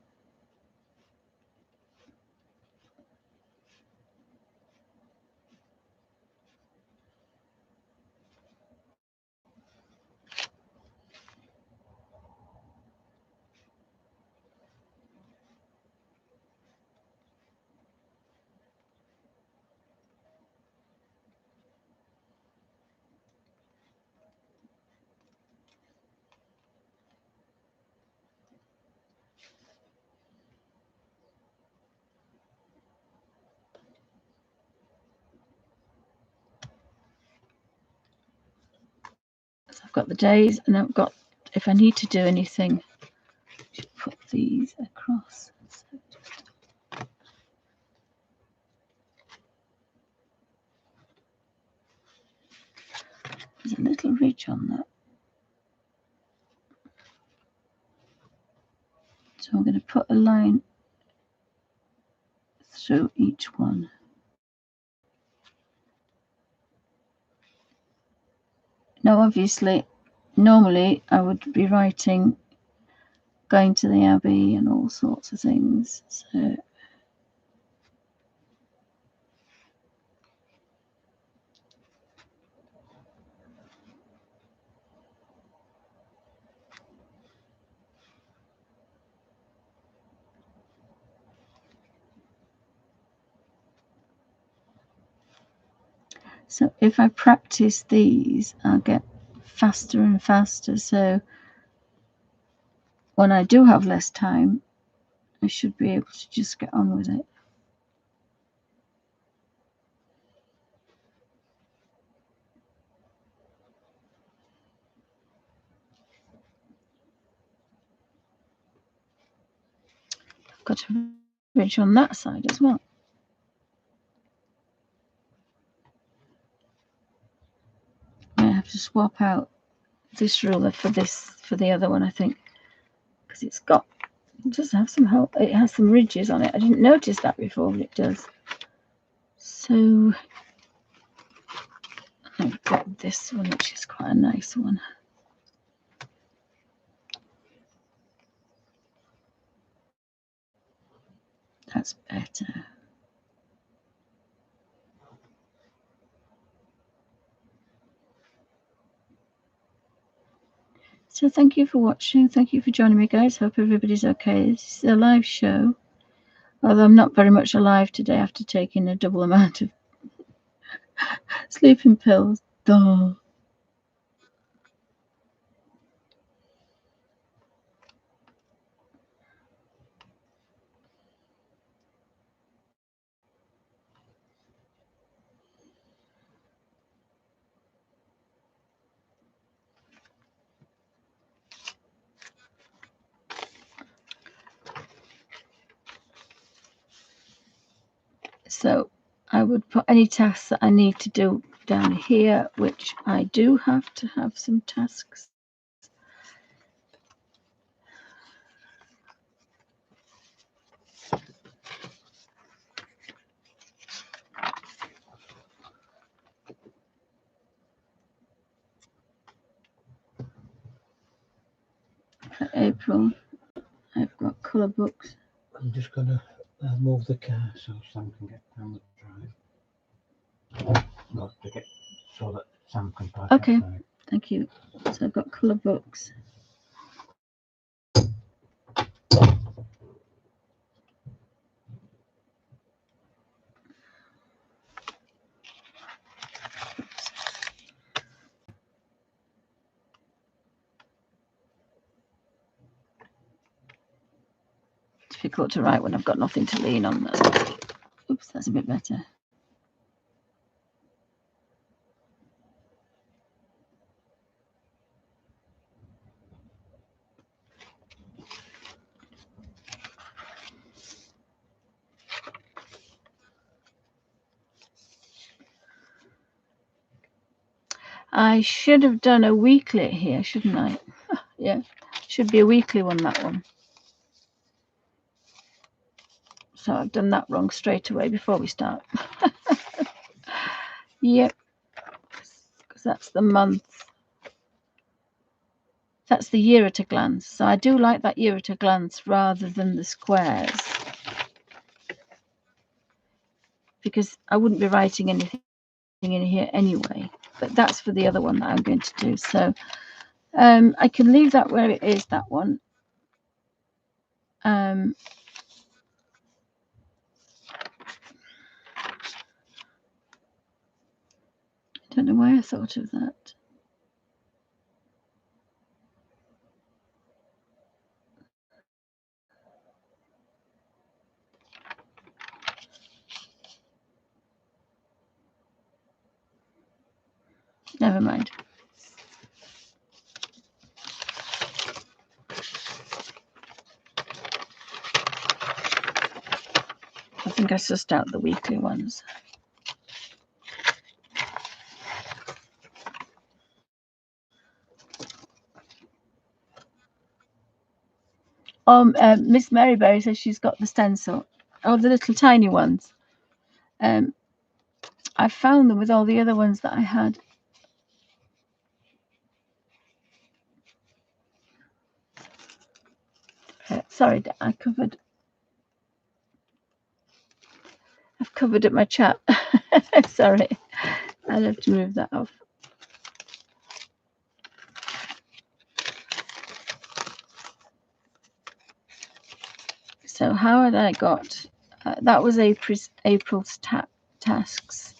So I've got the days, and I've got, if I need to do anything, I should put these across. So there's a little ridge on that. So I'm going to put a line through each one. Now, obviously, normally I would be writing going to the Abbey and all sorts of things. So So if I practice these, I'll get faster and faster. So when I do have less time, I should be able to just get on with it. I've got a ridge on that side as well. I have to swap out this ruler for the other one, I think, because it does have some help. It has some ridges on it. I didn't notice that before, but it does. So I've got this one, which is quite a nice one. That's better. So thank you for watching. Thank you for joining me, guys. Hope everybody's okay. This is a live show, although I'm not very much alive today after taking a double amount of sleeping pills. Duh. So I would put any tasks that I need to do down here, which I do have to have some tasks. For April, I've got colour books. I'm just going to move the car so Sam can get down the drive. Not to get so that Sam can park Okay, outside. thank you. So I've got colour books. Difficult to write when I've got nothing to lean on. Oops, that's a bit better. I should have done a weekly here, shouldn't I? Yeah, should be a weekly one, that one. So I've done that wrong straight away before we start. Yep, because that's the month. That's the year at a glance. So I do like that year at a glance rather than the squares, because I wouldn't be writing anything in here anyway. But that's for the other one that I'm going to do. So I can leave that where it is, that one. I don't know why I thought of that. Never mind. I think I sussed out the weekly ones. Miss Maryberry says she's got the stencil. Oh, the little tiny ones. I found them with all the other ones that I had. Sorry, I've covered up my chat. Sorry, I'll have to move that off. So how had I got? That was April's tasks.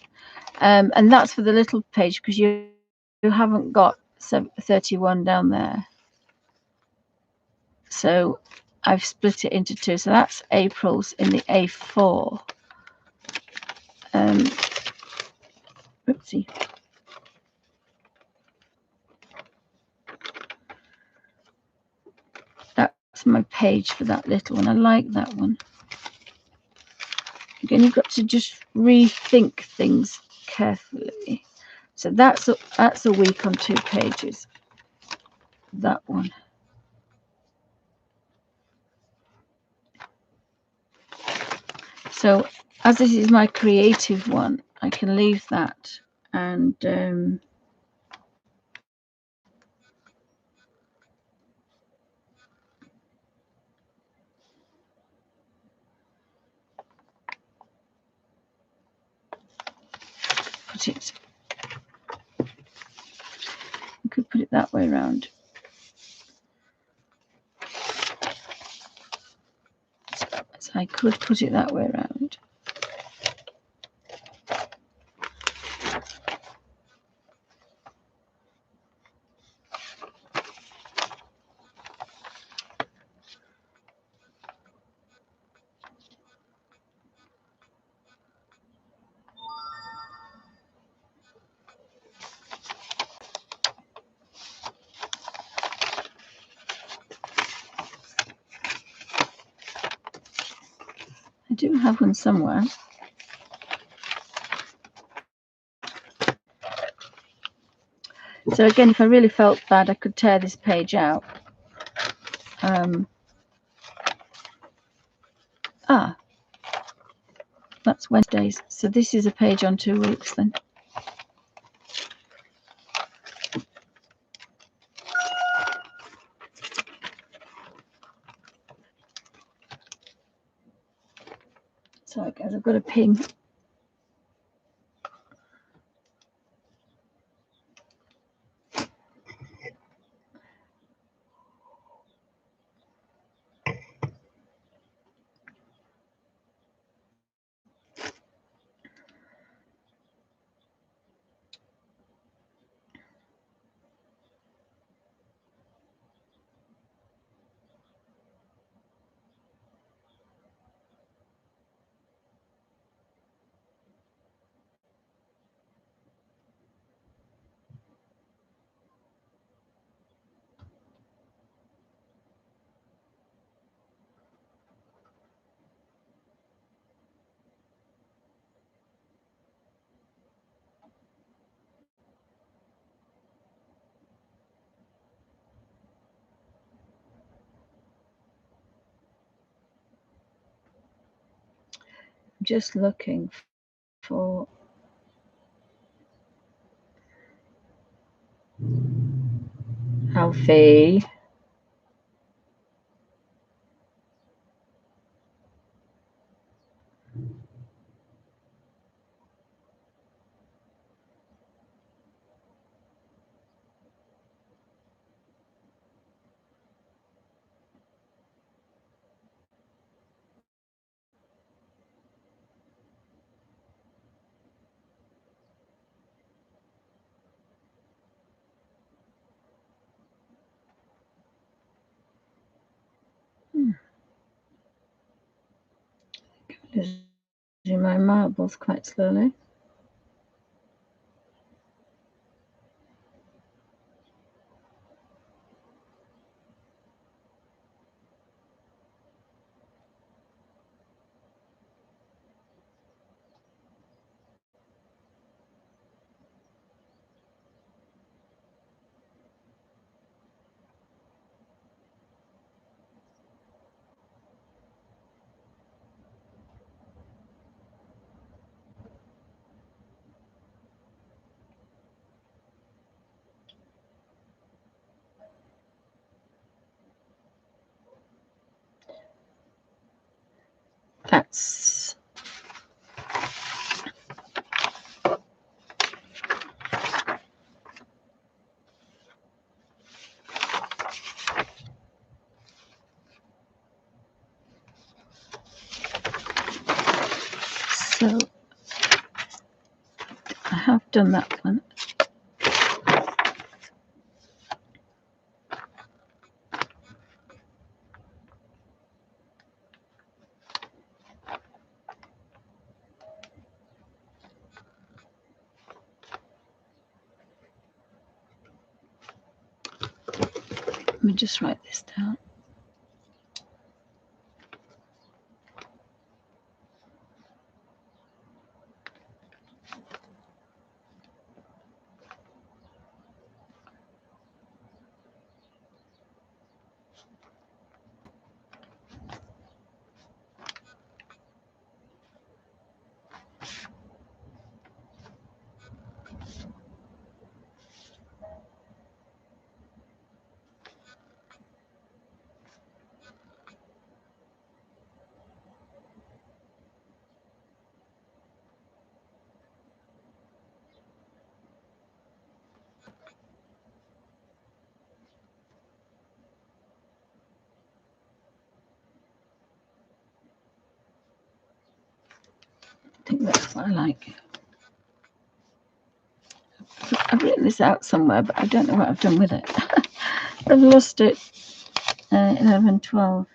And that's for the little page, because you haven't got 31 down there. So I've split it into two. So that's April's in the A4. Oopsie. That's my page for that little one. I like that one. Again, you've got to just rethink things carefully. So that's a week on 2 pages. That one. So as this is my creative one, I can leave that and put it. You could put it that way around. So I could put it that way around. I do have one somewhere. So again, if I really felt bad, I could tear this page out. That's Wednesdays. So this is a page on 2 weeks then. So I guess I've got a ping. I'm just looking for Alfie. Losing my marbles quite slowly. That's so done that one. Let me just write this down. I think that's what I like. I've written this out somewhere, but I don't know what I've done with it. I've lost it. 11, 12.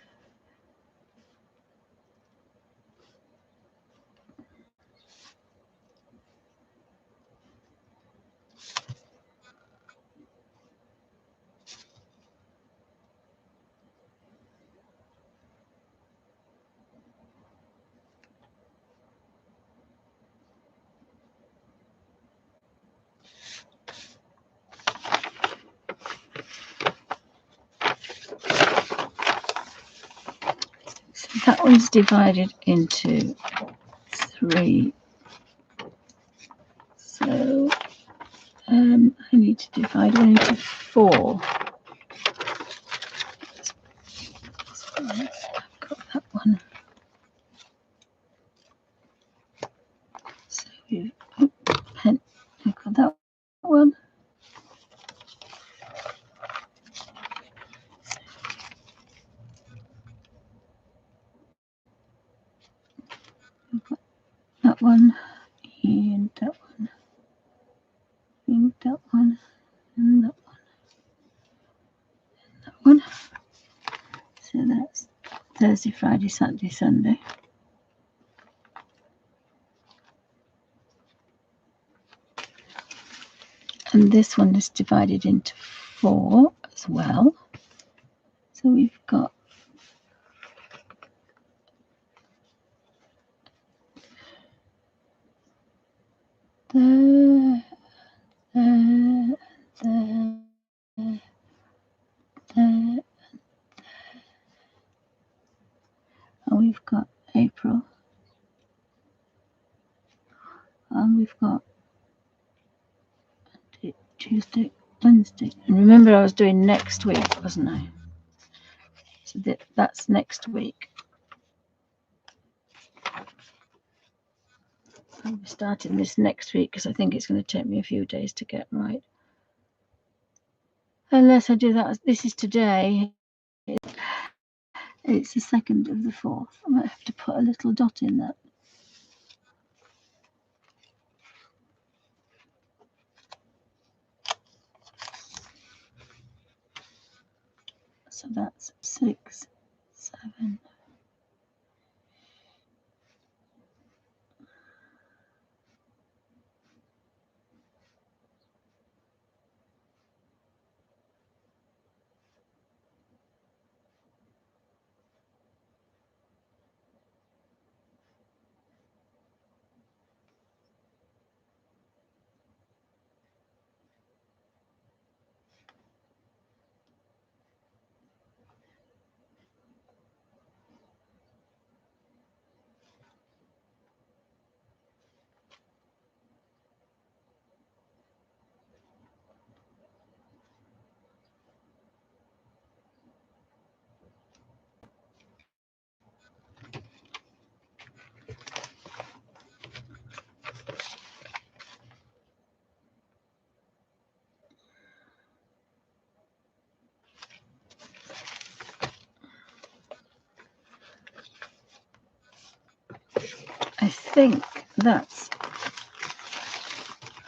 So that one's divided into 3. So I need to divide one into 4. I've got that one. So we've got that one. That one, and that one, and that one, and that one, and that one. So that's Thursday, Friday, Saturday, Sunday. And this one is divided into 4 as well. So we've got the and we've got April, and we've got Tuesday, Wednesday. And remember, I was doing next week, wasn't I? So that's next week. I'll be starting this next week because I think it's going to take me a few days to get right. Unless I do that, this is today. It's the 2nd of the 4th. I might have to put a little dot in that. So that's 6, 7. I think that's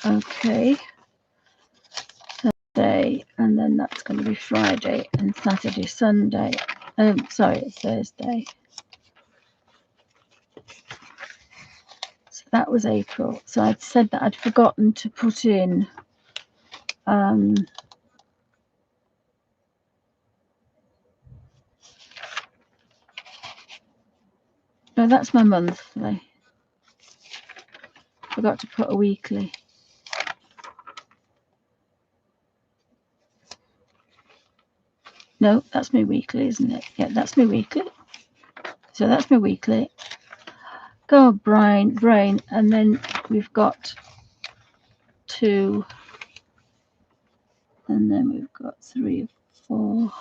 Okay. Thursday, and then that's going to be Friday and Saturday, Sunday. Sorry, Thursday. So that was April. So I'd said that I'd forgotten to put in no, that's my monthly. Forgot to put a weekly. No, that's my weekly, isn't it? Yeah, that's my weekly. So that's my weekly. Go brain, and then we've got 2, and then we've got 3, 4,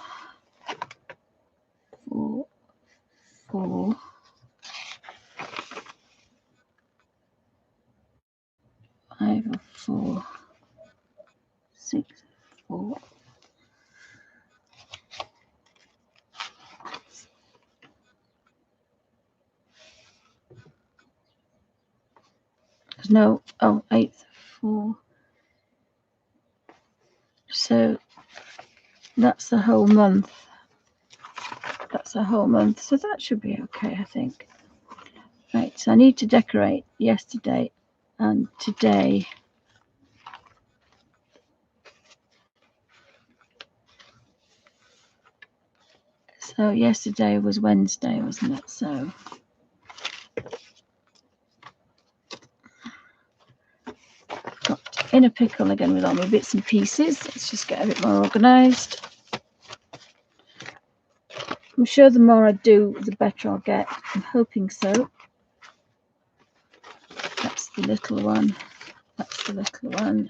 4, 4. 5 or 4, 6, 4. No, 8, 4. So that's the whole month. That's the whole month. So that should be okay, I think. Right, so I need to decorate yesterday and today. So yesterday was Wednesday, wasn't it? So got in a pickle again with all my bits and pieces. Let's just get a bit more organised. I'm sure the more I do, the better I'll get. I'm hoping so. That's the little one. That's the little one.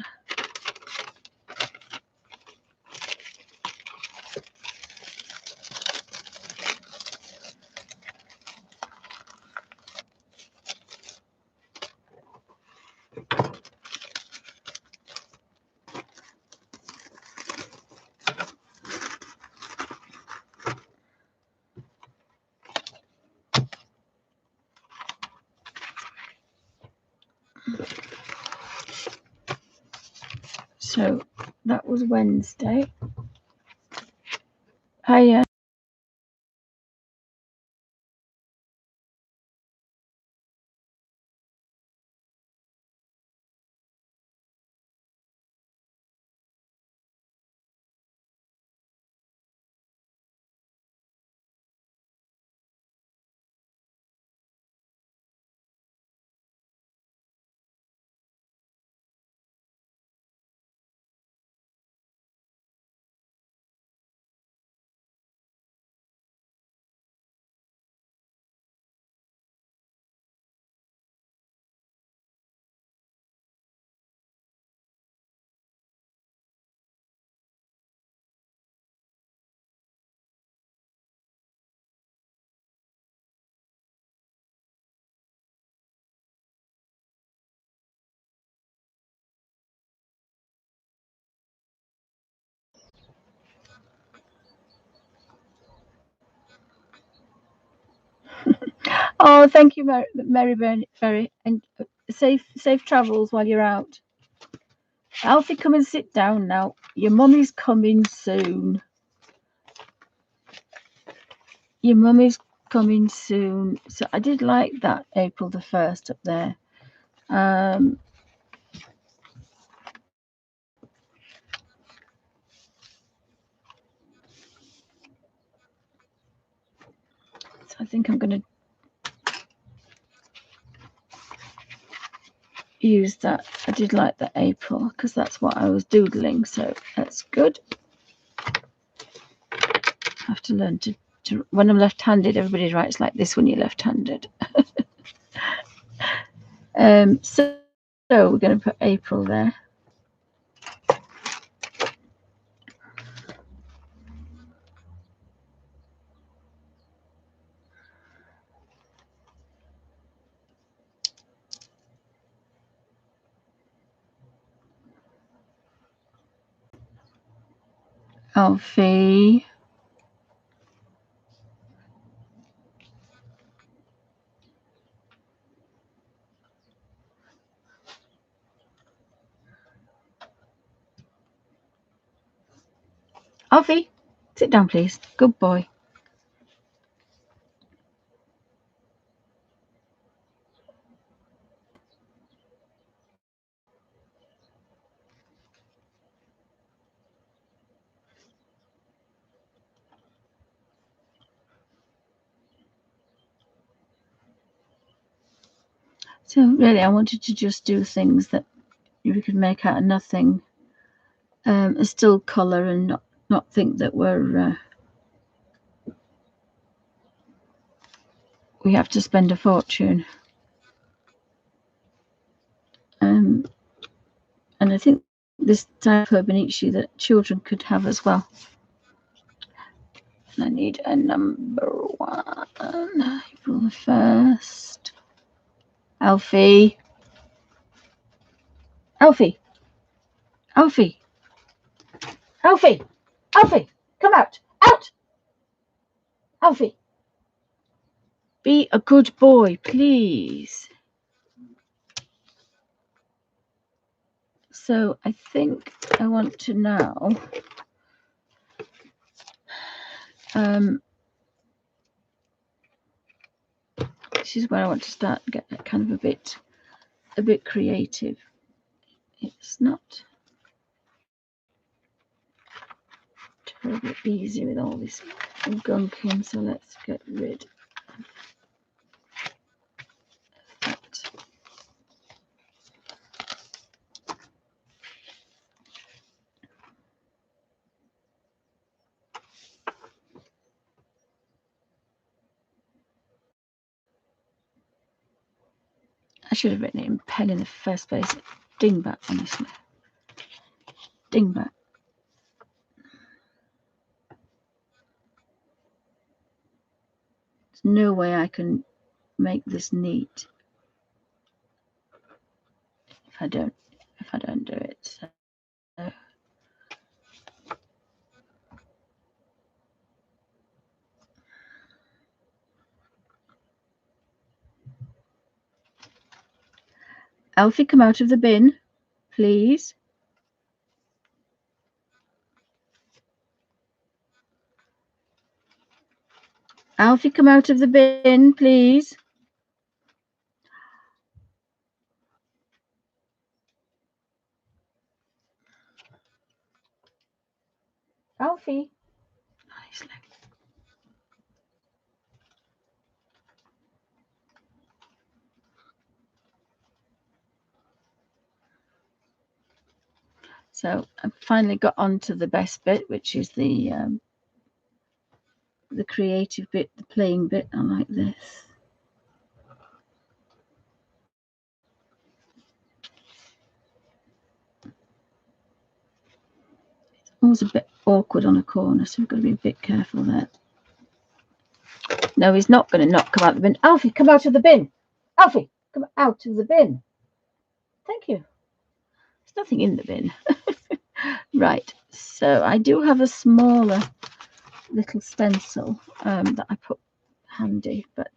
So that was Wednesday. Hiya. Oh, thank you, Mary Berry, and safe travels while you're out. Alfie, come and sit down now. Your mummy's coming soon. Your mummy's coming soon. So I did like that April the 1st up there. So I think I'm going to use that. I did like that April because that's what I was doodling. So that's good. I have to learn to when I'm left-handed, everybody writes like this when you're left-handed. So we're going to put April there. Alfie. Alfie, sit down, please. Good boy. So really, I wanted to just do things that you could make out of nothing, still colour, and not think that we have to spend a fortune. And I think this type of Hobonichi that children could have as well. I need a number 1. April the 1st. Alfie. Alfie. Alfie. Alfie. Alfie. Come out. Out. Alfie. Be a good boy, please. So I think I want to now this is where I want to start and get kind of a bit creative. It's not terribly easy with all this gunk in, so let's get rid of that. I should have written it in pen in the first place. Dingbat, honestly. Dingbat. There's no way I can make this neat if I don't do it. So. Alfie, come out of the bin, please. Alfie, come out of the bin, please. Alfie. Nicely. So I've finally got onto the best bit, which is the creative bit, the playing bit. I like this. It's always a bit awkward on a corner, so we've got to be a bit careful there. No, he's not going to not come out of the bin. Alfie, come out of the bin. Alfie, come out of the bin. Thank you. There's nothing in the bin. Right, so I do have a smaller little stencil that I put handy, but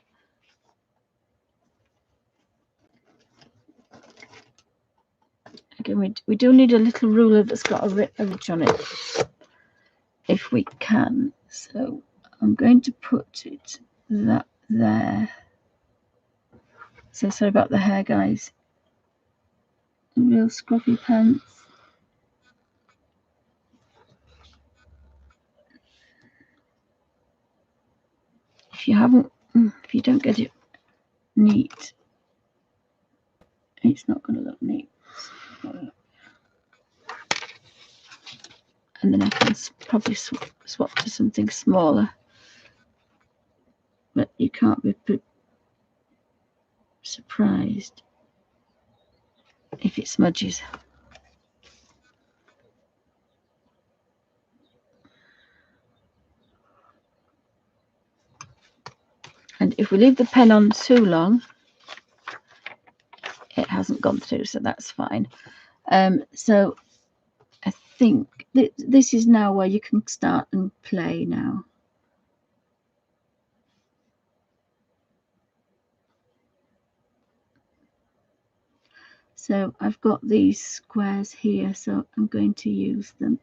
again, we do need a little ruler that's got a ridge on it, if we can. So I'm going to put it that there. So sorry about the hair, guys. Real scruffy pants. If you don't get it neat, it's not going to look neat. And then I can probably swap to something smaller, but you can't be surprised if it smudges. And if we leave the pen on too long, it hasn't gone through, so that's fine. So I think this is now where you can start and play now. So I've got these squares here, so I'm going to use them.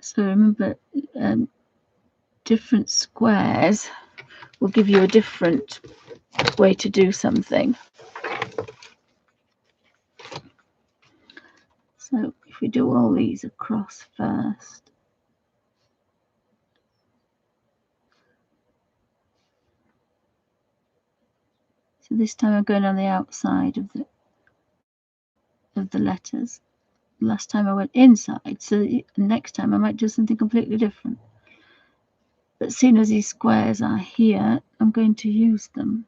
So remember, different squares will give you a different way to do something. So if we do all these across first. So this time I'm going on the outside of the letters. Last time I went inside, so the next time I might do something completely different. But seeing as these squares are here, I'm going to use them.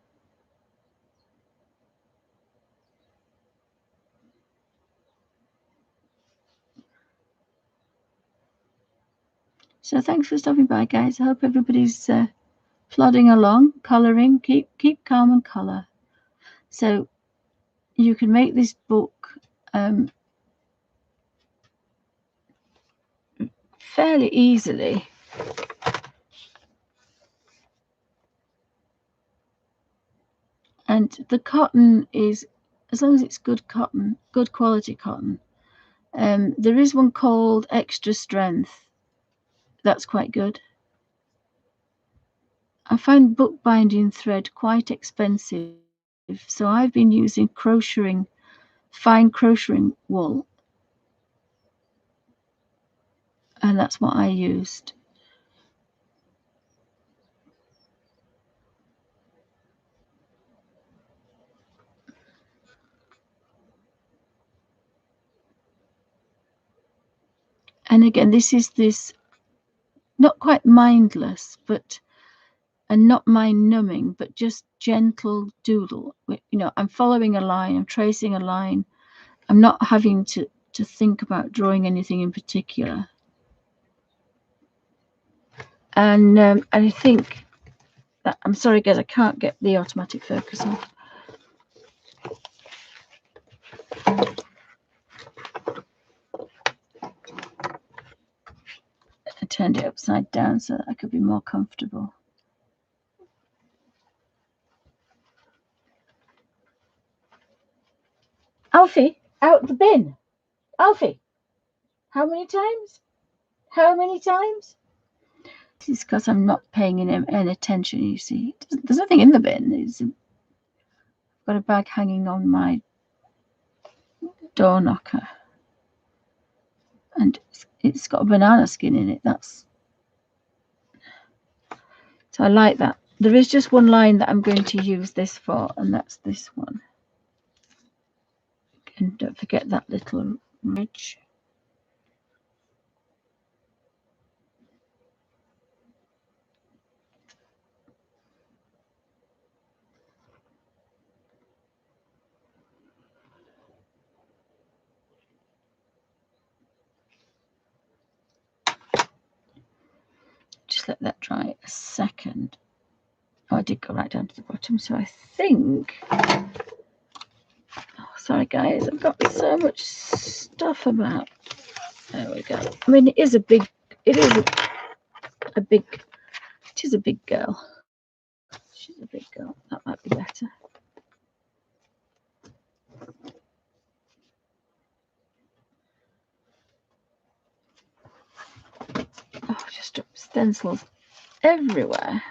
So thanks for stopping by, guys. I hope everybody's plodding along, colouring. Keep calm and colour. So you can make this book fairly easily. And the cotton is, as long as it's good cotton, good quality cotton. There is one called Extra Strength. That's quite good. I find bookbinding thread quite expensive, so I've been using crocheting, fine crocheting wool, and that's what I used. And again, this is this not quite mindless, but and not mind numbing, but just gentle doodle. You know, I'm following a line, I'm tracing a line. I'm not having to think about drawing anything in particular. And I think that, I'm sorry guys, I can't get the automatic focus off. I turned it upside down so that I could be more comfortable. Alfie, out the bin. Alfie, how many times? How many times? This is because I'm not paying any attention, you see. There's nothing in the bin. I've got a bag hanging on my door knocker. And it's got a banana skin in it. So I like that. There is just one line that I'm going to use this for, and that's this one. And don't forget that little ridge. Just let that dry a second. Oh, I did go right down to the bottom, so I think. Oh, sorry guys, I've got so much stuff about. There we go. I mean, it is a big girl. She's a big girl. That might be better. Oh, just stencils everywhere.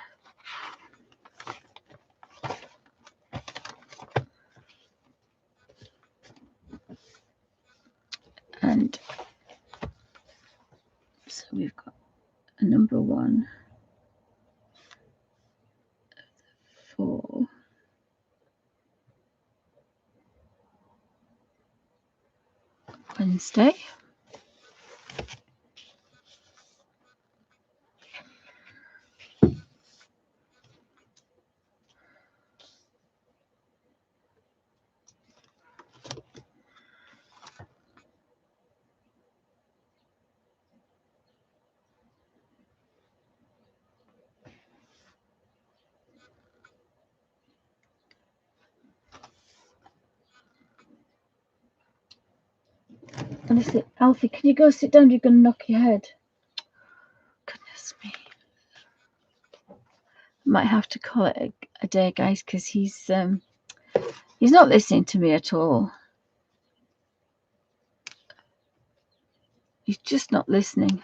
And so we've got a number 1 for Wednesday. Honestly, Alfie, can you go sit down? You're going to knock your head. Goodness me. Might have to call it a day, guys, because he's not listening to me at all. He's just not listening.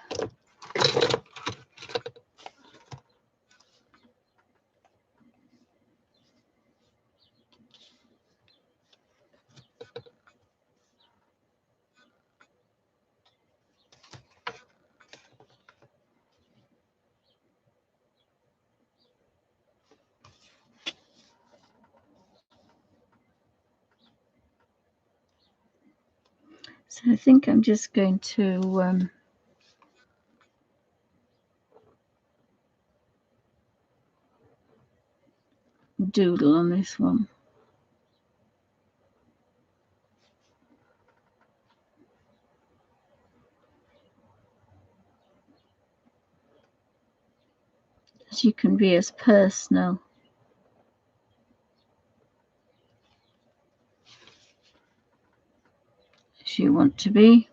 So I think I'm just going to doodle on this one. As you can be as personal as you want to be.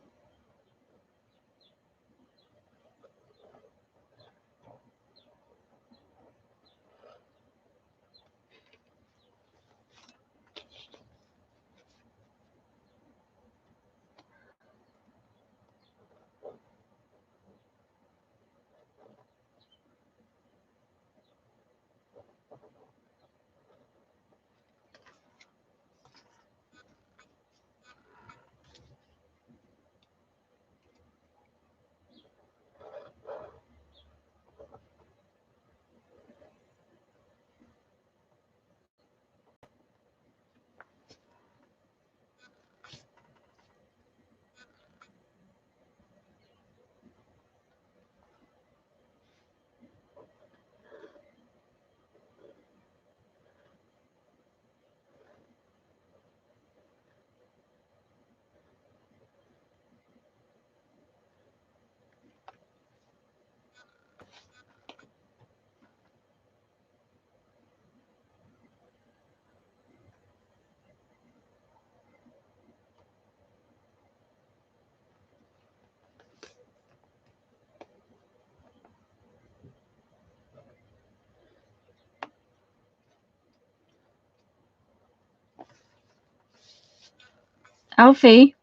Alfie.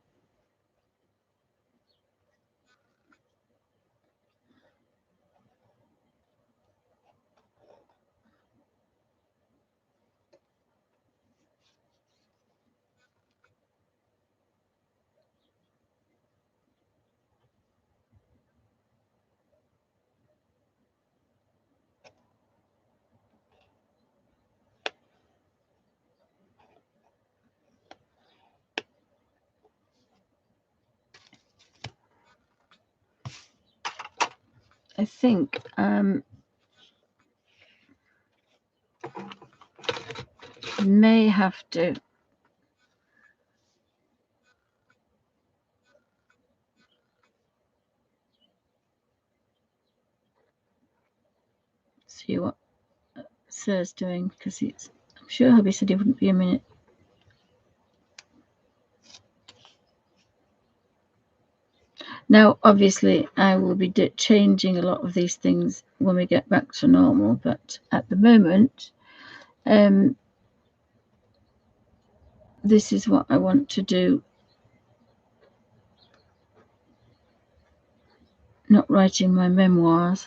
I think may have to see what Sir's doing, because I'm sure hubby said he wouldn't be a minute. Now, obviously, I will be changing a lot of these things when we get back to normal, but at the moment, this is what I want to do. Not writing my memoirs.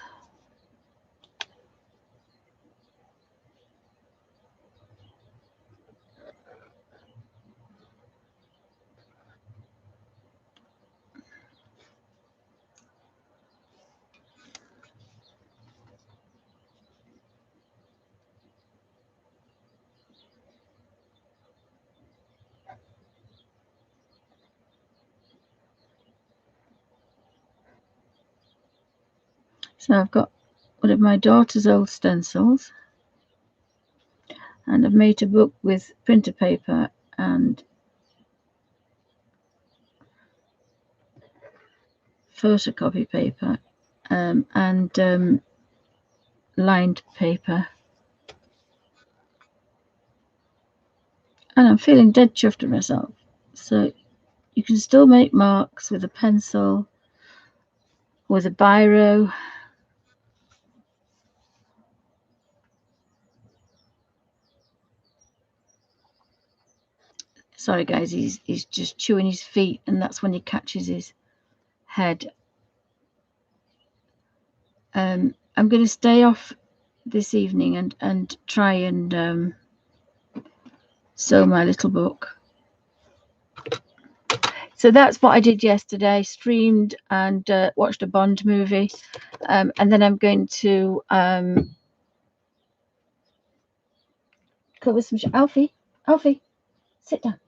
So I've got one of my daughter's old stencils, and I've made a book with printer paper and photocopy paper and lined paper. And I'm feeling dead chuffed with myself. So you can still make marks with a pencil, with a biro. Sorry guys, he's just chewing his feet, and that's when he catches his head. I'm going to stay off this evening and try and sew my little book. So that's what I did yesterday. Streamed and watched a Bond movie, and then I'm going to cover some. Alfie, sit down.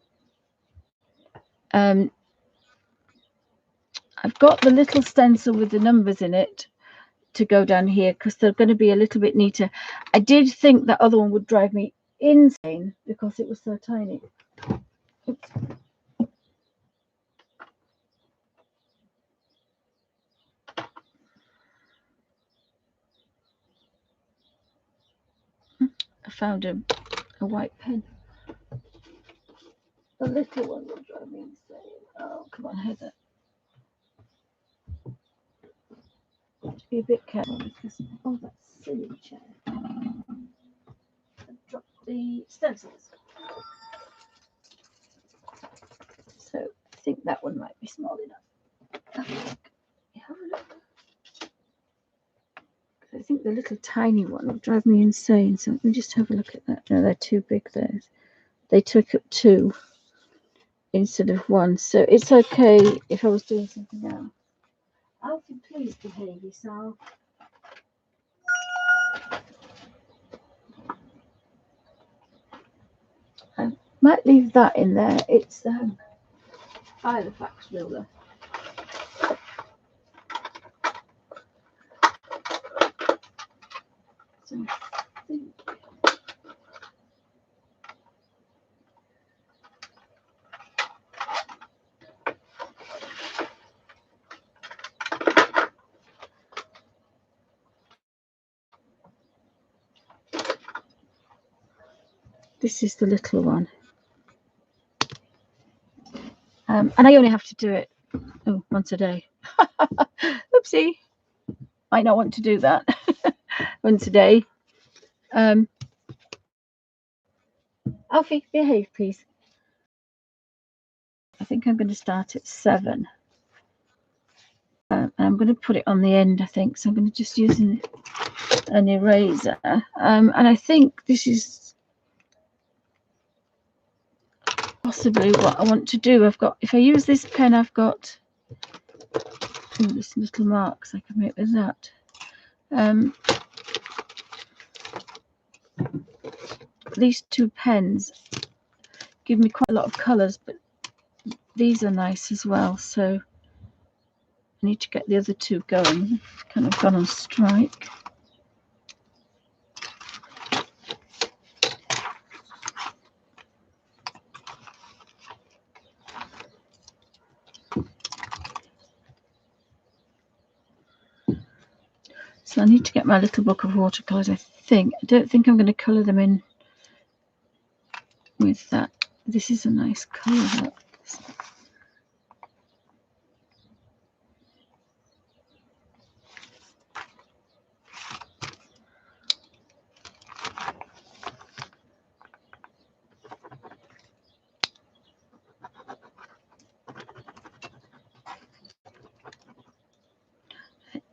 I've got the little stencil with the numbers in it to go down here because they're going to be a little bit neater. I did think that other one would drive me insane because it was so tiny. Oops. I found a white pen. The little one will drive me insane. Oh, come on, Heather. Be a bit careful because that silly chair. I dropped the stencils. So I think that one might be small enough. Have a look. I think the little tiny one will drive me insane. So let me just have a look at that. No, they're too big there. They took up 2 instead of 1. So it's okay if I was doing something else. Alfie, please behave yourself. I might leave that in there. It's Filofax ruler. So I think this is the little one. And I only have to do it once a day. Oopsie. Might not want to do that once a day. Alfie, behave, please. I think I'm going to start at 7. I'm going to put it on the end, I think. So I'm going to just use an eraser. And I think this is possibly what I want to do. If I use this pen, I've got this little marks I can make with that. These 2 pens give me quite a lot of colours, but these are nice as well. So I need to get the other 2 going. Kind of gone on strike. So I need to get my little book of watercolours, I think. I don't think I'm going to colour them in with that. This is a nice colour.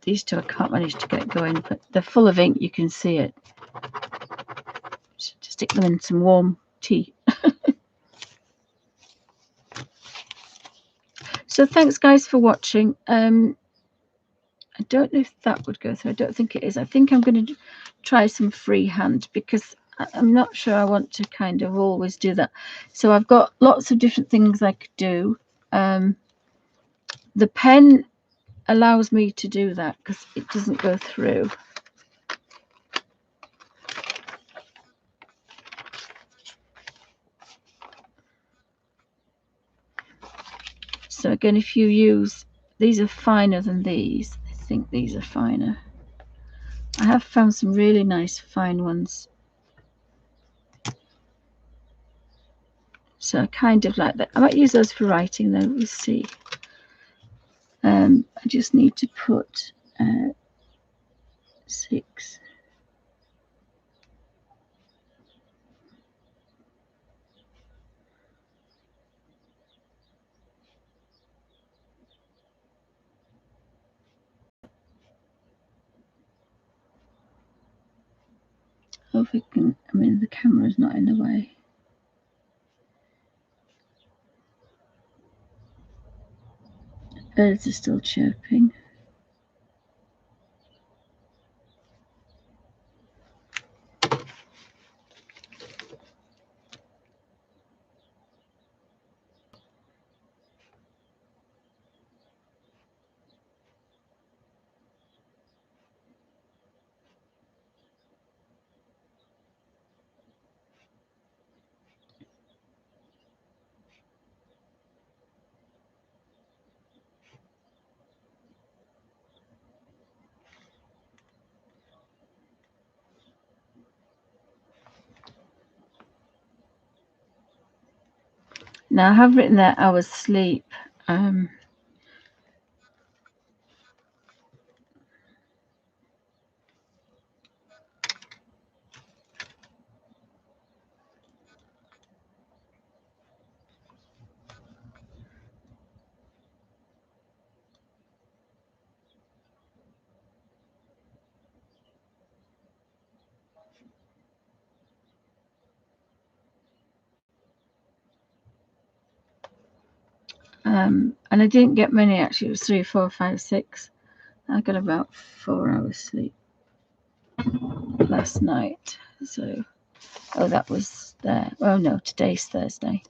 These 2 I can't manage to get going, but they're full of ink. You can see it. Just stick them in some warm tea. So thanks, guys, for watching. I don't know if that would go through. I don't think it is. I think I'm going to try some freehand because I'm not sure I want to kind of always do that. So I've got lots of different things I could do. The pen allows me to do that because it doesn't go through. So again, if you use, these are finer than these. I think these are finer. I have found some really nice fine ones. So I kind of like that. I might use those for writing though, we'll see. I just need to put 6. Hope we can, I mean, the camera's not in the way. Birds are still chirping. Now I have written there hours sleep. And I didn't get many actually. It was 3, 4, 5, 6. I got about 4 hours sleep last night. So, oh, that was there. Oh no, today's Thursday.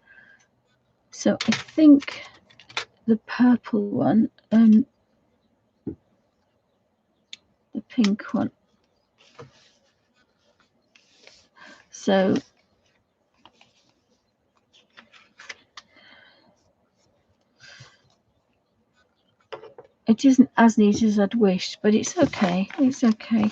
So I think the purple one, the pink one. So it isn't as neat as I'd wished, but it's okay. It's okay.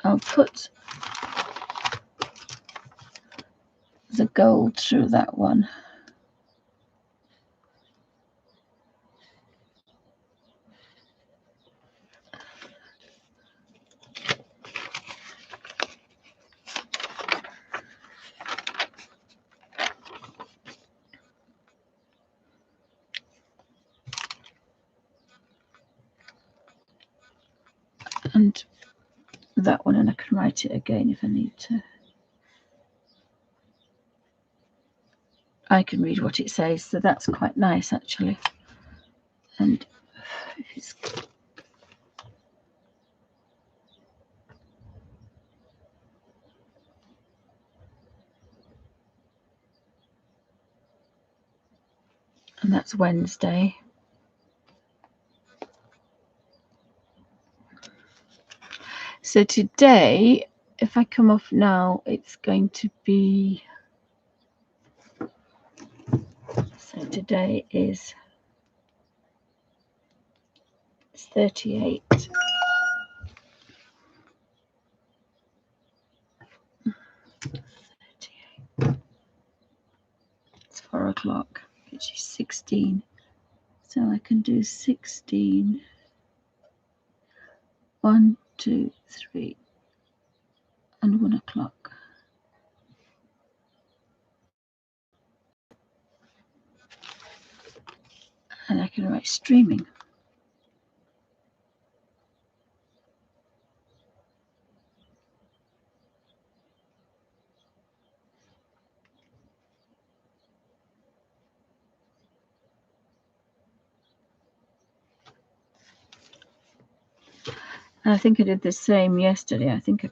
I'll put the gold through that one. And that one, and I can write it again if I need to. I can read what it says, so that's quite nice actually. And it's and that's Wednesday. So today, if I come off now, it's going to be, so today is 38. 38. It's 4 o'clock, which is 16. So I can do 16. 1, 2, 3, and 1 o'clock. And I can write streaming. And I think I did the same yesterday. I think I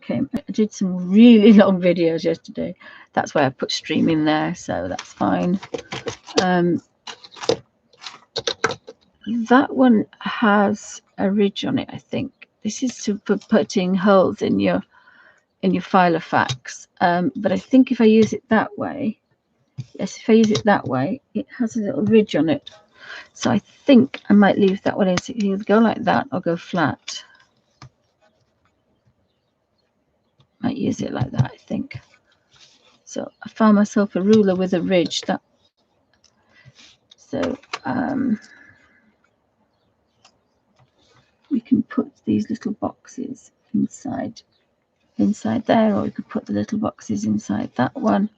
did some really long videos yesterday. That's why I put streaming there, so that's fine. That one has a ridge on it, I think. This is for putting holes in your file of facts. But I think if I use it that way, yes, if I use it that way, it has a little ridge on it. So I think I might leave that one in. So you either go like that or go flat. Might use it like that, I think. So I found myself a ruler with a ridge. So can put these little boxes inside there, or we could put the little boxes inside that one.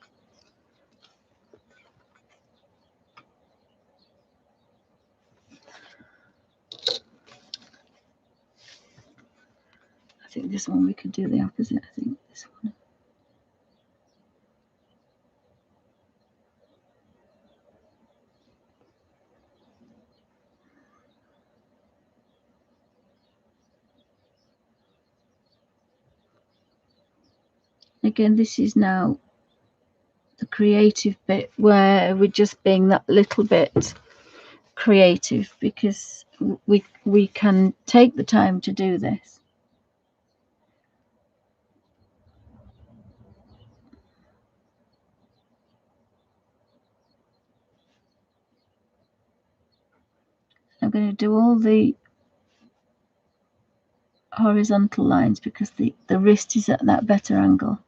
I think this one we could do the opposite. I think this one. Again, this is now the creative bit where we're just being that little bit creative, because we can take the time to do this. I'm going to do all the horizontal lines because the wrist is at that better angle.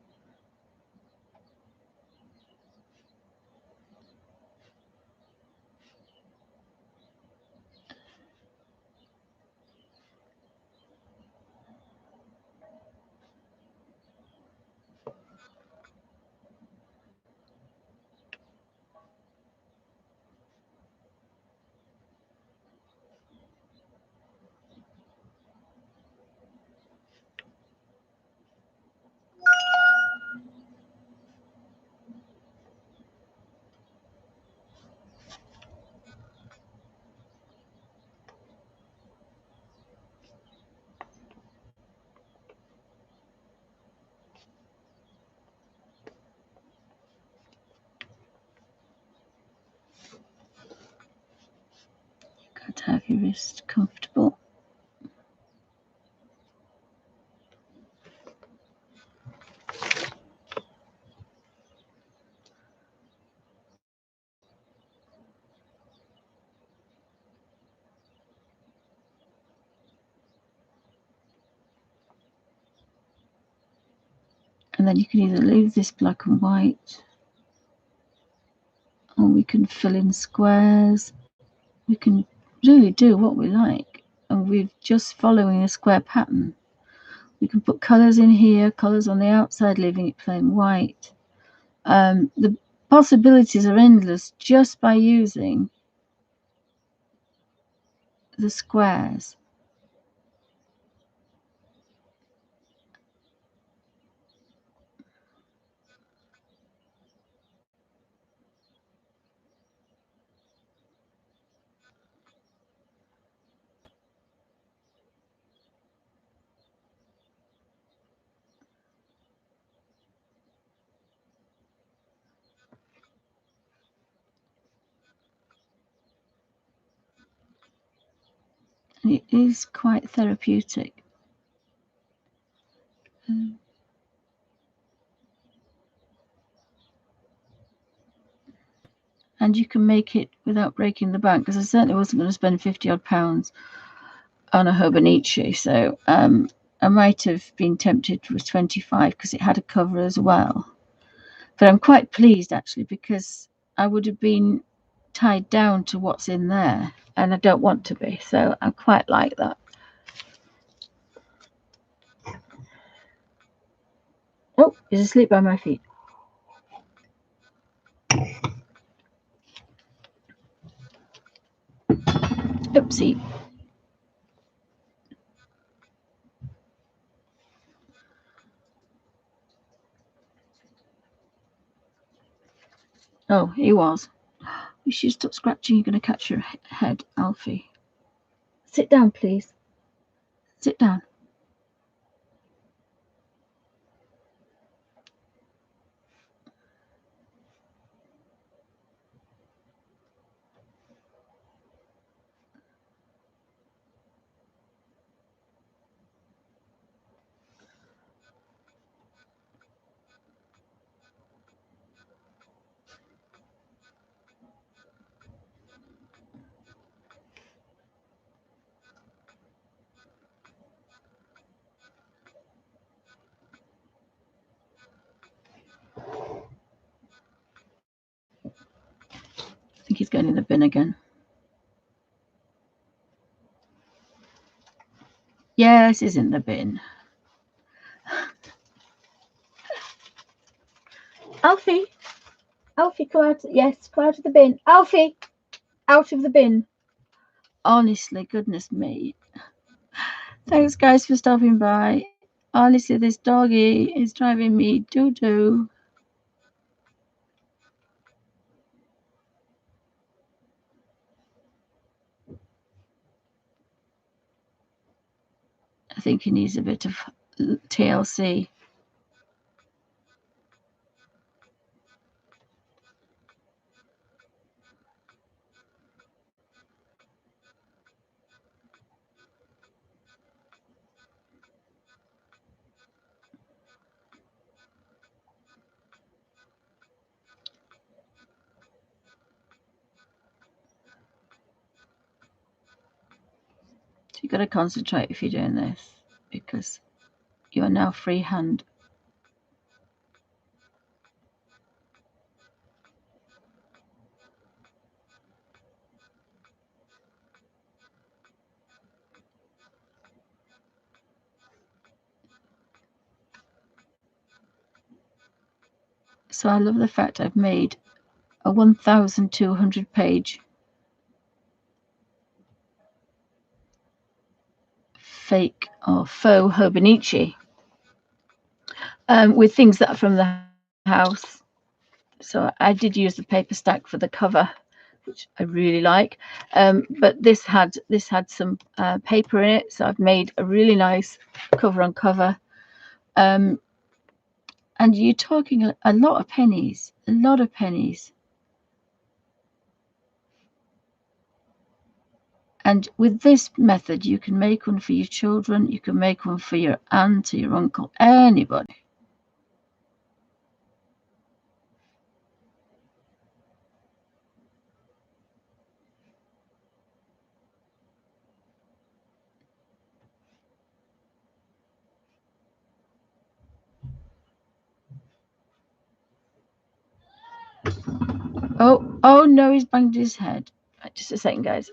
Got to have your wrist comfortable. And then you can either leave this black and white, or we can fill in squares. We can really do what we like, and we're just following a square pattern. We can put colours in here, colours on the outside, leaving it plain white. The possibilities are endless just by using the squares. And it is quite therapeutic. And you can make it without breaking the bank, because I certainly wasn't going to spend £50 on a Hobonichi. So I might have been tempted with 25 because it had a cover as well. But I'm quite pleased actually, because I would have been tied down to what's in there, and I don't want to be. So I quite like that. Oh, he's asleep by my feet. Oopsie. Oh, he was. You should stop scratching. You're going to catch your head, Alfie. Sit down, please. Sit down. I think he's going in the bin again. Yes, it's in the bin. Alfie, Alfie, come out. Yes, come out of the bin. Alfie, out of the bin. Honestly, goodness me. Thanks, guys, for stopping by. Honestly, this doggy is driving me doo-doo. I think he needs a bit of TLC. So you've got to concentrate if you're doing this, because you are now freehand. So I love the fact I've made a 1,200 page fake or faux Hobonichi with things that are from the house. So I did use the paper stack for the cover, which I really like. But this had some paper in it, so I've made a really nice cover on cover. And you're talking a lot of pennies, a lot of pennies. And with this method, you can make one for your children, you can make one for your aunt or your uncle, anybody. Oh no, he's banged his head. Right, just a second, guys.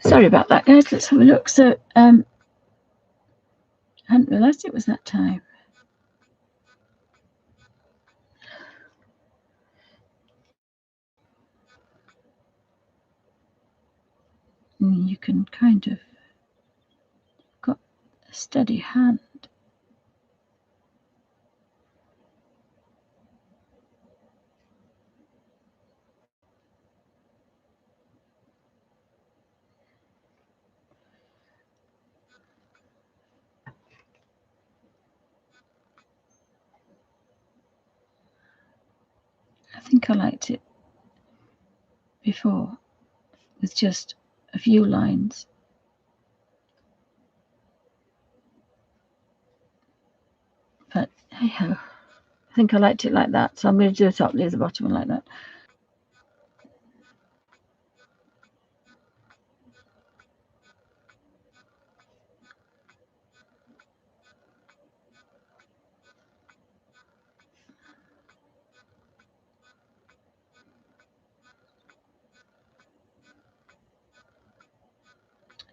Sorry about that, guys. Let's have a look. So, I hadn't realised it was that time. You can kind of got a steady hand. I think I liked it before with just a few lines. But hey ho, I think I liked it like that. So I'm going to do the top, leave the bottom one like that.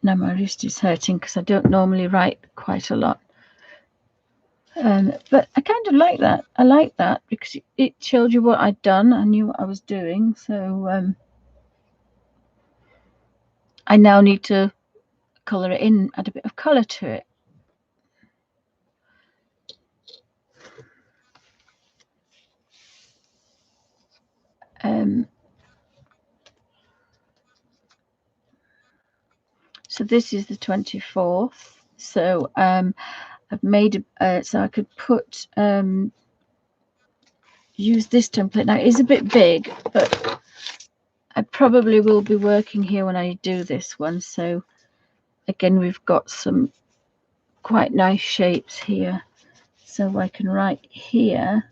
Now my wrist is hurting because I don't normally write quite a lot. But I kind of like that. I like that because it showed you what I'd done. I knew what I was doing. So I now need to colour it in, add a bit of colour to it. So this is the 24th. So I've made so I could put use this template. Now it is a bit big, but I probably will be working here when I do this one. So again, we've got some quite nice shapes here. So I can write here.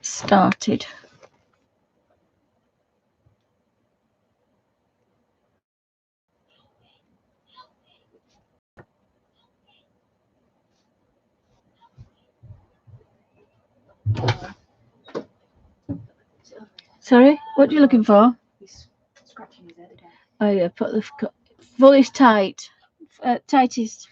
Started. Sorry, what are you looking for? He's scratching his head again. Oh yeah, put the fullest tight, tightest.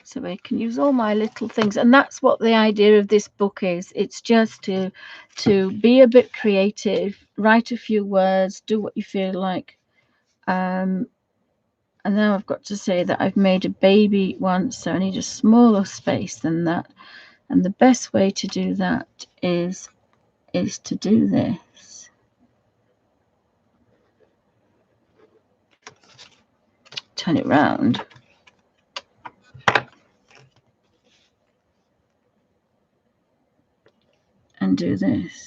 So I can use all my little things, and that's what the idea of this book is. It's just to be a bit creative, write a few words, do what you feel like. And now I've got to say that I've made a baby once, so I need a smaller space than that. And the best way to do that is to do this. Turn it round. And do this.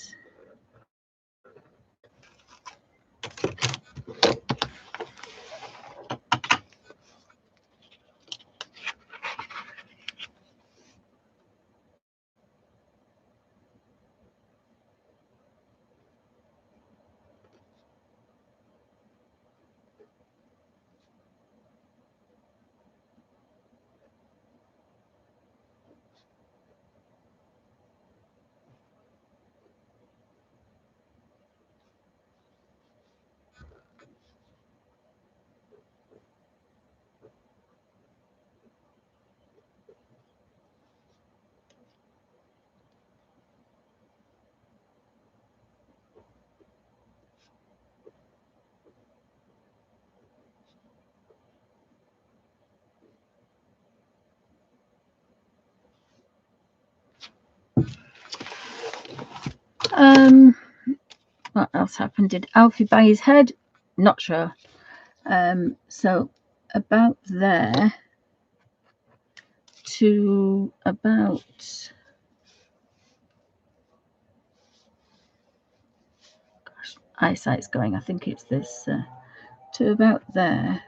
What else happened? Did Alfie bang his head? Not sure. So about there to about eyesight's going. I think it's this to about there.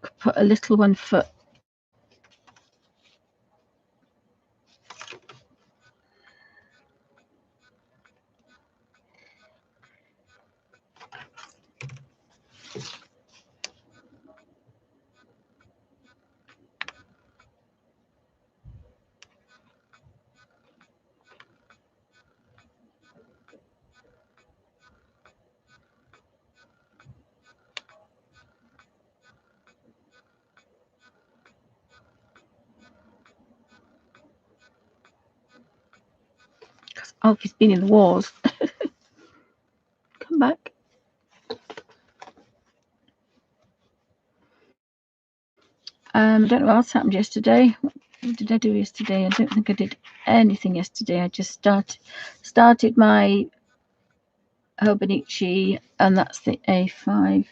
Could put a little one foot. Alfie's been in the wars. Come back. I don't know what else happened yesterday. What did I do yesterday? I don't think I did anything yesterday. I just started my Hobonichi, and that's the A5.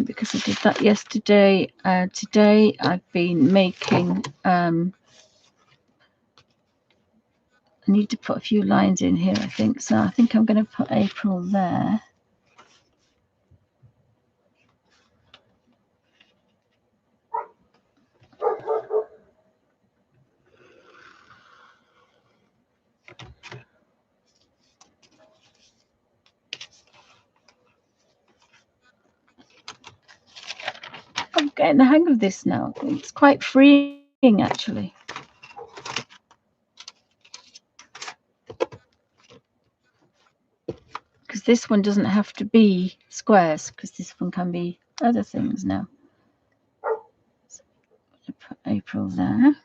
Because I did that yesterday. Today I've been making, I need to put a few lines in here, I think. So I think I'm going to put April there. I'm getting the hang of this now. It's quite freeing, actually. Because this one doesn't have to be squares, because this one can be other things now. So I'm going to put April there.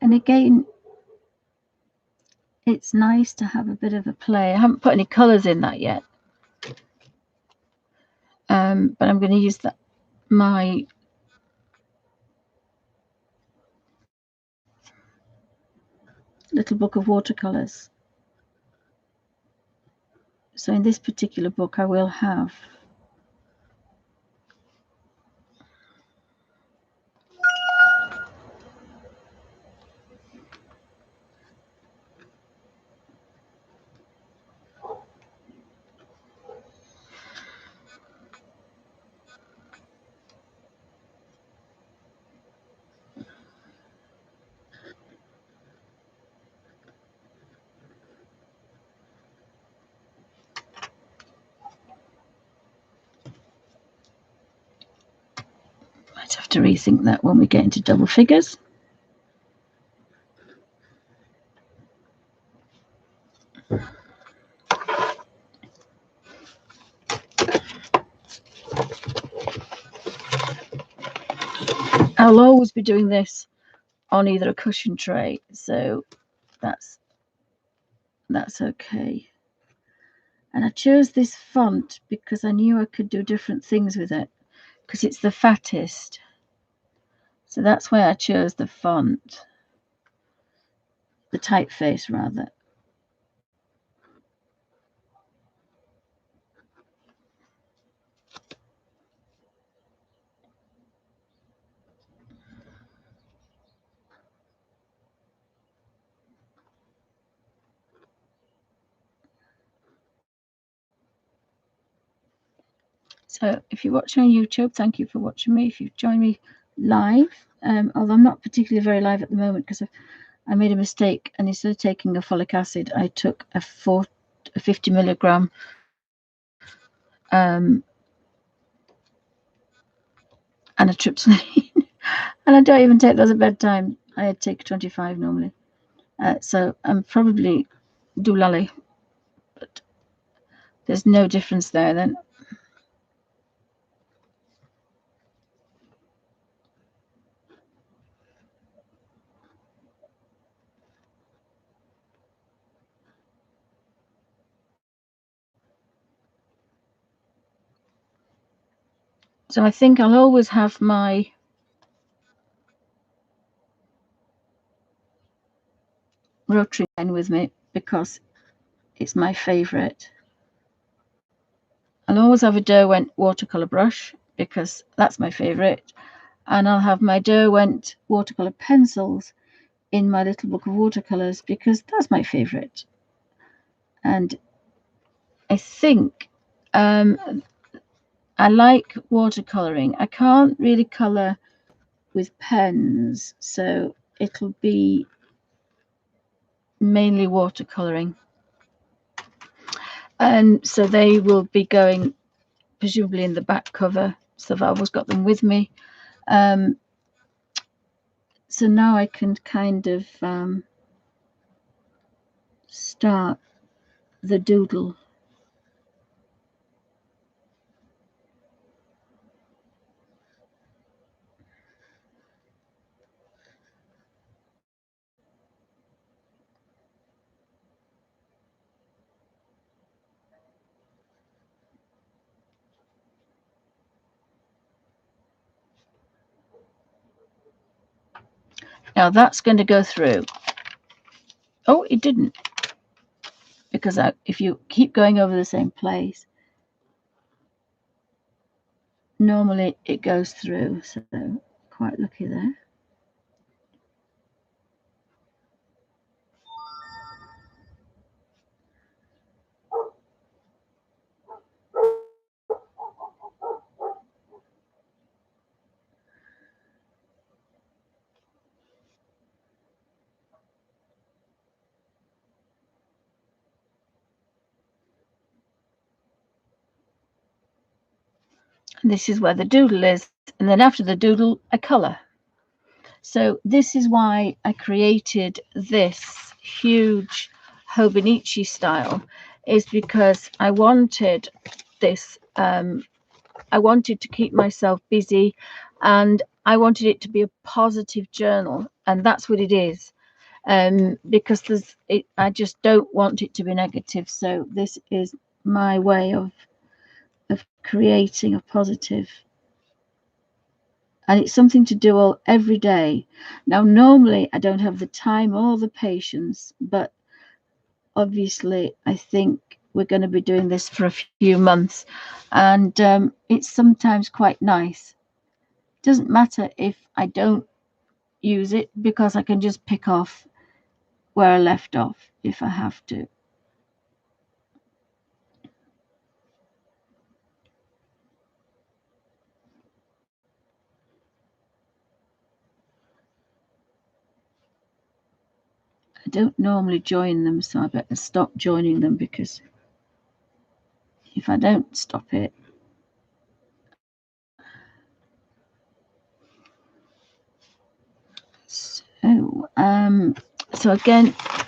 And again, it's nice to have a bit of a play. I haven't put any colours in that yet. But I'm going to use my little book of watercolours. So in this particular book, I will have might have to rethink that when we get into double figures. I'll always be doing this on either a cushion tray, so that's okay. And I chose this font because I knew I could do different things with it, because it's the fattest. So that's why I chose the font, the typeface rather. So if you're watching on YouTube, thank you for watching me. If you've joined me live, although I'm not particularly very live at the moment because I made a mistake, and instead of taking a folic acid, I took a 50 milligram anitriptyline, and I don't even take those at bedtime. I take 25 normally, so I'm probably doolally, but there's no difference there then. So I think I'll always have my rotary pen with me because it's my favourite. I'll always have a Derwent watercolour brush because that's my favourite. And I'll have my Derwent watercolour pencils in my little book of watercolours because that's my favourite. And I think I like watercolouring. I can't really colour with pens, so it'll be mainly watercolouring. And so they will be going presumably in the back cover, so I've always got them with me. So now I can kind of start the doodle. Now that's going to go through. Oh, it didn't, because if you keep going over the same place, normally it goes through. So quite lucky there. And this is where the doodle is, and then after the doodle, a colour. So this is why I created this huge Hobonichi style, is because I wanted this, I wanted to keep myself busy, and I wanted it to be a positive journal, and that's what it is. Because I just don't want it to be negative. So this is my way of creating a positive, and it's something to do every day. Now, normally I don't have the time or the patience, but obviously I think we're going to be doing this for a few months, and it's sometimes quite nice. Doesn't matter if I don't use it, because I can just pick off where I left off if I have to. I don't normally join them, so I better stop joining them, because if I don't stop it, so again, I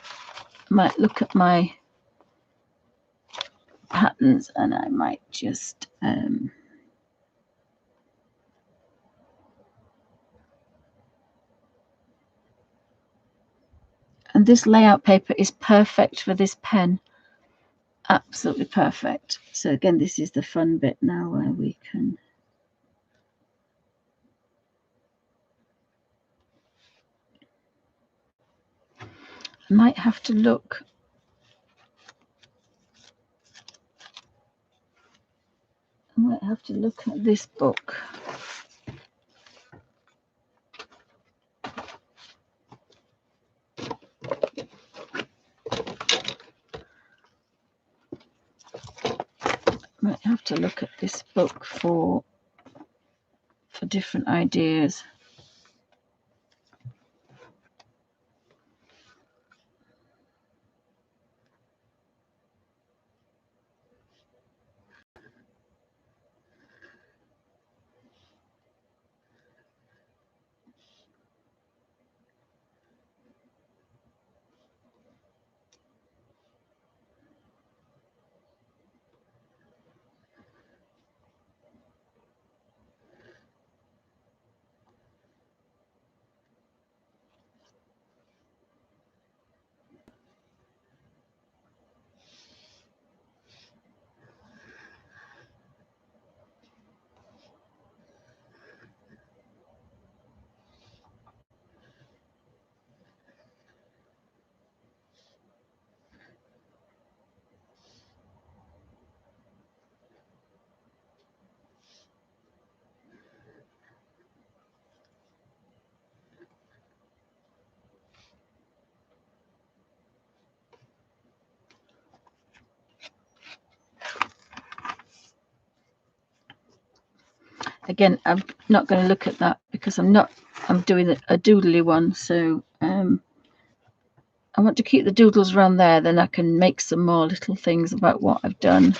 might look at my patterns, and I might just and this layout paper is perfect for this pen, absolutely perfect. So again, this is the fun bit now, where we can I might have to look at this book. Might have to look at this book for different ideas. Again, I'm not going to look at that, because I'm doing a doodly one. So I want to keep the doodles around there, then I can make some more little things about what I've done.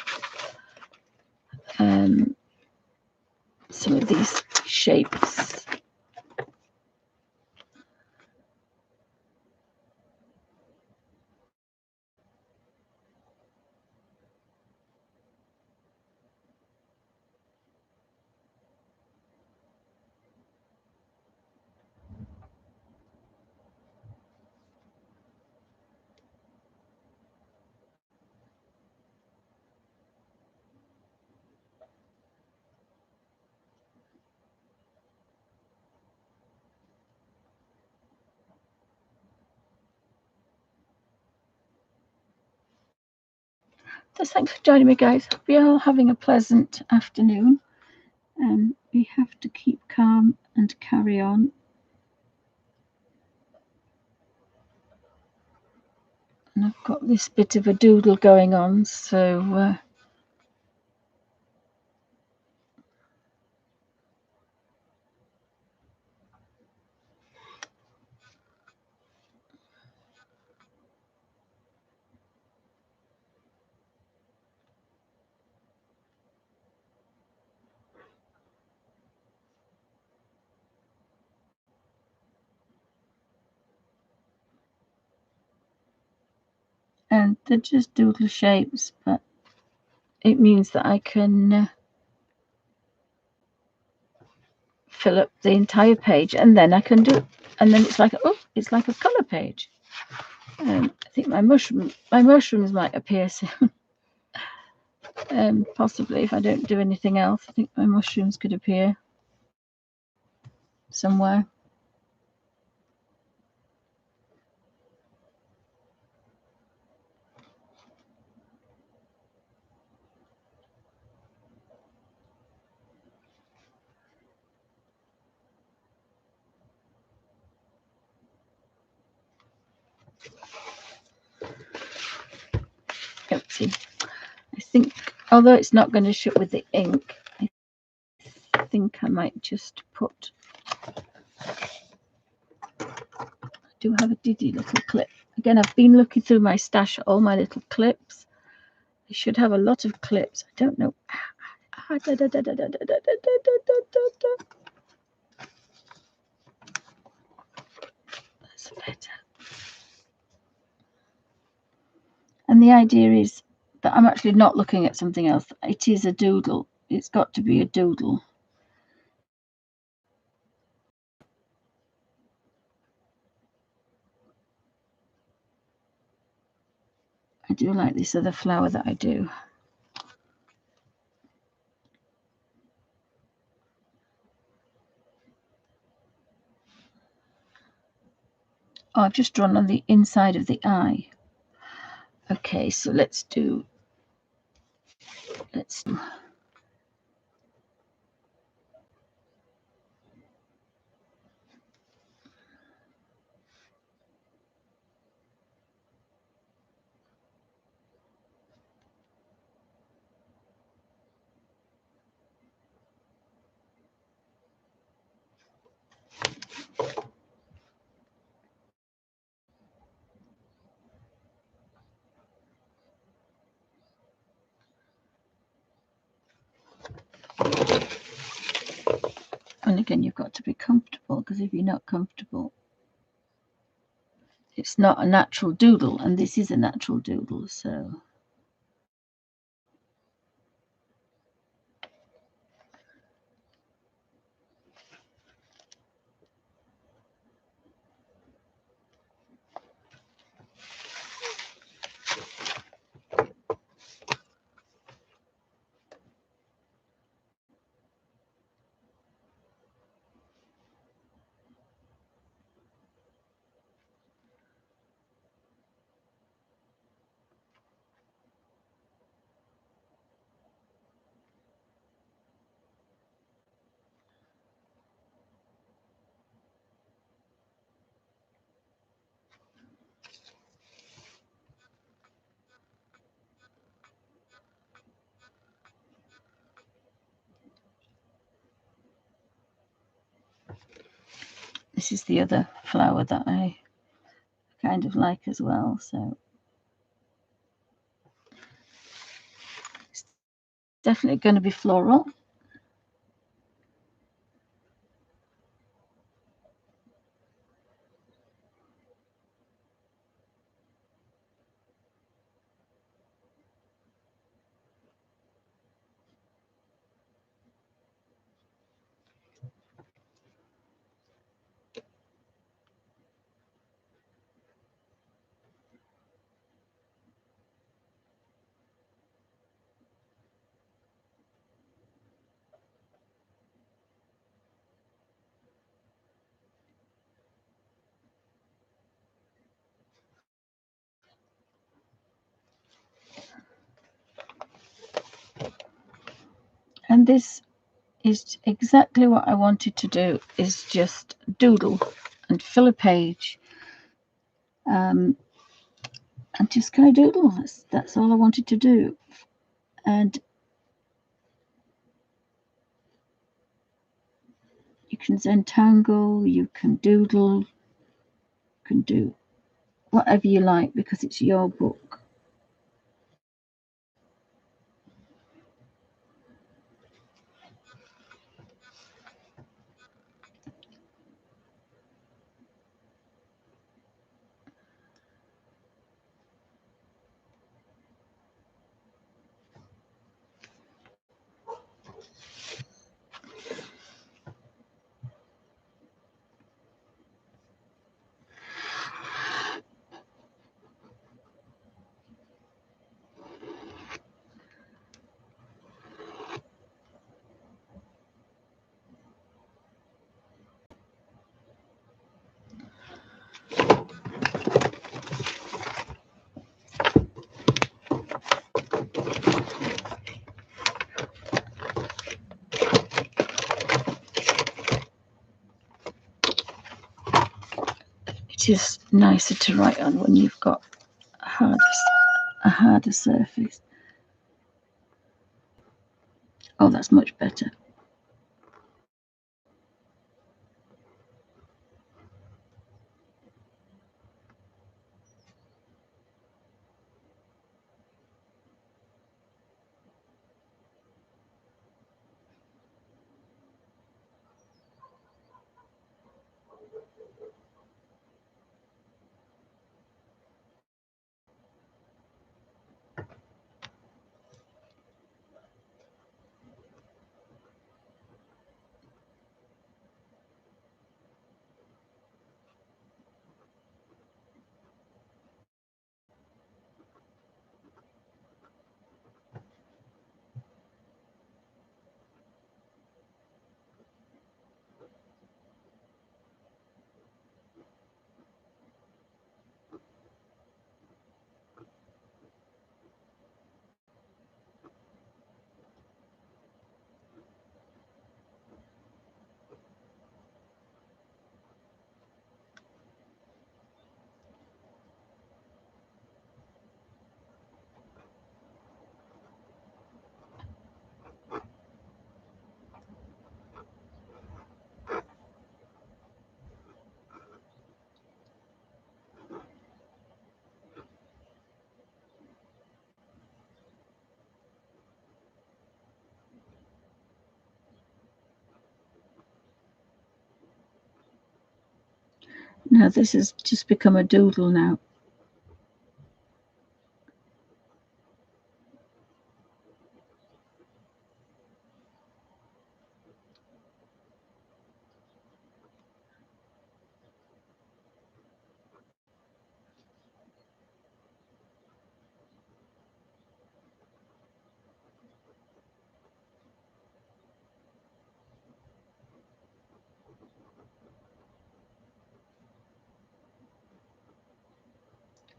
Some of these shapes. So thanks for joining me, guys. Hope you're all having a pleasant afternoon. We have to keep calm and carry on. And I've got this bit of a doodle going on, so and they're just doodle shapes, but it means that I can fill up the entire page, and then I can do, and then it's like, oh, it's like a color page. I think my mushrooms might appear soon. Possibly, if I don't do anything else, I think my mushrooms could appear somewhere. Oopsie. I think, although it's not going to show with the ink, I think I might just put, I do have a diddy little clip. Again, I've been looking through my stash, all my little clips. I should have a lot of clips. I don't know. That's better. And the idea is that I'm actually not looking at something else. It is a doodle. It's got to be a doodle. I do like this other flower that I do. Oh, I've just drawn on the inside of the eye. Okay, so let's do. And again, you've got to be comfortable, because if you're not comfortable, it's not a natural doodle, and this is a natural doodle, so. This is the other flower that I kind of like as well, so. It's definitely going to be floral. And this is exactly what I wanted to do, is just doodle and fill a page. And just kind of doodle. That's all I wanted to do. And you can Zentangle, you can doodle, you can do whatever you like because it's your book. It is nicer to write on when you've got a harder surface. Oh, that's much better. Now this has just become a doodle now.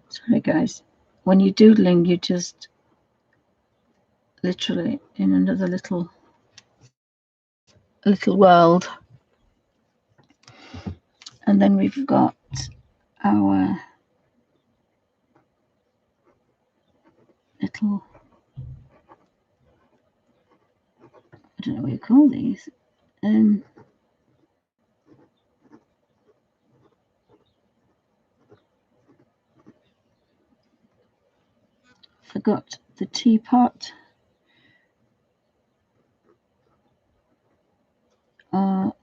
Sorry guys, when you're doodling, you just literally in another little world. And then we've got our little, I don't know what you call these. Forgot the teapot.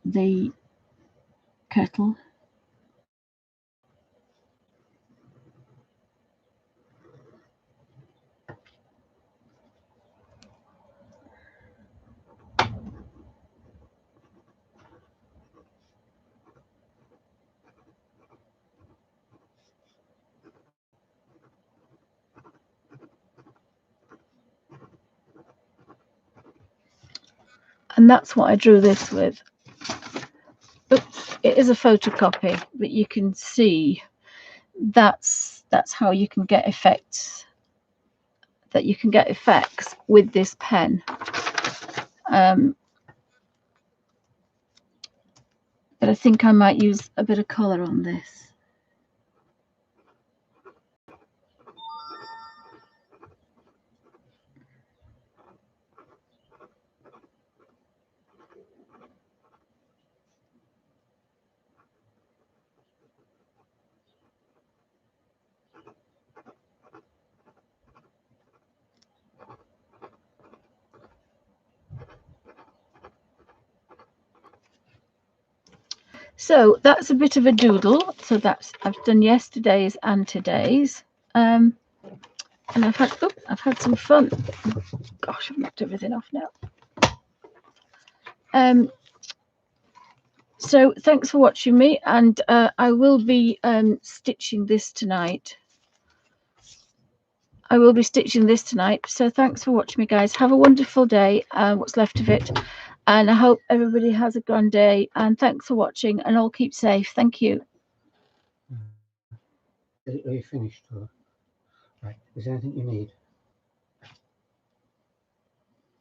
The kettle. And that's what I drew this with. Oops, it is a photocopy, but you can see that's how you can get effects. That you can get effects with this pen. But I think I might use a bit of colour on this. So that's a bit of a doodle. So that's, I've done yesterday's and today's, and I've had some fun. Gosh, I've knocked everything off now. So thanks for watching me, and I will be stitching this tonight. So thanks for watching me, guys. Have a wonderful day, what's left of it, and I hope everybody has a grand day, and thanks for watching, and all keep safe. Thank you. Are you finished? Right. Is there anything you need?